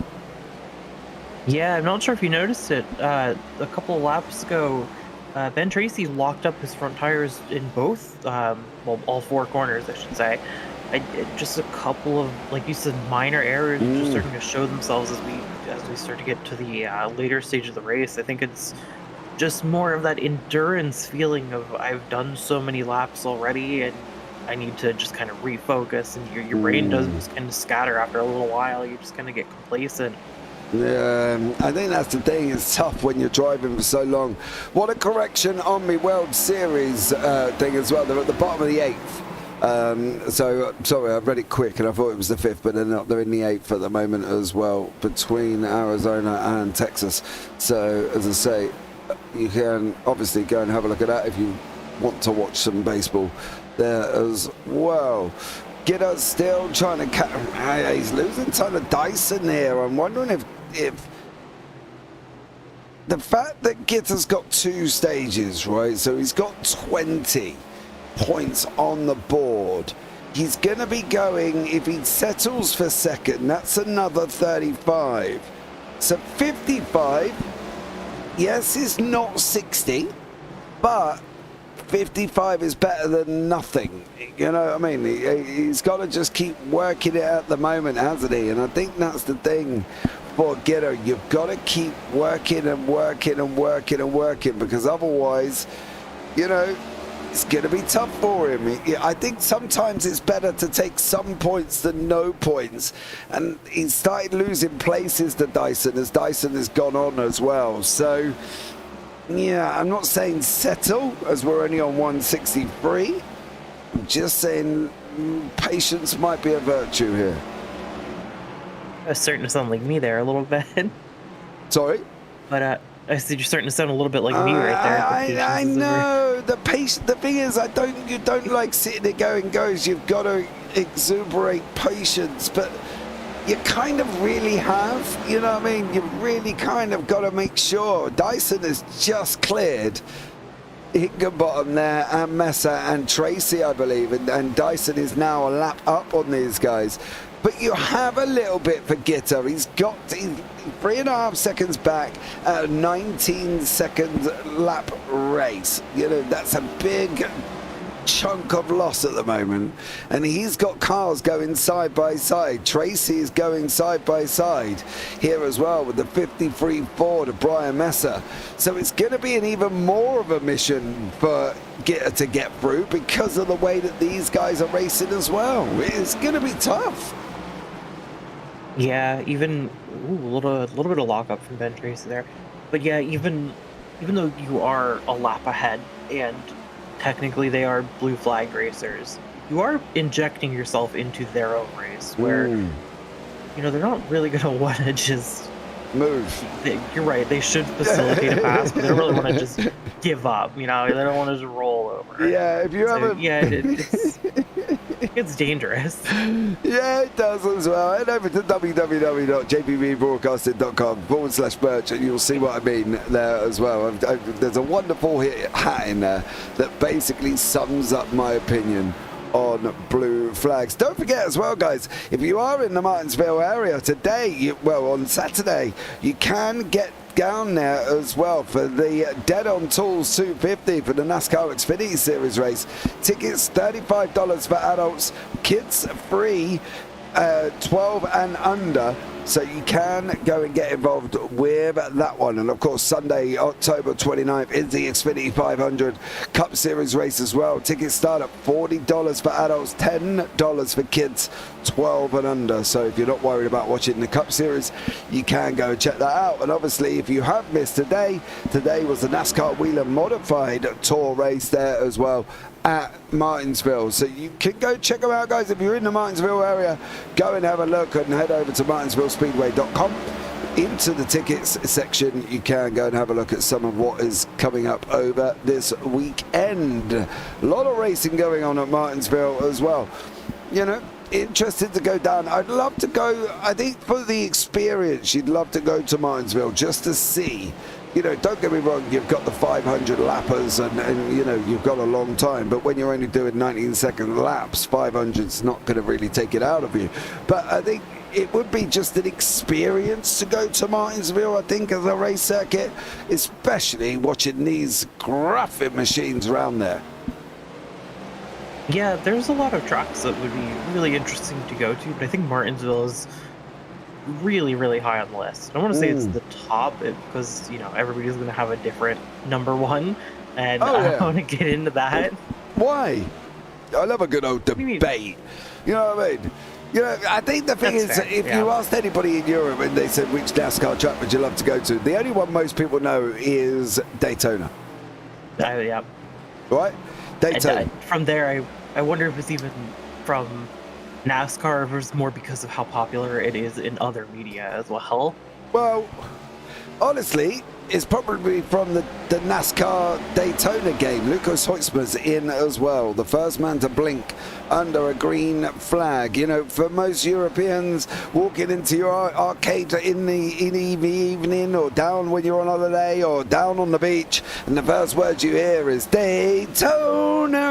Yeah, I'm not sure if you noticed it. A couple of laps ago, Ben Tracy locked up his front tires in both, well, all four corners, I should say. Just a couple of, like you said, minor errors just starting to show themselves as we start to get to the later stage of the race. I think it's just more of that endurance feeling of I've done so many laps already, and I need to just kind of refocus, and your brain doesn't just kind of scatter after a little while. You just kind of get complacent. Yeah, I think that's the thing. It's tough when you're driving for so long. What a correction on me World Series thing as well. They're at the bottom of the 8th. So, sorry, I read it quick and I thought it was the 5th, but they're not. They're in the 8th at the moment as well, between Arizona and Texas. So, as I say, you can obviously go and have a look at that if you want to watch some baseball there as well. Gitter still trying to he's losing ton of Dyson here. I'm wondering if the fact that Gitter's got 2 stages, right? So he's got 20 points on the board. He's going to be going, if he settles for second, that's another 35. So 55, yes, it's not 60, but 55 is better than nothing. You know what I mean? He's got to just keep working it at the moment, hasn't he? And I think that's the thing for Gitter. You've got to keep working and working and working and working, because otherwise, you know, it's going to be tough for him. I think sometimes it's better to take some points than no points. And he started losing places to Dyson as Dyson has gone on as well. So, yeah, I'm not saying settle, as we're only on 163. I'm just saying patience might be a virtue here. It's starting to sound like me there a little bit. Sorry? But I said you're starting to sound a little bit like me right there. I know. The thing is, you don't like sitting there going, goes, you've got to exuberate patience, but you kind of really have, you know what I mean? You've really kind of got to make sure. Dyson has just cleared Hinkenbottom there, and Messer and Tracy, I believe, and Dyson is now a lap up on these guys. But you have a little bit for Gitter. He's got 3.5 seconds back at a 19-second lap race. You know, that's a big chunk of loss at the moment, and he's got cars going side by side. Tracy is going side by side here as well with the 53 Ford of Brian Messer. So it's going to be an even more of a mission for Gitter to get through, because of the way that these guys are racing as well. It's going to be tough. Yeah, even a little bit of lockup from Ben Tracy there, but yeah, even though you are a lap ahead and technically they are blue flag racers, you are injecting yourself into their own race where, you know, they're not really going to want to just move. You're right, they should facilitate a pass, but they don't really want to just give up, you know, they don't want to just roll over. Yeah, if you so, it's dangerous. Yeah, it does as well. Head over to www.jpbroadcasting.com/merch and you'll see what I mean there as well. There's a wonderful hat in there that basically sums up my opinion on blue flags. Don't forget as well, guys, if you are in the Martinsville area today, on Saturday, you can get down there as well for the Dead on Tools 250 for the NASCAR Xfinity Series race. Tickets $35 for adults, kids free, 12 and under, So you can go and get involved with that one. And of course, Sunday, October 29th is the Xfinity 500 Cup Series race as well. Tickets start at $40 for adults, $10 for kids 12 and under. So if you're not worried about watching the Cup Series, you can go and check that out. And obviously, if you have missed today was the NASCAR Wheeler Modified Tour race there as well at Martinsville. So you can go check them out, guys. If you're in the Martinsville area, go and have a look and head over to martinsvillespeedway.com. Into the tickets section, you can go and have a look at some of what is coming up over this weekend. A lot of racing going on at Martinsville as well. You know, interested to go down. I'd love to go. I think for the experience, you'd love to go to Martinsville just to see. You know, don't get me wrong, you've got the 500 lappers and you know, you've got a long time, but when you're only doing 19-second laps, 500's not going to really take it out of you. But I think it would be just an experience to go to Martinsville, I think, as a race circuit, especially watching these graphic machines around there. Yeah, there's a lot of tracks that would be really interesting to go to, but I think Martinsville is really, really high on the list. I don't want to say it's the top because, you know, everybody's going to have a different number one, and I don't want to get into that. Why? I love a good old debate. You know what I mean? You know, I think the thing is, if you asked anybody in Europe and they said, which NASCAR track would you love to go to, the only one most people know is Daytona. Yeah. Right? Daytona. From there, I wonder if it's even from NASCAR, or it's more because of how popular it is in other media as well. Well, honestly, it's probably from the NASCAR Daytona game. Lucas Hoytsma's in as well, the first man to blink under a green flag. You know, for most Europeans, walking into your arcade in the evening, or down when you're on holiday, or down on the beach, and the first word you hear is Daytona,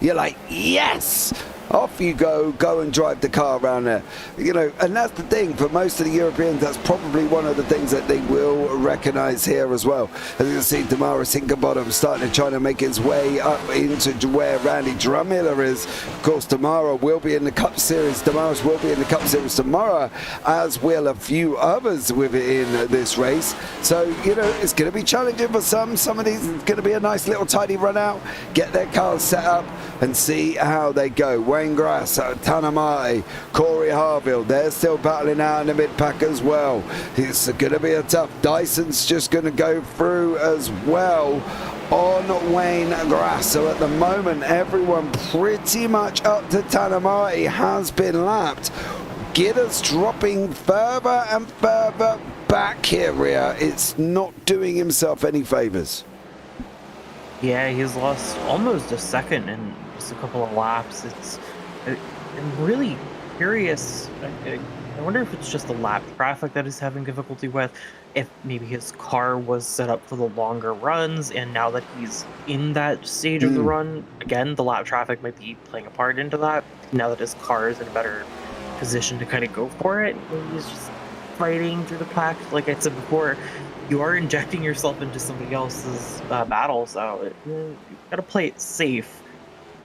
you're like, yes! Off you go and drive the car around there. You know, and that's the thing, for most of the Europeans, that's probably one of the things that they will recognize here as well. As you can see, Damaris Higginbottom starting to try to make his way up into where Randy Drumiller is. Of course, Tamara will be in the Cup Series. Damaris will be in the Cup Series tomorrow, as will a few others within this race. So, you know, it's going to be challenging for some. Some of these, it's going to be a nice little tidy run out, get their cars set up and see how they go. Wayne Grass, Tanamai, Corey Harville, they're still battling out in the mid-pack as well. It's going to be a tough. Dyson's just going to go through as well on Wayne Grass. So at the moment, everyone pretty much up to Tanamai has been lapped. Gidder's dropping further and further back here, Rhea. It's not doing himself any favors. Yeah, he's lost almost a second in just a couple of laps. I'm really curious. I wonder if it's just the lap traffic that he's having difficulty with, if maybe his car was set up for the longer runs, and now that he's in that stage of the run, again, the lap traffic might be playing a part into that. Now that his car is in a better position to kind of go for it, he's just fighting through the pack. Like I said before, you are injecting yourself into somebody else's battle, so you gotta play it safe.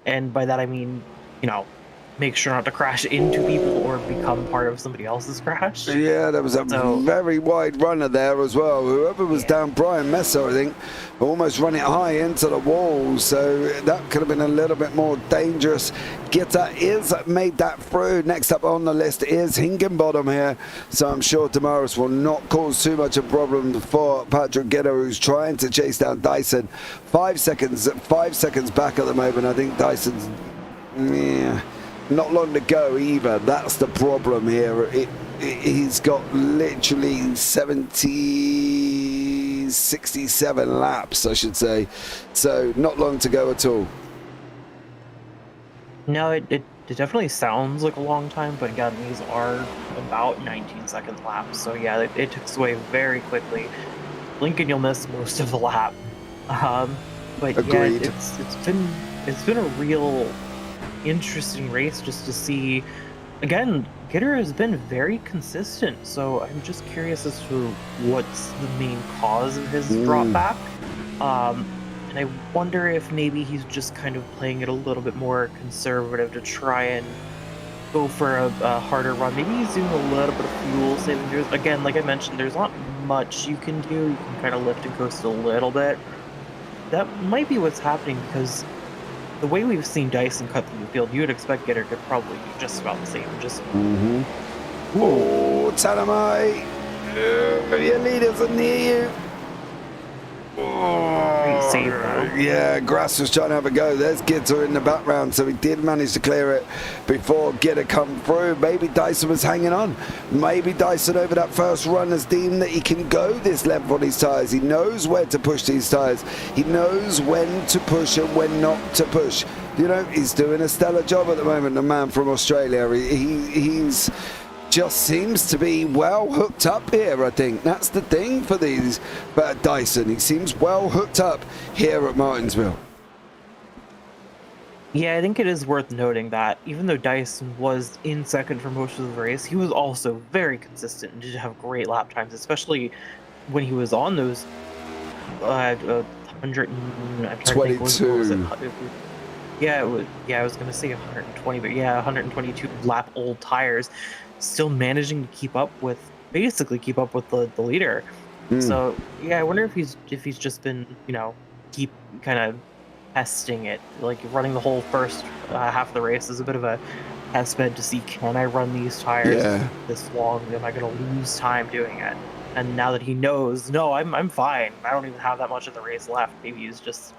And by that I mean, you know, make sure not to crash into people or become part of somebody else's crash. Yeah, there was a very wide runner there as well. Whoever was down, Brian Messer, I think, almost run it high into the wall. So that could have been a little bit more dangerous. Gitter is made that through. Next up on the list is Higginbottom here. So I'm sure Damaris will not cause too much of a problem for Patrick Gitter, who's trying to chase down Dyson. 5 seconds back at the moment. I think Dyson's... yeah. Not long to go either. That's the problem here. He's got literally 67 laps, I should say. So not long to go at all. No, it definitely sounds like a long time, but again, these are about 19-second laps. So yeah, it takes away very quickly. Lincoln, you'll miss most of the lap. But agreed. Yeah, it's been a real interesting race just to see. Again, Gitter has been very consistent, so I'm just curious as to what's the main cause of his drop back. And I wonder if maybe he's just kind of playing it a little bit more conservative to try and go for a harder run. Maybe he's doing a little bit of fuel saving gears. Again, like I mentioned, there's not much you can do. You can kind of lift and coast a little bit. That might be what's happening because the way we've seen Dyson cut through the field, you would expect Gitter to probably do just about the same. Just Oh, Tanamai! Your leaders are near you. Oh, safe now. yeah, Grass was trying to have a go. There's Gitter in the background, so he did manage to clear it before Gitter come through. Maybe Dyson was hanging on. Maybe Dyson over that first run has deemed that he can go this length on his tyres. He knows where to push these tyres. He knows when to push and when not to push. You know, he's doing a stellar job at the moment, the man from Australia. He's just seems to be well hooked up here, I think. That's the thing for these Dyson. He seems well hooked up here at Martinsville. Yeah, I think it is worth noting that even though Dyson was in second for most of the race, he was also very consistent and did have great lap times, especially when he was on those 100 and, I'm trying to think, what was it? Yeah, I was going to say 120, but yeah, 122 lap old tires, still managing to keep up with the leader. So yeah, I wonder if he's just been, you know, keep kind of testing it, like running the whole first half of the race is a bit of a test bed to see, can I run these tires this long? Am I going to lose time doing it? And now that he knows, no, I'm fine. I don't even have that much of the race left. Maybe he's just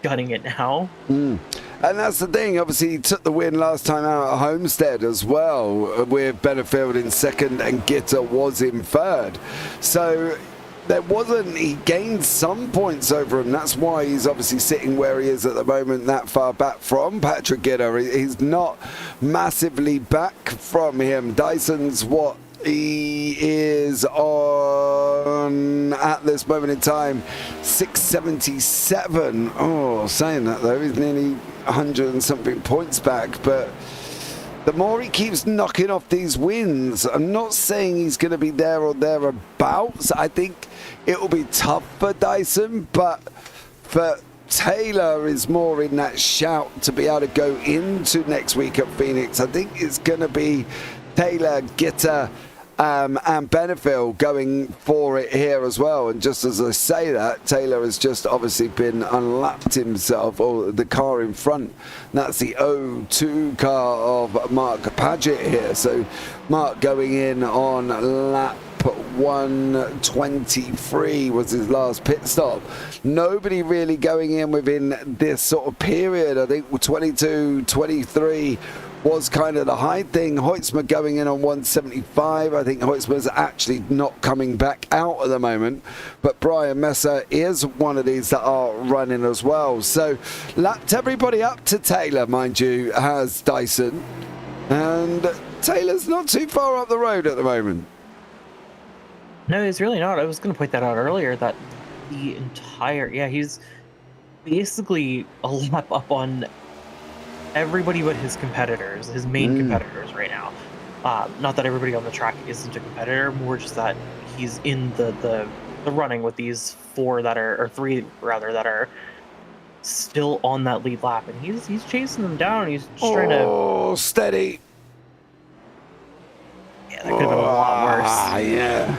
gutting it now. And that's the thing, obviously he took the win last time out at Homestead as well, with Benefield in second and Gitter was in third. So he gained some points over him. That's why he's obviously sitting where he is at the moment, that far back from Patrick Gitter. He's not massively back from him. Dyson's what he is on at this moment in time, 677. Oh, saying that though, he's nearly 100 and something points back, but the more he keeps knocking off these wins, I'm not saying he's going to be there or thereabouts. I think it will be tough for Dyson, but for Taylor is more in that shout to be able to go into next week at Phoenix. I think it's going to be Taylor, Gitter, and Benefield going for it here as well. And just as I say that, Taylor has just obviously been unlapped himself, or the car in front. That's the 0-2 car of Mark Paget here. So Mark going in on lap 123 was his last pit stop. Nobody really going in within this sort of period. I think 22, 23 was kind of the high thing. Hoytsma going in on 175. I think Hoytsma's actually not coming back out at the moment, but Brian Messer is one of these that are running as well. So lapped everybody up to Taylor, mind you, has Dyson, and Taylor's not too far up the road at the moment. No, he's really not. I was going to point that out earlier, that the entire, he's basically a lap up on everybody but his competitors, his main competitors right now. Not that everybody on the track isn't a competitor, more just that he's in the running with these three that are still on that lead lap, and he's chasing them down. He's just trying to. Oh, steady. Yeah, that could have been a lot worse. Yeah.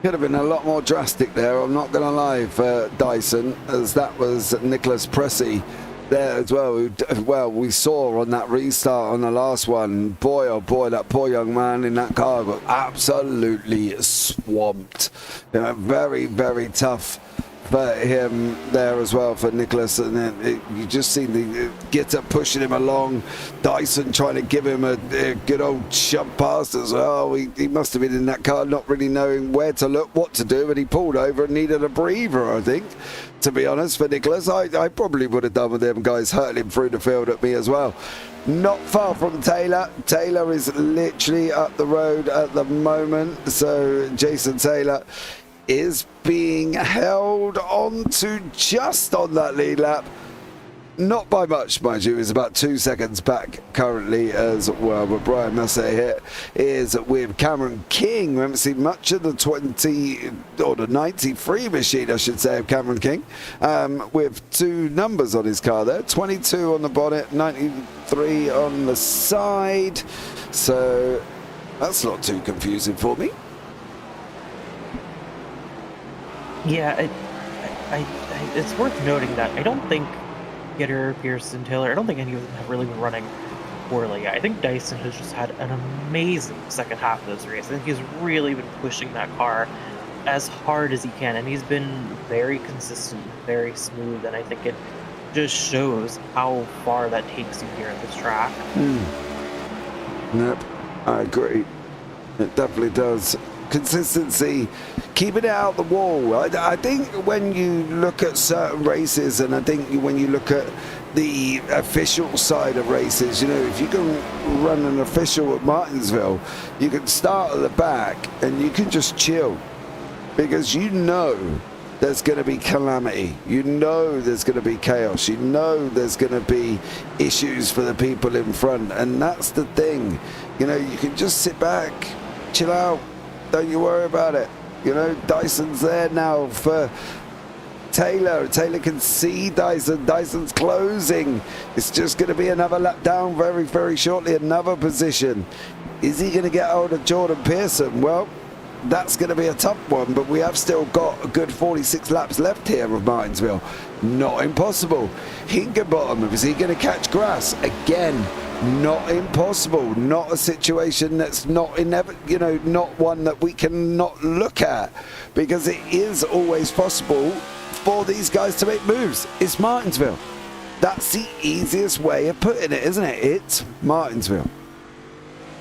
Could have been a lot more drastic there, I'm not going to lie, for Dyson, as that was Nicholas Pressey there as well. Well, we saw on that restart on the last one, boy oh boy, that poor young man in that car got absolutely swamped. You know, very, very tough for him there as well, for Nicholas. And then you just see the Gitter pushing him along, Dyson trying to give him a good old shove past as well. He must have been in that car not really knowing where to look, what to do, and he pulled over and needed a breather, I think, to be honest, for Nicholas. I probably would have done with them guys hurtling through the field at me as well. Not far from Taylor. Taylor is literally up the road at the moment, so Jason Taylor is being held on to just on that lead lap. Not by much, mind you. Is about 2 seconds back currently as well. But Brian Massey here is with Cameron King. We haven't seen much of the 20 or the 93 machine, I should say, of Cameron King, with 2 numbers on his car there. 22 on the bonnet, 93 on the side. So that's not too confusing for me. Yeah, it's worth noting that I don't think Gitter, Pearson, Taylor, I don't think any of them have really been running poorly. I think Dyson has just had an amazing second half of this race. I think he's really been pushing that car as hard as he can, and he's been very consistent, very smooth, and I think it just shows how far that takes you here at this track. Yep, I agree. It definitely does. Consistency, keeping it out the wall. I think when you look at certain races, and I think when you look at the official side of races, you know, if you can run an official at Martinsville, you can start at the back and you can just chill, because you know there's going to be calamity, you know there's going to be chaos, you know there's going to be issues for the people in front, and that's the thing. You know, you can just sit back, chill out. Don't you worry about it. You know, Dyson's there now for Taylor. Taylor can see Dyson. Dyson's closing. It's just going to be another lap down very, very shortly. Another position. Is he going to get hold of Jordan Pearson? Well, that's going to be a tough one, but we have still got a good 46 laps left here of Martinsville. Not impossible. Higginbottom, is he going to catch grass? Again, not impossible. Not a situation that's not not one that we cannot look at, because it is always possible for these guys to make moves. It's Martinsville. That's the easiest way of putting it, isn't it? It's Martinsville.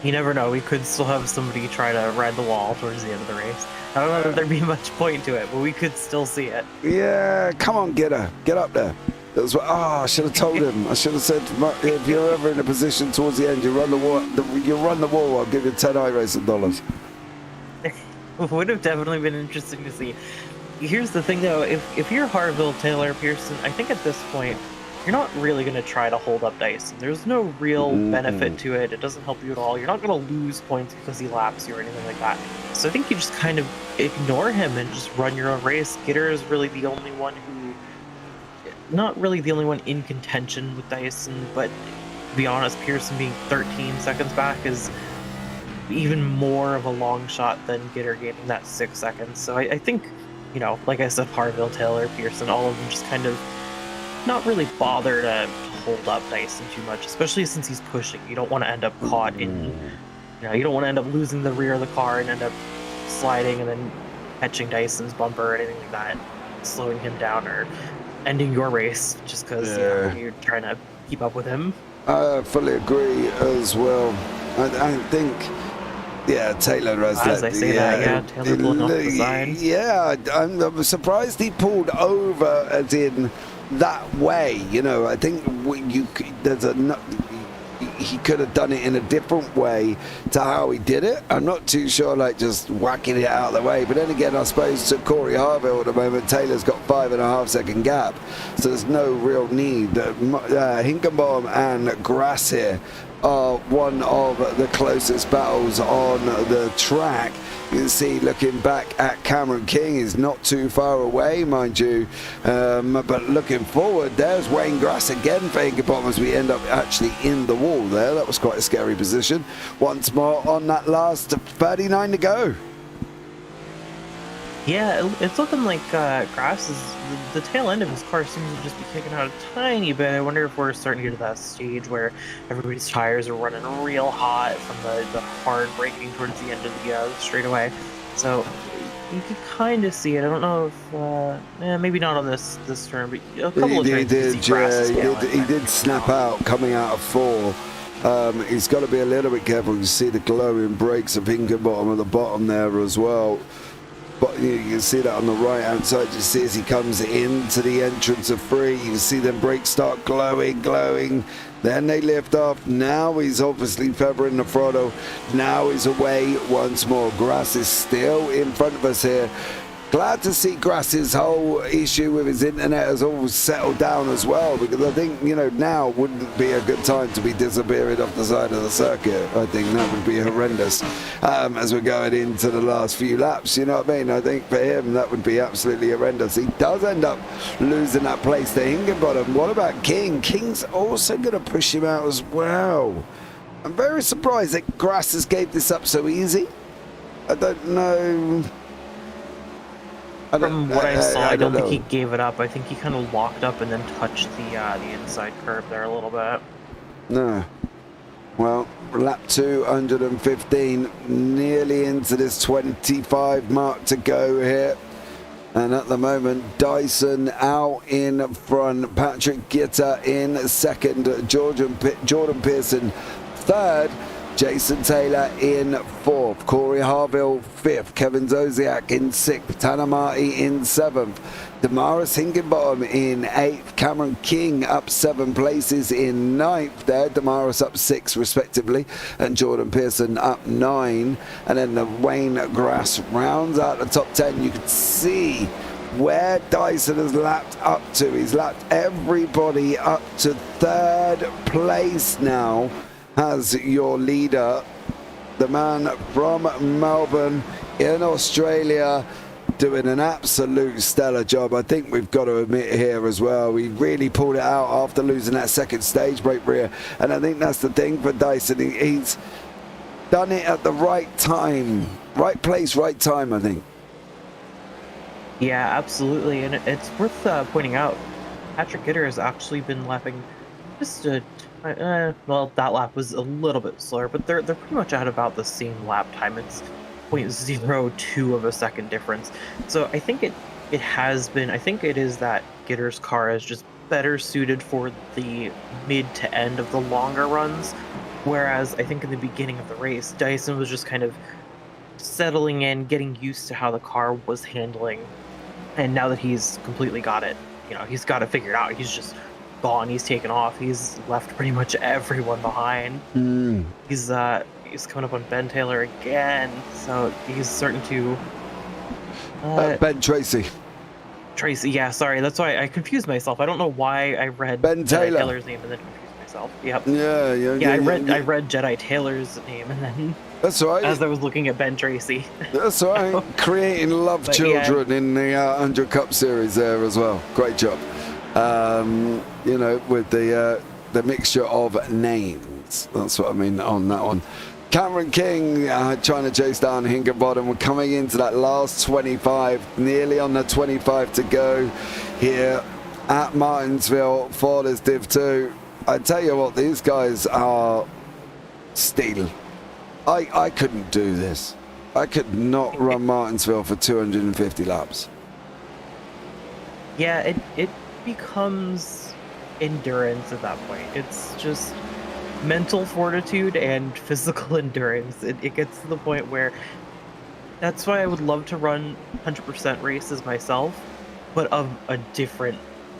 You never know. We could still have somebody try to ride the wall towards the end of the race. I don't know if there'd be much point to it, but we could still see it. Yeah, come on, get up there. That's what. I should have told him. I should have said, if you're ever in a position towards the end, you run the wall. I'll give you 10 iRacing dollars. It would have definitely been interesting to see. Here's the thing, though. If you're Harville, Taylor, Pearson, I think at this point, you're not really going to try to hold up Dyson. There's no real benefit to it. It doesn't help you at all. You're not going to lose points because he laps you or anything like that. So I think you just kind of ignore him and just run your own race. Gitter is really the only one not really the only one in contention with Dyson, but to be honest, Pearson being 13 seconds back is even more of a long shot than Gitter gaining that 6 seconds. So I think, like I said, Harville, Taylor, Pearson, all of them just kind of not really bother to hold up Dyson too much, especially since he's pushing. You don't want to end up caught in, you don't want to end up losing the rear of the car and end up sliding and then catching Dyson's bumper or anything like that, slowing him down or ending your race just because you're trying to keep up with him. I fully agree as well. I think, Taylor has as I say that, Taylor pulling off the side. Yeah, I'm surprised he pulled over as in that way. I think he could have done it in a different way to how he did it. I'm not too sure, like just whacking it out of the way. But then again, I suppose to Corey Harville at the moment, Taylor's got 5.5 second gap, so there's no real need. Higginbottom and Grass here are one of the closest battles on the track. You can see, looking back at Cameron King, is not too far away, mind you. But looking forward, there's Wayne Grass again for Higginbottom as we end up actually in the wall there. That was quite a scary position. Once more on that last 39 to go. Yeah, it's looking like Grass is the tail end of his car seems to just be kicking out a tiny bit. I wonder if we're starting to get to that stage where everybody's tires are running real hot from the hard braking towards the end of the straightaway. So you could kind of see it. I don't know if maybe not on this turn, but a couple of turns. He did snap out coming out of 4. He's got to be a little bit careful. You see the glowing brakes of Higginbottom at the bottom there as well. But you can see that on the right hand side. You see as he comes into the entrance of 3, you can see them brakes start glowing. Then they lift off. Now he's obviously feathering the throttle. Now he's away once more. Grass is still in front of us here. Glad to see Grass's whole issue with his internet has all settled down as well, because I think, you know, now wouldn't be a good time to be disappearing off the side of the circuit. I think that would be horrendous as we're going into the last few laps, you know what I mean? I think for him that would be absolutely horrendous. He does end up losing that place to Higginbottom. What about King? King's also going to push him out as well. I'm very surprised that Grass has gave this up so easy. I don't know. From what I saw, I don't think he gave it up. I think he kind of locked up and then touched the inside curve there a little bit. No. Well, lap 215, nearly into this 25 mark to go here. And at the moment, Dyson out in front, Patrick Gitter in second, Jordan Pearson third, Jason Taylor in fourth, Corey Harville fifth, Kevin Zosiak in sixth, Tanner Marty in seventh, Damaris Higginbottom in eighth, Cameron King up 7 places in ninth there, Damaris up 6 respectively, and Jordan Pearson up 9. And then the Wayne Grass rounds out the top 10. You can see where Dyson has lapped up to. He's lapped everybody up to 3rd place now. As your leader, the man from Melbourne in Australia, doing an absolute stellar job. I think we've got to admit here as well, he really pulled it out after losing that second stage break rear, and I think that's the thing for Dyson. He's done it at the right time, right place, right time, I think. Yeah, absolutely, and it's worth pointing out, Patrick Gitter has actually been lapping just a well, that lap was a little bit slower, but they're pretty much at about the same lap time. It's 0.02 of a second difference. So I think it has been. I think it is that Gitter's car is just better suited for the mid to end of the longer runs, whereas I think in the beginning of the race, Dyson was just kind of settling in, getting used to how the car was handling, and now that he's completely got it, you know, he's got it figured out. He's just gone. He's taken off. He's left pretty much everyone behind. He's coming up on Ben Taylor again, so he's starting to Ben Tracy, yeah, sorry, that's why I confused myself. I don't know why I read Ben Taylor. Taylor's name and then confused myself. Yep. Yeah. I read Jedi Taylor's name and then that's right, as I was looking at Ben Tracy. That's right. Creating love children in the 100 Cup Series there as well. Great job. You know, with the mixture of names. That's what I mean on that one. Cameron King trying to chase down Higginbottom. We're coming into that last 25, nearly on the 25 to go here at Martinsville for this Div 2. I tell you what, these guys are steel. I couldn't do this. I could not run Martinsville for 250 laps. Yeah, it becomes endurance at that point. It's just mental fortitude and physical endurance. It gets to the point where that's why I would love to run 100% races myself, but of a different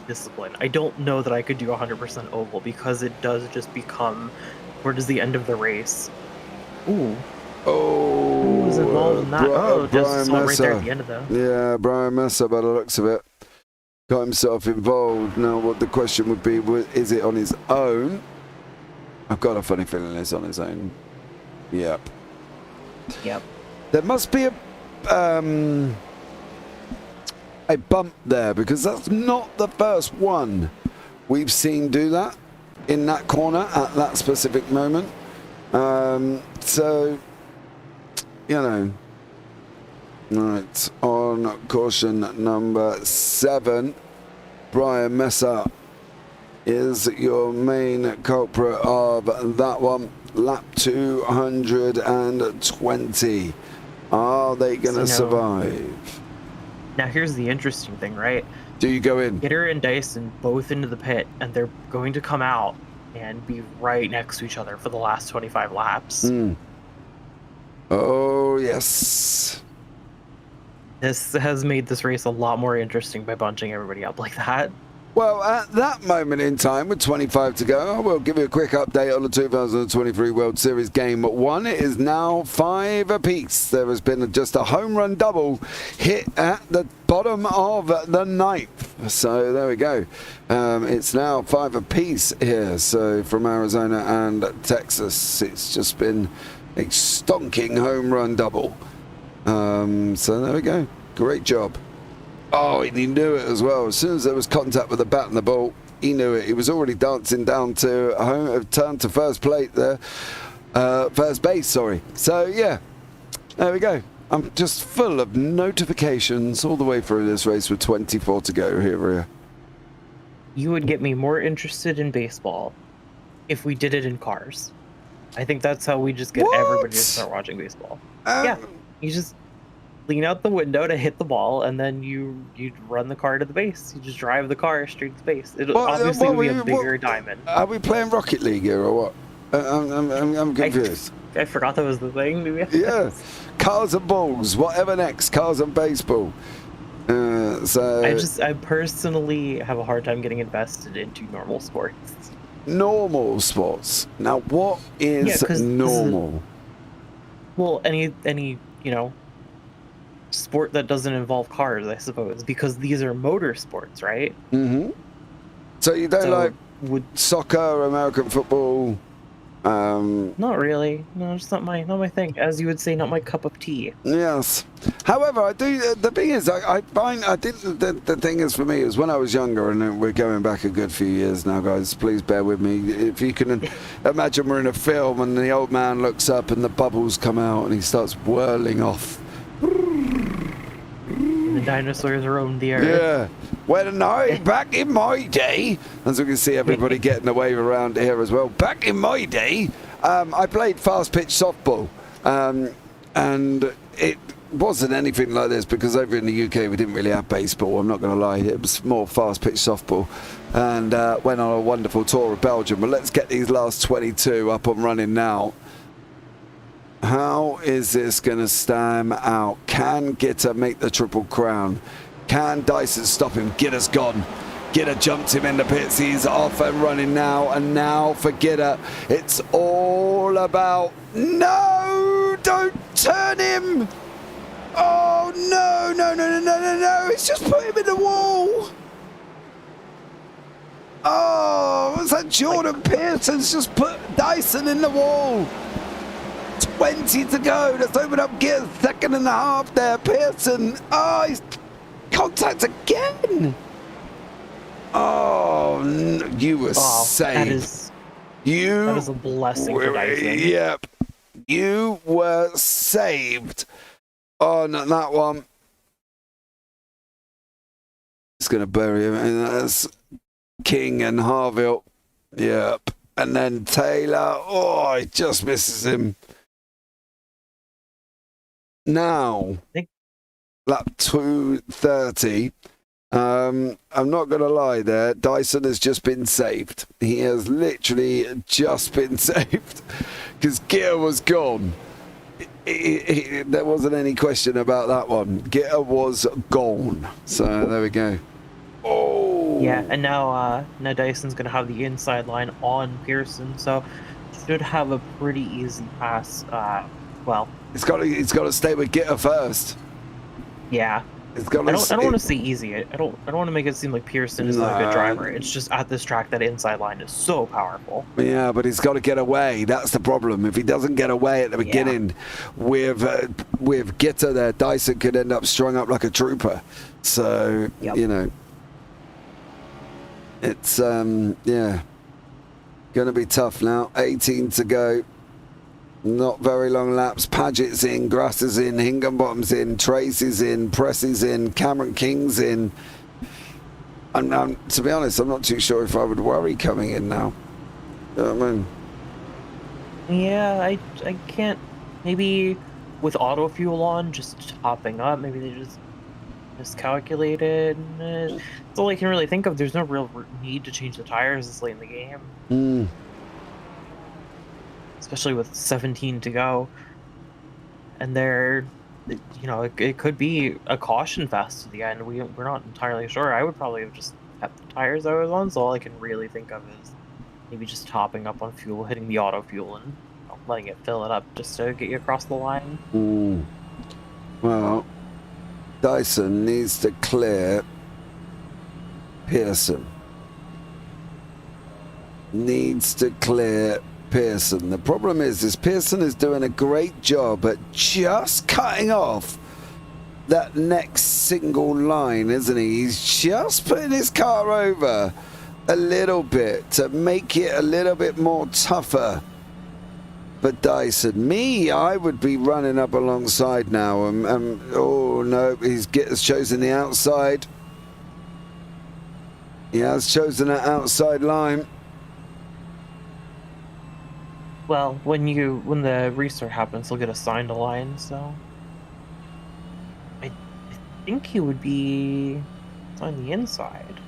discipline. I don't know that I could do 100% oval because it does just become towards the end of the race. Ooh. Oh, who was involved in that? Just saw right there at the end of that. Yeah, Brian Messer, by the looks of it, got himself involved. Now, what the question would be, is it on his own? I've got a funny feeling it's on his own. Yep. There must be a bump there, because that's not the first one we've seen do that in that corner at that specific moment. So, you know, right, on caution number 7, Brian Messer is your main culprit of that one. Lap 220. Are they going to survive? Now, here's the interesting thing, right? Do you go in? Gitter and Dyson both into the pit, and they're going to come out and be right next to each other for the last 25 laps. Oh, yes. This has made this race a lot more interesting by bunching everybody up like that. Well, at that moment in time, with 25 to go, I will give you a quick update on the 2023 World Series Game 1. It is now 5 apiece. There has been just a home run double hit at the bottom of the 9th. So there we go. It's now 5 apiece here. So from Arizona and Texas, it's just been a stonking home run double. So there we go. Great job. Oh, and he knew it as well. As soon as there was contact with the bat and the ball, he knew it. He was already dancing down to home, turn to first plate there, first base. Sorry. So yeah, there we go. I'm just full of notifications all the way through this race with 24 to go here. You would get me more interested in baseball if we did it in cars. I think that's how we just get everybody to start watching baseball. Yeah, you just lean out the window to hit the ball, and then you'd run the car to the base. You just drive the car straight to the base. It'll obviously be a bigger diamond. Are we playing Rocket League here or what? I'm confused. I forgot that was the thing. Yeah, cars and balls. Whatever next, cars and baseball. I personally have a hard time getting invested into normal sports. Normal sports. Now, what is normal? Well, any sport that doesn't involve cars, I suppose, because these are motor sports, right? Mm-hmm. So you don't like soccer, American football? Not really. No, it's not my thing. As you would say, not my cup of tea. Yes. However, I do. The thing is, I find the thing is for me is when I was younger, and we're going back a good few years now, guys. Please bear with me. If you can imagine, we're in a film, and the old man looks up, and the bubbles come out, and he starts whirling off. The dinosaurs roamed the earth. Yeah. Back in my day, as we can see everybody getting a wave around here as well. Back in my day, I played fast pitch softball, and it wasn't anything like this because over in the UK we didn't really have baseball. I'm not going to lie, it was more fast pitch softball, and went on a wonderful tour of Belgium. But let's get these last 22 up and running now. How is this going to stand out? Can Gitter make the Triple Crown? Can Dyson stop him? Gitter's gone. Gitter jumps him in the pits. He's off and running now. And now for Gitter, it's all about... No! Don't turn him! Oh, no. It's just put him in the wall. Oh, was that Jordan Pearson's just put Dyson in the wall? 20 to go. Let's open up gears. 2.5 seconds there. Pearson. Oh, he's contact again. Oh, no, you were saved. That is a blessing for Dyson. Yep. You were saved on that one. It's going to bury him. And that's King and Harville. Yep. And then Taylor. Oh, he just misses him. Now, lap 230. I'm not going to lie there. Dyson has just been saved. He has literally just been saved because Gitter was gone. There wasn't any question about that one. Gitter was gone. So there we go. Oh. Yeah, and now Dyson's going to have the inside line on Pearson, so should have a pretty easy pass. It's got to stay with Gitter first. Yeah. I don't want to say easy. I don't want to make it seem like Pearson is not a good driver. It's just at this track that inside line is so powerful. Yeah, but he's got to get away. That's the problem. If he doesn't get away at the beginning with Gitter there, Dyson could end up strung up like a trooper. So, it's going to be tough now. 18 to go. Not very long laps. Paget's in, Grass is in, Higginbottom's in, Tracy's in, Pressy's in, Cameron King's in. To be honest, I'm not too sure if I would worry coming in now. You know what I mean? Yeah, I can't. Maybe with auto fuel on, just hopping up. Maybe they just miscalculated. That's all I can really think of. There's no real need to change the tires this late in the game. Especially with 17 to go, and it could be a caution fest to the end. We're not entirely sure. I would probably have just kept the tires I was on, so all I can really think of is maybe just topping up on fuel, hitting the auto fuel, and letting it fill it up just to get you across the line. Well, Dyson needs to clear Pearson. The problem is Pearson is doing a great job at just cutting off that next single line, isn't he? He's just putting his car over a little bit to make it a little bit more tougher for Dyson. I would be running up alongside now. Oh no, he's chosen the outside. He has chosen that outside line. Well, when the restart happens, he'll get assigned a line, so I think he would be on the inside.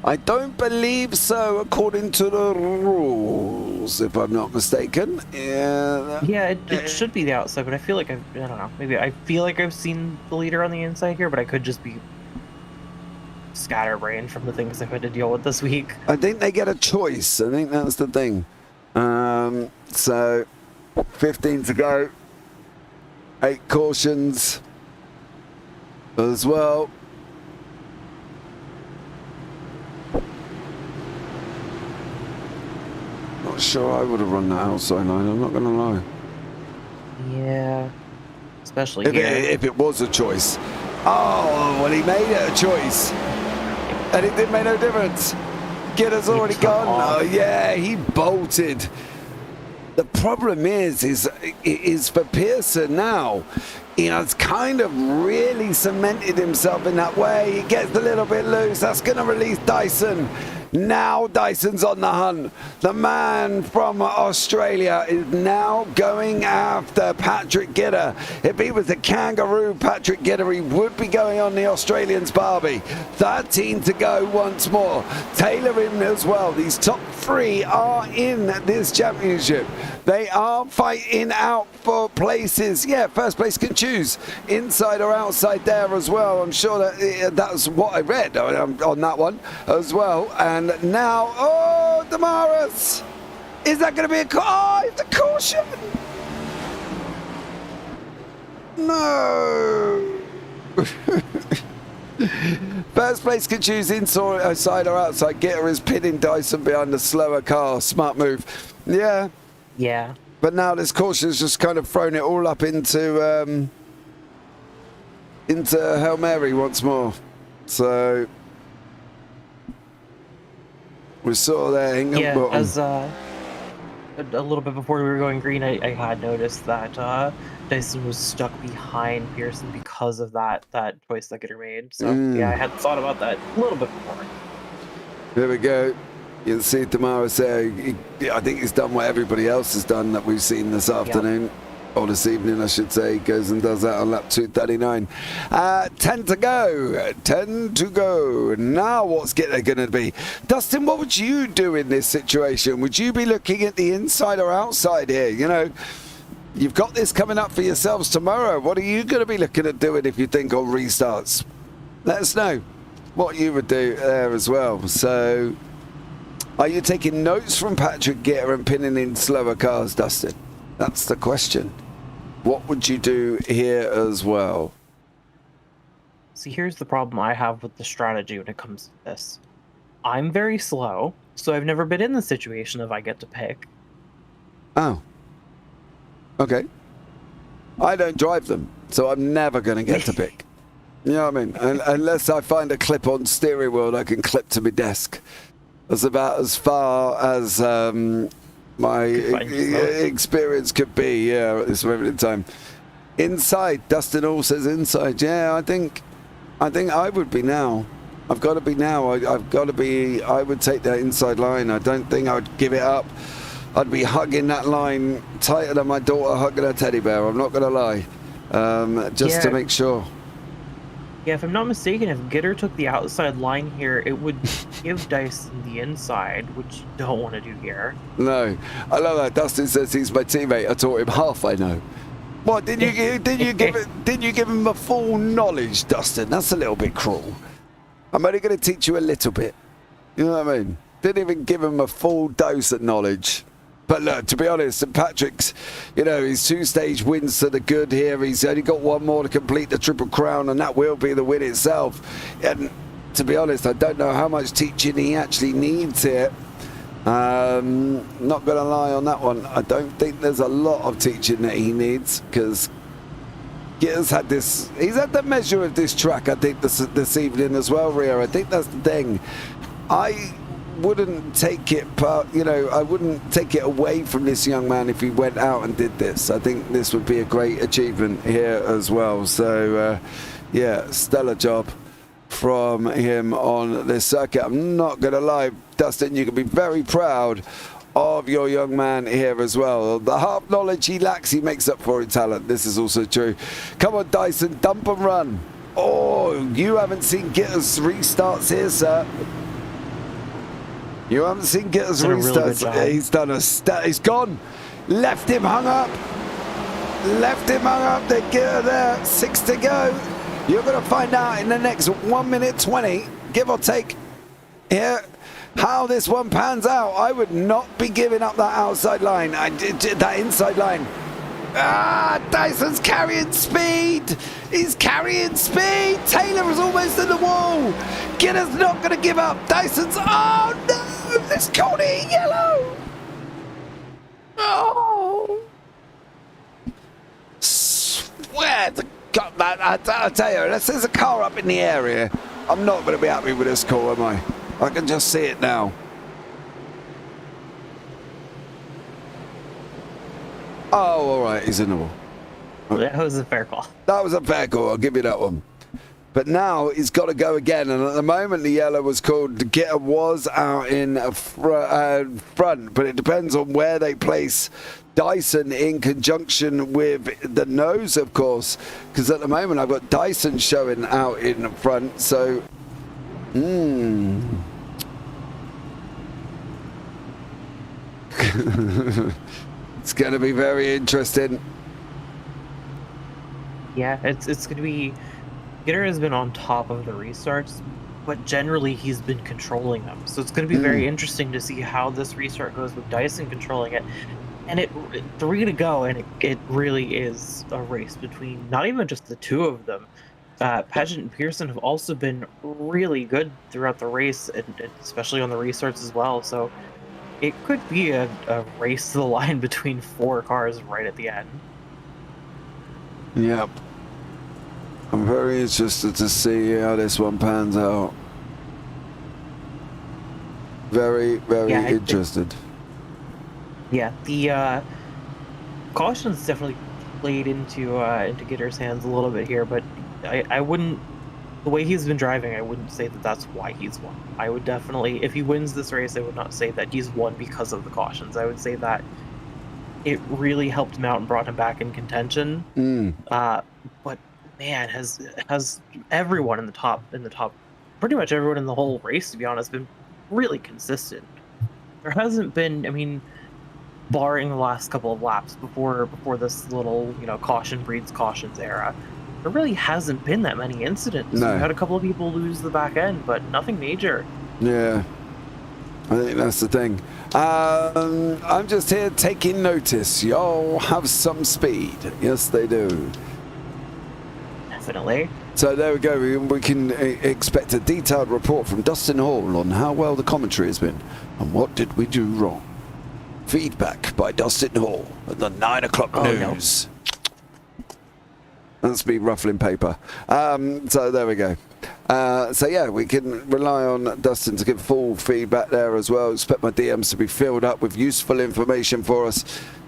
I don't believe so, according to the rules, if I'm not mistaken. Yeah, it should be the outside, but I feel like I don't know. Maybe I feel like I've seen the leader on the inside here, but I could just be scatterbrained from the things I've had to deal with this week. I think they get a choice. I think that's the thing. So 15 to go. 8 cautions as well. Not sure I would have run that outside line, I'm not going to lie. Yeah, especially if it was a choice. Oh, well, he made it a choice. And it didn't make no difference. Gitter's already gone. Oh, yeah, he bolted. The problem is for Pearson now. He has kind of really cemented himself in that way. He gets a little bit loose. That's going to release Dyson. Now Dyson's on the hunt. The man from Australia is now going after Patrick Gitter. If he was a kangaroo, Patrick Gitter, he would be going on the Australian's Barbie. 13 to go once more. Taylor in as well. These top 3 are in this championship. They are fighting out for places. Yeah, first place can choose inside or outside there as well. I'm sure that that's what I read on that one as well. And now, oh, Damaris! Is that going to be it's a caution! No! First place can choose inside or outside. Gitter is pinning Dyson behind the slower car. Smart move. Yeah. Yeah. But now this caution's just kind of thrown it all up into Hail Mary once more. So we saw there. Yeah, as a little bit before we were going green, I had noticed that Dyson was stuck behind Pearson because of that choice that Gitter made. So yeah, I had thought about that a little bit before. There we go. You can see Damaris there. I think he's done what everybody else has done that we've seen this afternoon. Or this evening, I should say. He goes and does that on lap 239. 10 to go. 10 to go. Now what's Gitter going to be? Dustin, what would you do in this situation? Would you be looking at the inside or outside here? You know, you've got this coming up for yourselves tomorrow. What are you going to be looking at doing if you think on restarts? Let us know what you would do there as well. So, are you taking notes from Patrick Gitter and pinning in slower cars, Dustin? That's the question. What would you do here as well? See, here's the problem I have with the strategy when it comes to this. I'm very slow, so I've never been in the situation of I get to pick. Oh. Okay. I don't drive them, so I'm never going to get to pick. You know what I mean? Unless I find a clip-on steering wheel I can clip to my desk. That's about as far as my experience could be, yeah, at this moment in time. Inside, Dustin all says inside. Yeah, I think I would be now. I've got to be now. I've got to be. I would take that inside line. I don't think I would give it up. I'd be hugging that line tighter than my daughter hugging her teddy bear. I'm not going to lie, just to make sure. Yeah, if I'm not mistaken, if Gitter took the outside line here, it would give Dyson the inside, which you don't want to do here. No, I love that. Dustin says he's my teammate. I taught him half I know. What did you give him the full knowledge, Dustin? That's a little bit cruel. I'm only going to teach you a little bit. You know what I mean? Didn't even give him a full dose of knowledge. But look, to be honest, St. Patrick's, you know, his 2-stage wins to the good here. He's only got one more to complete the Triple Crown, and that will be the win itself. And to be honest, I don't know how much teaching he actually needs here. Not going to lie on that one. I don't think there's a lot of teaching that he needs, because Gitter's had this. He's had the measure of this track, I think, this evening as well, Rio. I think that's the thing. I wouldn't take it, you know, I wouldn't take it away from this young man if he went out and did this. I think this would be a great achievement here as well. So, yeah, stellar job from him on this circuit. I'm not going to lie, Dustin, you can be very proud of your young man here as well. The half knowledge he lacks, he makes up for in talent. This is also true. Come on, Dyson, dump and run. Oh, you haven't seen Gitter's restarts here, sir. You haven't seen Gitter's restarts. Really he's done he's gone. Left him hung up. Left him hung up. They Gitter there. 6 to go. You're going to find out in the next 1 minute 20, give or take, here, how this one pans out. I would not be giving up that outside line. That inside line. Ah, Dyson's carrying speed. He's carrying speed. Taylor is almost in the wall. Gitter's not going to give up. Dyson's, oh no, this corner yellow. Oh. Swear to God, man, I tell you, unless there's a car up in the area, I'm not going to be happy with this call, am I? I can just see it now. Oh, all right, he's in the wall. That was a fair call. That was a fair call, I'll give you that one. But now he's got to go again, and at the moment the yellow was called. Gitter was out in front, but it depends on where they place Dyson in conjunction with the nose, of course, because at the moment I've got Dyson showing out in front, so... It's going to be very interesting. Yeah, it's going to be... Gitter has been on top of the restarts, but generally he's been controlling them. So it's going to be very interesting to see how this restart goes with Dyson controlling it. And 3 to go, and it really is a race between not even just the two of them. Paget and Pearson have also been really good throughout the race, and especially on the restarts as well. So it could be a race to the line between 4 cars right at the end. Yep. I'm very interested to see how this one pans out. Very, very interested. Yeah, the caution's definitely played into Gitter's hands a little bit here, but I wouldn't. The way he's been driving, I wouldn't say that that's why he's won. I would definitely, if he wins this race, I would not say that he's won because of the cautions. I would say that it really helped him out and brought him back in contention. But man, has everyone in the top, pretty much everyone in the whole race, to be honest, been really consistent. There hasn't been, I mean, barring the last couple of laps before this little, caution breeds cautions era, there really hasn't been that many incidents. No. We've had a couple of people lose the back end, but nothing major. Yeah, I think that's the thing. I'm just here taking notice. Y'all have some speed. Yes, they do. Definitely. So there we go. We can expect a detailed report from Dustin Hall on how well the commentary has been and what did we do wrong. Feedback by Dustin Hall at the 9 o'clock news. That's me ruffling paper. So there we go. So yeah, we can rely on Dustin to give full feedback there as well. Expect my DMs to be filled up with useful information for us.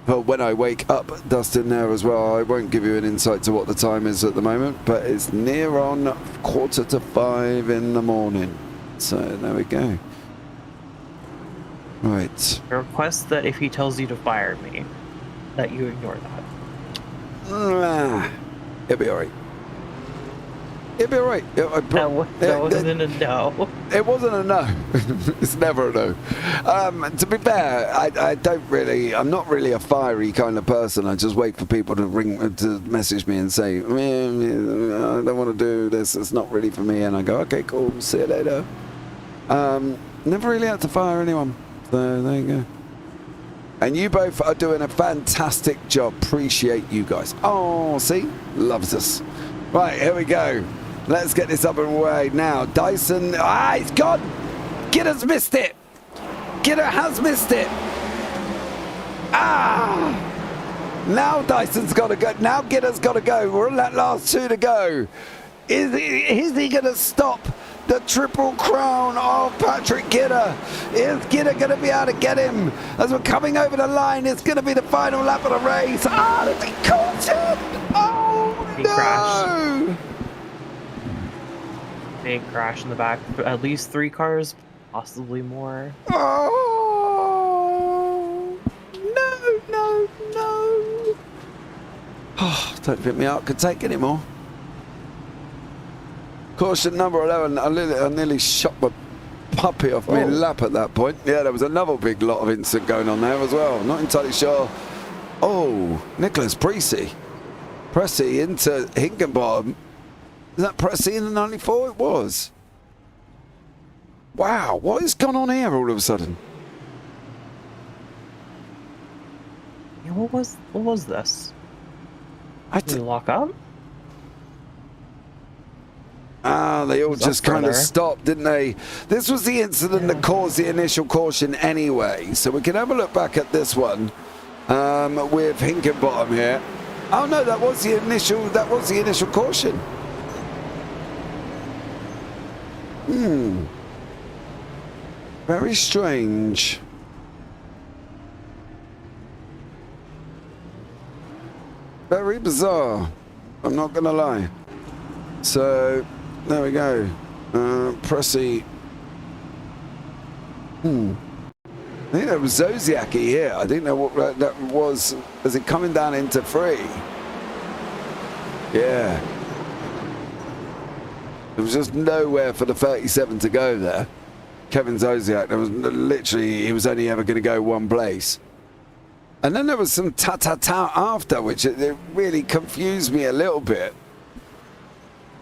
Well, when I wake up, Dustin there as well. I won't give you an insight to what the time is at the moment, but it's near on 4:45 in the morning. So there we go. Right. I request that if he tells you to fire me, that you ignore that. It'll be alright. It'd be all right. That wasn't a no. It wasn't a no. It's never a no. To be fair, I'm not really a fiery kind of person. I just wait for people to message me and say, I don't want to do this. It's not really for me. And I go, okay, cool. See you later. Never really had to fire anyone. So there you go. And you both are doing a fantastic job. Appreciate you guys. Oh, see? Loves us. Right, here we go. Let's get this up and away now. Dyson, he's gone. Gidder's missed it. Gidder has missed it. Now Dyson's got to go. Now Gidder's got to go. We're on that last 2 to go. Is he going to stop the triple crown of Patrick Gidder? Is Gidder going to be able to get him? As we're coming over the line, it's going to be the final lap of the race. There's a caution. Oh, He no. crashed. Big crash in the back. At least 3 cars, possibly more. Oh, no. Oh, don't think my heart could take any more. Caution number 11. I nearly shot my puppy off my lap at that point. Yeah, there was another big lot of incident going on there as well. Not entirely sure. Oh, Nicholas Pressey into Higginbottom. Is that Pressey in the 94? It was. Wow, what has gone on here all of a sudden? Yeah, what was this? Did we lock up? They all just kind of stopped, didn't they? This was the incident that caused the initial caution anyway. So we can have a look back at this one with Higginbottom here. Oh no, that was the initial caution. Very strange. Very bizarre. I'm not gonna lie. So there we go. Pressey. I think that was Zodiac here. I didn't know what that was. Is it coming down into 3? Yeah. There was just nowhere for the 37 to go there. Kevin Zodiac, there was literally, he was only ever going to go one place. And then there was some ta-ta-ta after, which it really confused me a little bit.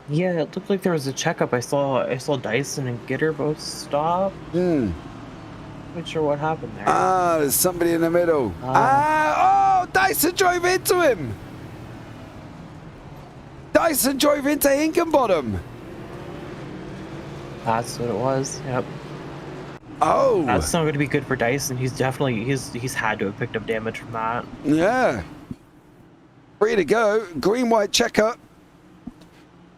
Yeah, it looked like there was a checkup. I saw Dyson and Gidder both stop. Not sure what happened there. There's somebody in the middle. Dyson drove into him. Dyson drove into Higginbottom. That's what it was. Yep. Oh. That's not going to be good for Dyson. He's definitely he's had to have picked up damage from that. Yeah. 3 to go. Green white checker.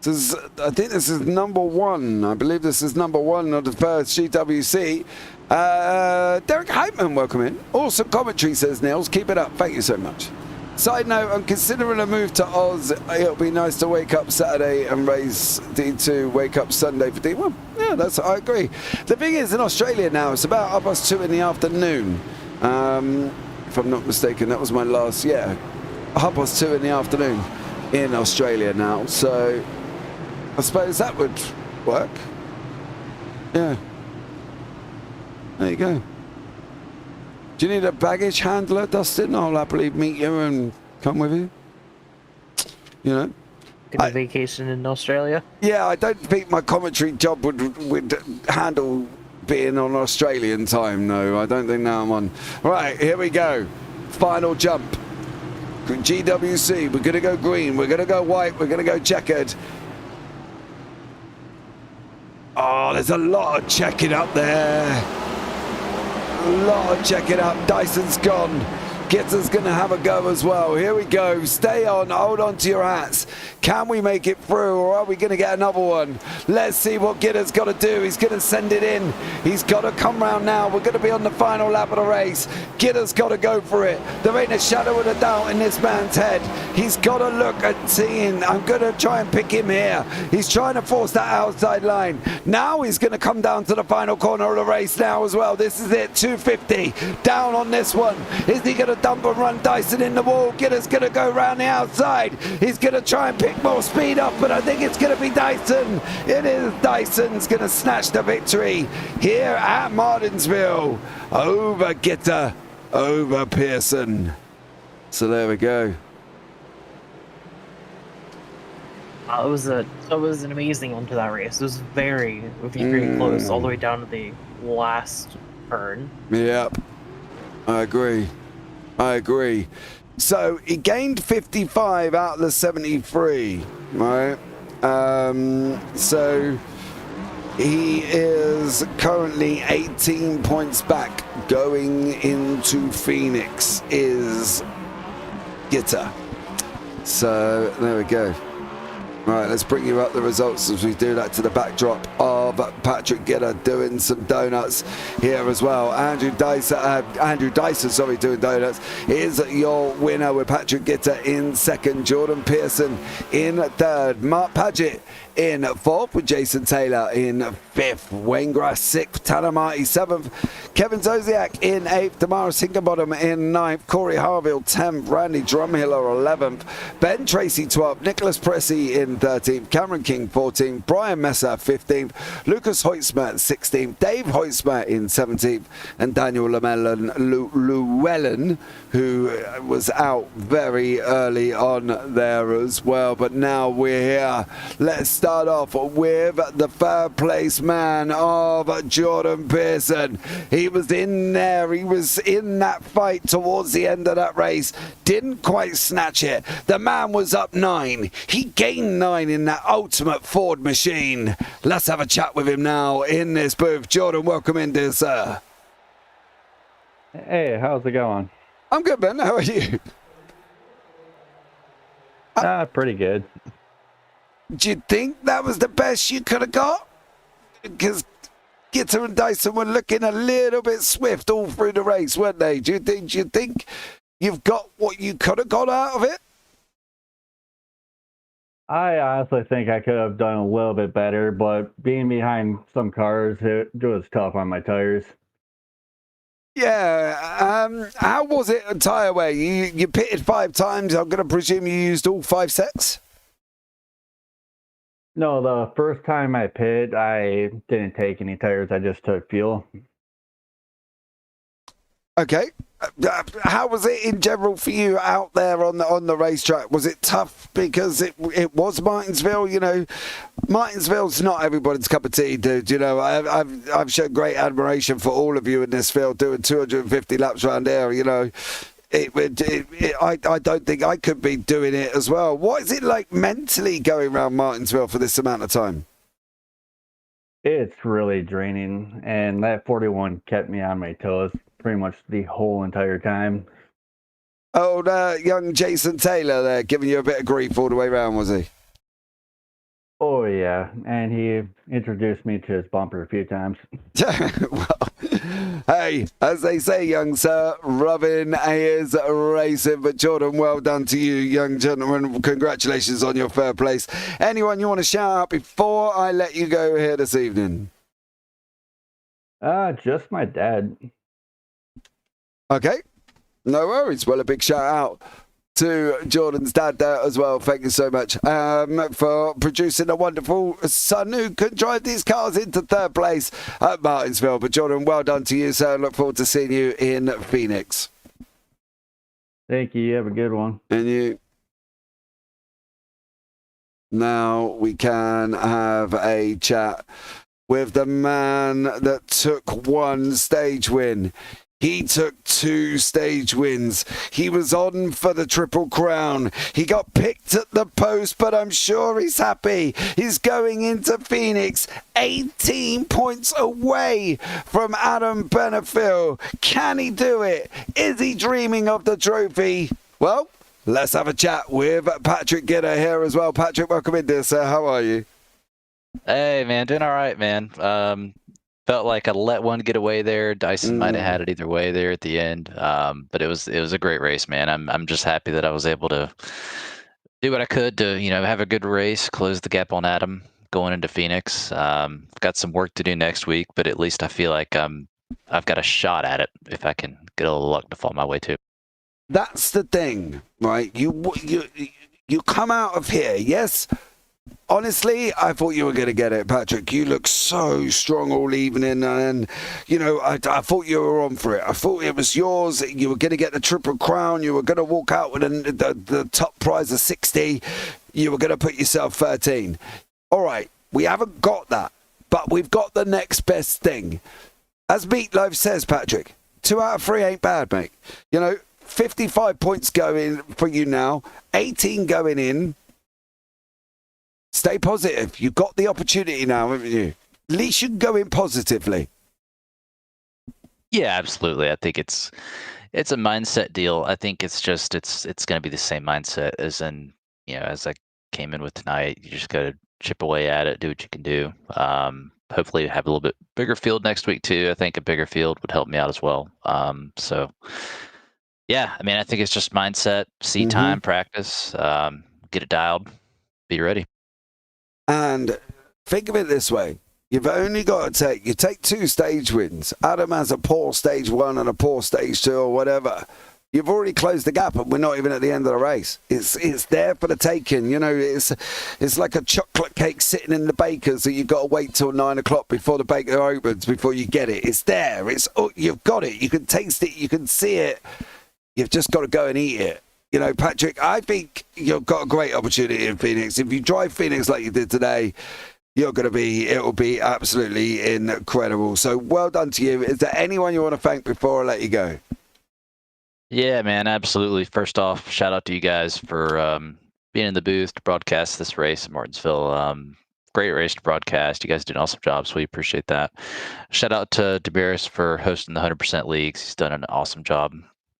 I think this is number 1. I believe this is number 1 of the first GWC. Derek Heitman, welcome in. Awesome commentary, says Nils. Keep it up. Thank you so much. Side note, I'm considering a move to Oz. It'll be nice to wake up Saturday and race D2, wake up Sunday for D1. Yeah, I agree. The thing is, in Australia now, it's about 2:30 in the afternoon. If I'm not mistaken, that was my last, 2:30 in the afternoon in Australia now. So I suppose that would work. Yeah. There you go. Do you need a baggage handler, Dustin? I'll happily meet you and come with you. You know? Get a vacation in Australia? Yeah, I don't think my commentary job would handle being on Australian time, no. I don't think now I'm on. Right, here we go. Final jump. GWC, we're going to go green, we're going to go white, we're going to go checkered. Oh, there's a lot of checking up there. A lot of checking up. Dyson's gone. Gitter's going to have a go as well. Here we go. Stay on. Hold on to your hats. Can we make it through, or are we going to get another one? Let's see what Gitter's got to do. He's going to send it in. He's got to come round now. We're going to be on the final lap of the race. Gitter's got to go for it. There ain't a shadow of a doubt in this man's head. He's got to look at seeing. I'm going to try and pick him here. He's trying to force that outside line. Now he's going to come down to the final corner of the race now as well. This is it. 250 down on this one. Is he going to dump and run. Dyson in the wall. Gitter's going to go round the outside. He's going to try and pick more speed up, but I think it's going to be Dyson. It is Dyson's going to snatch the victory here at Martinsville over Gitter, over Pearson. So there we go. It was an amazing end to that race. It was very close, all the way down to the last turn. Yep, I agree. So he gained 55 out of the 73, right? So he is currently 18 points back. Going into Phoenix is Gitter. So there we go. Right, let's bring you up the results as we do that to the backdrop of Patrick Gitter doing some donuts here as well. Andrew Dyson, doing donuts, is your winner with Patrick Gitter in second. Jordan Pearson in third. Mark Paget in fourth with Jason Taylor in fifth. Wayne Grass sixth. Tanner Marty seventh. Kevin Zosiak in eighth. Damaris Hinkenbottom in ninth. Corey Harville 10th. Randy Drumhiller 11th. Ben Tracy 12th. Nicholas Pressey in 13th. Cameron King 14th. Brian Messer 15th. Lucas Hoytsma 16th. Dave Hoytsma in 17th. And Daniel Llewellyn, who was out very early on there as well. But now we're here. Let's start off with the third place man of Jordan Pearson. He was in there. He was in that fight towards the end of that race. Didn't quite snatch it. The man was up 9. He gained 9 in that ultimate Ford machine. Let's have a chat with him now in this booth. Jordan, welcome in, dear sir. Hey, how's it going? I'm good, man. How are you? Pretty good. Do you think that was the best you could have got? Because Gitter and Dyson were looking a little bit swift all through the race, weren't they? Do you think you've got what you could have got out of it? I honestly think I could have done a little bit better, but being behind some cars, it was tough on my tires. Yeah. How was it at tire wear? You pitted 5 times. I'm going to presume you used all 5 sets? No, the first time I pit, I didn't take any tires. I just took fuel. Okay. How was it in general for you out there on the racetrack? Was it tough because it was Martinsville? You know, Martinsville's not everybody's cup of tea, dude. You know, I've shown great admiration for all of you in this field doing 250 laps around here. You know, I don't think I could be doing it as well. What is it like mentally going around Martinsville for this amount of time? It's really draining, and that 41 kept me on my toes pretty much the whole entire time. Old young Jason Taylor there giving you a bit of grief all the way around, was he? Oh, yeah, and he introduced me to his bumper a few times. Well, hey, as they say, young sir, rubbing is racing. But Jordan, well done to you, young gentleman. Congratulations on your third place. Anyone you want to shout out before I let you go here this evening? Just my dad. Okay, no worries. Well, a big shout out to Jordan's dad there as well. Thank you so much for producing a wonderful son who could drive these cars into third place at Martinsville. But Jordan, well done to you, sir. Look forward to seeing you in Phoenix. Thank you. You have a good one. And you. Now we can have a chat with the man that took 1 stage win. He took 2 stage wins. He was on for the Triple Crown. He got picked at the post, but I'm sure he's happy. He's going into Phoenix 18 points away from Adam Benefiel. Can he do it? Is he dreaming of the trophy? Well, let's have a chat with Patrick Gitter here as well. Patrick, welcome in, dear sir. How are you? Hey, man, doing all right, man. Felt like I let one get away there. Dyson might have had it either way there at the end, but it was a great race, man. I'm just happy that I was able to do what I could to have a good race, close the gap on Adam going into Phoenix. Got some work to do next week, but at least I feel like I've got a shot at it if I can get a little luck to fall my way too. That's the thing, right? You come out of here, yes. Honestly, I thought you were going to get it, Patrick. You look so strong all evening, and I thought you were on for it. I thought it was yours. You were going to get the Triple Crown. You were going to walk out with the top prize of 60. You were going to put yourself 13. All right, we haven't got that, but we've got the next best thing. As Meatloaf says, Patrick, 2 out of 3 ain't bad, mate. 55 points going for you now, 18 going in. Stay positive. You've got the opportunity now, haven't you? At least you can go in positively. Yeah, absolutely. I think it's a mindset deal. I think it's going to be the same mindset as as I came in with tonight. You just got to chip away at it, do what you can do. Hopefully have a little bit bigger field next week too. I think a bigger field would help me out as well. So yeah, I mean, I think it's just mindset, time, practice, get it dialed, be ready. And think of it this way. You've only got to take 2 stage wins. Adam has a poor stage 1 and a poor stage 2 or whatever. You've already closed the gap and we're not even at the end of the race. It's there for the taking. It's like a chocolate cake sitting in the baker's that you've got to wait till 9 o'clock before the baker opens before you get it. It's there. You've got it. You can taste it. You can see it. You've just got to go and eat it. Patrick, I think you've got a great opportunity in Phoenix. If you drive Phoenix like you did today, it'll be absolutely incredible. So well done to you. Is there anyone you want to thank before I let you go? Yeah, man, absolutely. First off, shout out to you guys for being in the booth to broadcast this race in Martinsville. Great race to broadcast. You guys did an awesome job, so we appreciate that. Shout out to DeBaris for hosting the 100% leagues. He's done an awesome job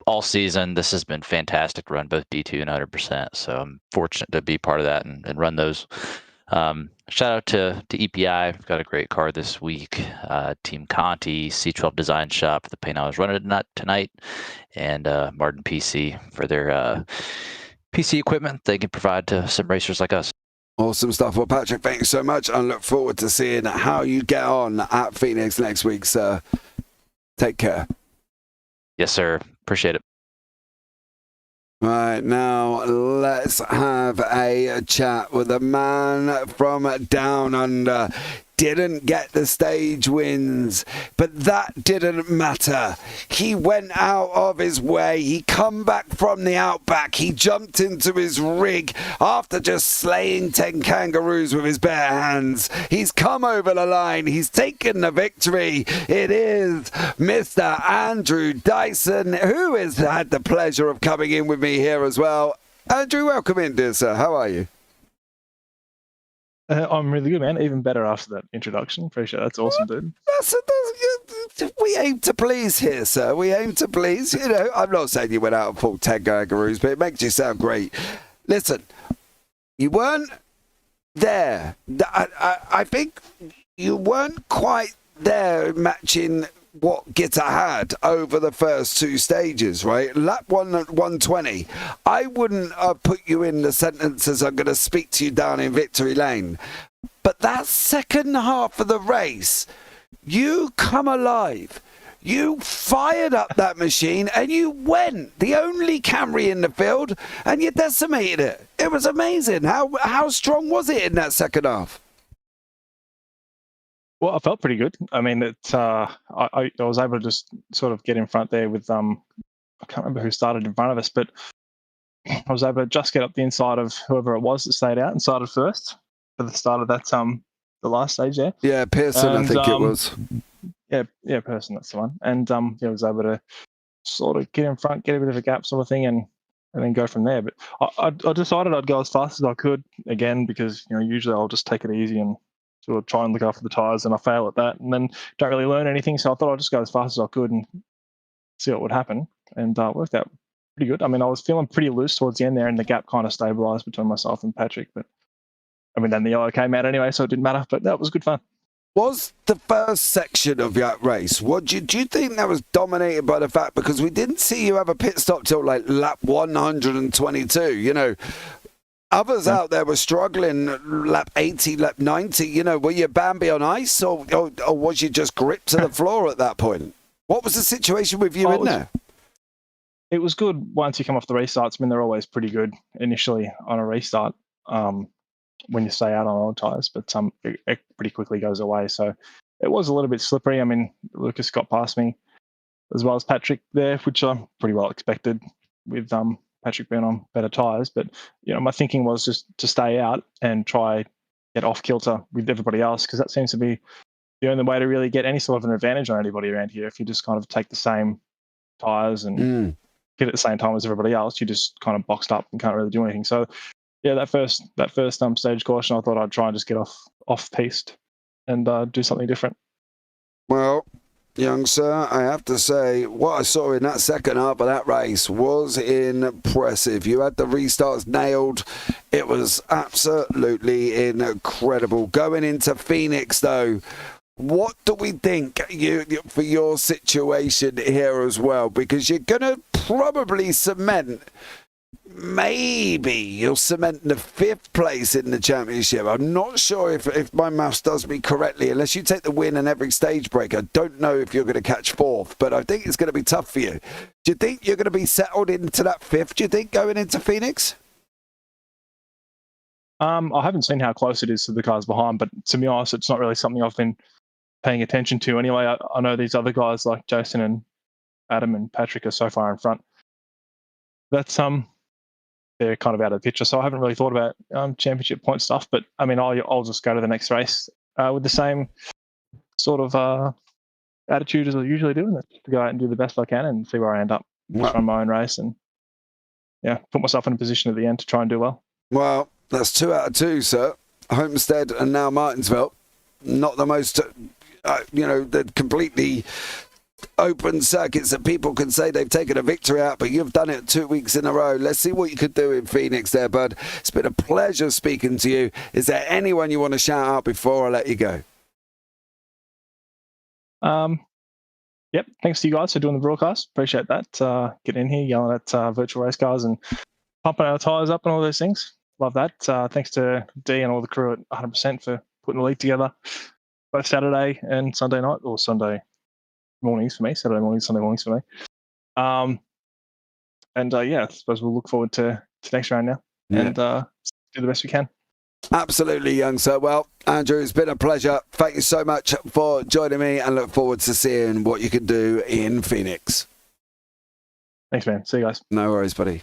all season. This has been fantastic to run both D2 and 100%. So I'm fortunate to be part of that and run those. Shout out to EPI. We've got a great car this week. Team Conti, C12 Design Shop for the paint I was running tonight, and Martin PC for their PC equipment they can provide to some racers like us. Awesome stuff. Well, Patrick, thank you so much. I look forward to seeing how you get on at Phoenix next week, sir. Take care. Yes, sir. Appreciate it. Right, now let's have a chat with a man from down under. Didn't get the stage wins, but that didn't matter. He went out of his way. He come back from the outback. He jumped into his rig after just slaying 10 kangaroos with his bare hands. He's come over the line. He's taken the victory. It is Mr. Andrew Dyson, who has had the pleasure of coming in with me here as well. Andrew, welcome in, dear sir. How are you? I'm really good, man. Even better after that introduction. Appreciate it. That's awesome, dude. We aim to please here, sir. We aim to please. I'm not saying you went out and fought 10 kangaroos, but it makes you sound great. Listen, you weren't there. I think you weren't quite there matching what Gitter had over the first 2 stages, right? Lap 120. I wouldn't have put you in the sentences I'm going to speak to you down in victory lane. But that second half of the race, you come alive. You fired up that machine and you went. The only Camry in the field, and you decimated it. It was amazing. How strong was it in that second half? Well, I felt pretty good. I mean, I was able to just sort of get in front there with I can't remember who started in front of us, but I was able to just get up the inside of whoever it was that stayed out and started first for the start of that the last stage there. Yeah, Pearson, I think it was. Yeah, Pearson, that's the one. And I was able to sort of get in front, get a bit of a gap sort of thing, and then go from there. But I decided I'd go as fast as I could again because usually I'll just take it easy and sort of try and look after the tyres, and I fail at that, and then don't really learn anything. So I thought I'd just go as fast as I could and see what would happen, and worked out pretty good. I mean, I was feeling pretty loose towards the end there, and the gap kind of stabilised between myself and Patrick. But I mean, then the yellow came out anyway, so it didn't matter. But that was good fun. Was the first section of that race, do you think that was dominated by the fact, because we didn't see you have a pit stop till like lap 122, Others out there were struggling lap 80, lap 90. Were you Bambi on ice or was you just gripped to the floor at that point? What was the situation with you in there? it was good once you come off the restarts. I mean, they're always pretty good initially on a restart when you stay out on old tyres, but it pretty quickly goes away. So it was a little bit slippery. I mean, Lucas got past me as well as Patrick there, which I pretty well expected with Patrick being on better tyres. But, my thinking was just to stay out and try get off kilter with everybody else, because that seems to be the only way to really get any sort of an advantage on anybody around here. If you just kind of take the same tyres and get at the same time as everybody else, you're just kind of boxed up and can't really do anything. So, yeah, that first stage caution, I thought I'd try and just get off piste and do something different. Well, young sir, I have to say, what I saw in that second half of that race was impressive. You had the restarts nailed. It was absolutely incredible. Going into Phoenix, though, what do we think for your situation here as well? Because you're going to probably maybe you'll cement the 5th place in the championship. I'm not sure if my maths does me correctly. Unless you take the win in every stage break, I don't know if you're going to catch 4th, but I think it's going to be tough for you. Do you think you're going to be settled into that 5th, do you think, going into Phoenix? I haven't seen how close it is to the cars behind, but to be honest, it's not really something I've been paying attention to anyway. I know these other guys like Jason and Adam and Patrick are so far in front. That's they're kind of out of the picture, so I haven't really thought about championship point stuff. But I mean, I'll just go to the next race with the same sort of attitude as I usually do, and that's to go out and do the best I can and see where I end up. Run my own race and put myself in a position at the end to try and do well. Well, that's 2 out of 2, sir. Homestead and now Martinsville. Not the most, they're completely open circuits that people can say they've taken a victory out, but you've done it 2 weeks in a row. Let's see what you could do in Phoenix there, bud. It's been a pleasure speaking to you. Is there anyone you want to shout out before I let you go? Yep, thanks to you guys for doing the broadcast. Appreciate that. Getting in here, yelling at virtual race cars and pumping our tyres up and all those things. Love that. Thanks to D and all the crew at 100% for putting the league together both Saturday and Sunday night, or Sunday mornings for me, Saturday mornings, Sunday mornings for me. I suppose we'll look forward to next round now and do the best we can. Absolutely, young sir. Well, Andrew, it's been a pleasure. Thank you so much for joining me and look forward to seeing what you can do in Phoenix. Thanks, man. See you guys. No worries, buddy.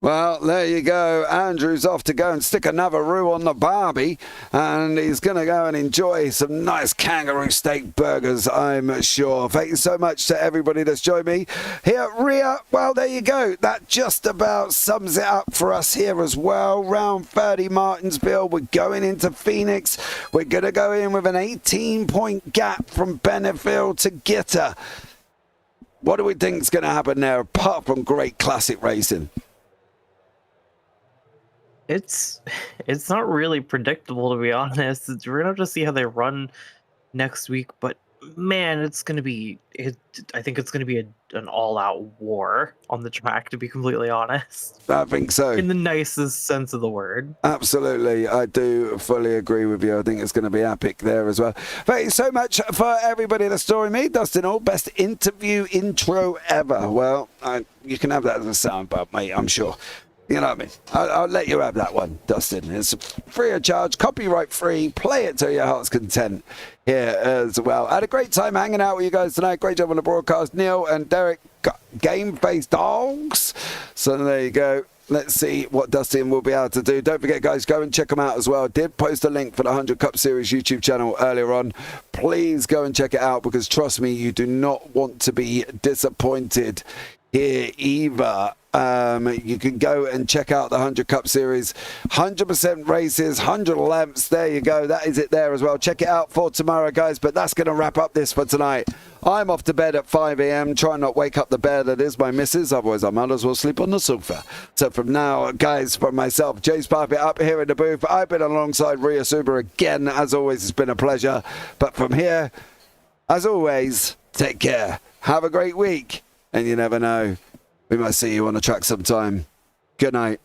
Well, there you go. Andrew's off to go and stick another roux on the Barbie, and he's going to go and enjoy some nice kangaroo steak burgers, I'm sure. Thank you so much to everybody that's joined me here at RIA. Well, there you go. That just about sums it up for us here as well. Round 30 Martinsville. We're going into Phoenix. We're going to go in with an 18-point gap from Benefield to Gitter. What do we think is going to happen there, apart from great classic racing? It's not really predictable, to be honest. We're gonna have to see how they run next week, but man, it's gonna be. I think it's gonna be an all-out war on the track, to be completely honest. I think so. In the nicest sense of the word. Absolutely, I do fully agree with you. I think it's going to be epic there as well. Thank you so much for everybody that's joined me. Dustin Hall, best interview intro ever. Well, you can have that as a soundbite, mate. I'm sure. You know what I mean? I'll let you have that one, Dustin. It's free of charge, copyright free. Play it to your heart's content here as well. I had a great time hanging out with you guys tonight. Great job on the broadcast. Neil and Derek got game-faced dogs. So there you go. Let's see what Dustin will be able to do. Don't forget, guys, go and check them out as well. I did post a link for the 100 Cup Series YouTube channel earlier on. Please go and check it out, because trust me, you do not want to be disappointed here either. You can go and check out the 100 Cup Series, 100% races, 100 laps. There you go. That is it there as well. Check it out for tomorrow, guys. But that's going to wrap up this for tonight. I'm off to bed at 5 a.m. Try not wake up the bear that is my missus. Otherwise, I might as well sleep on the sofa. So from now, guys, from myself, James Parfitt up here in the booth. I've been alongside Ria Subra again. As always, it's been a pleasure. But from here, as always, take care. Have a great week. And you never know, we might see you on the track sometime. Good night.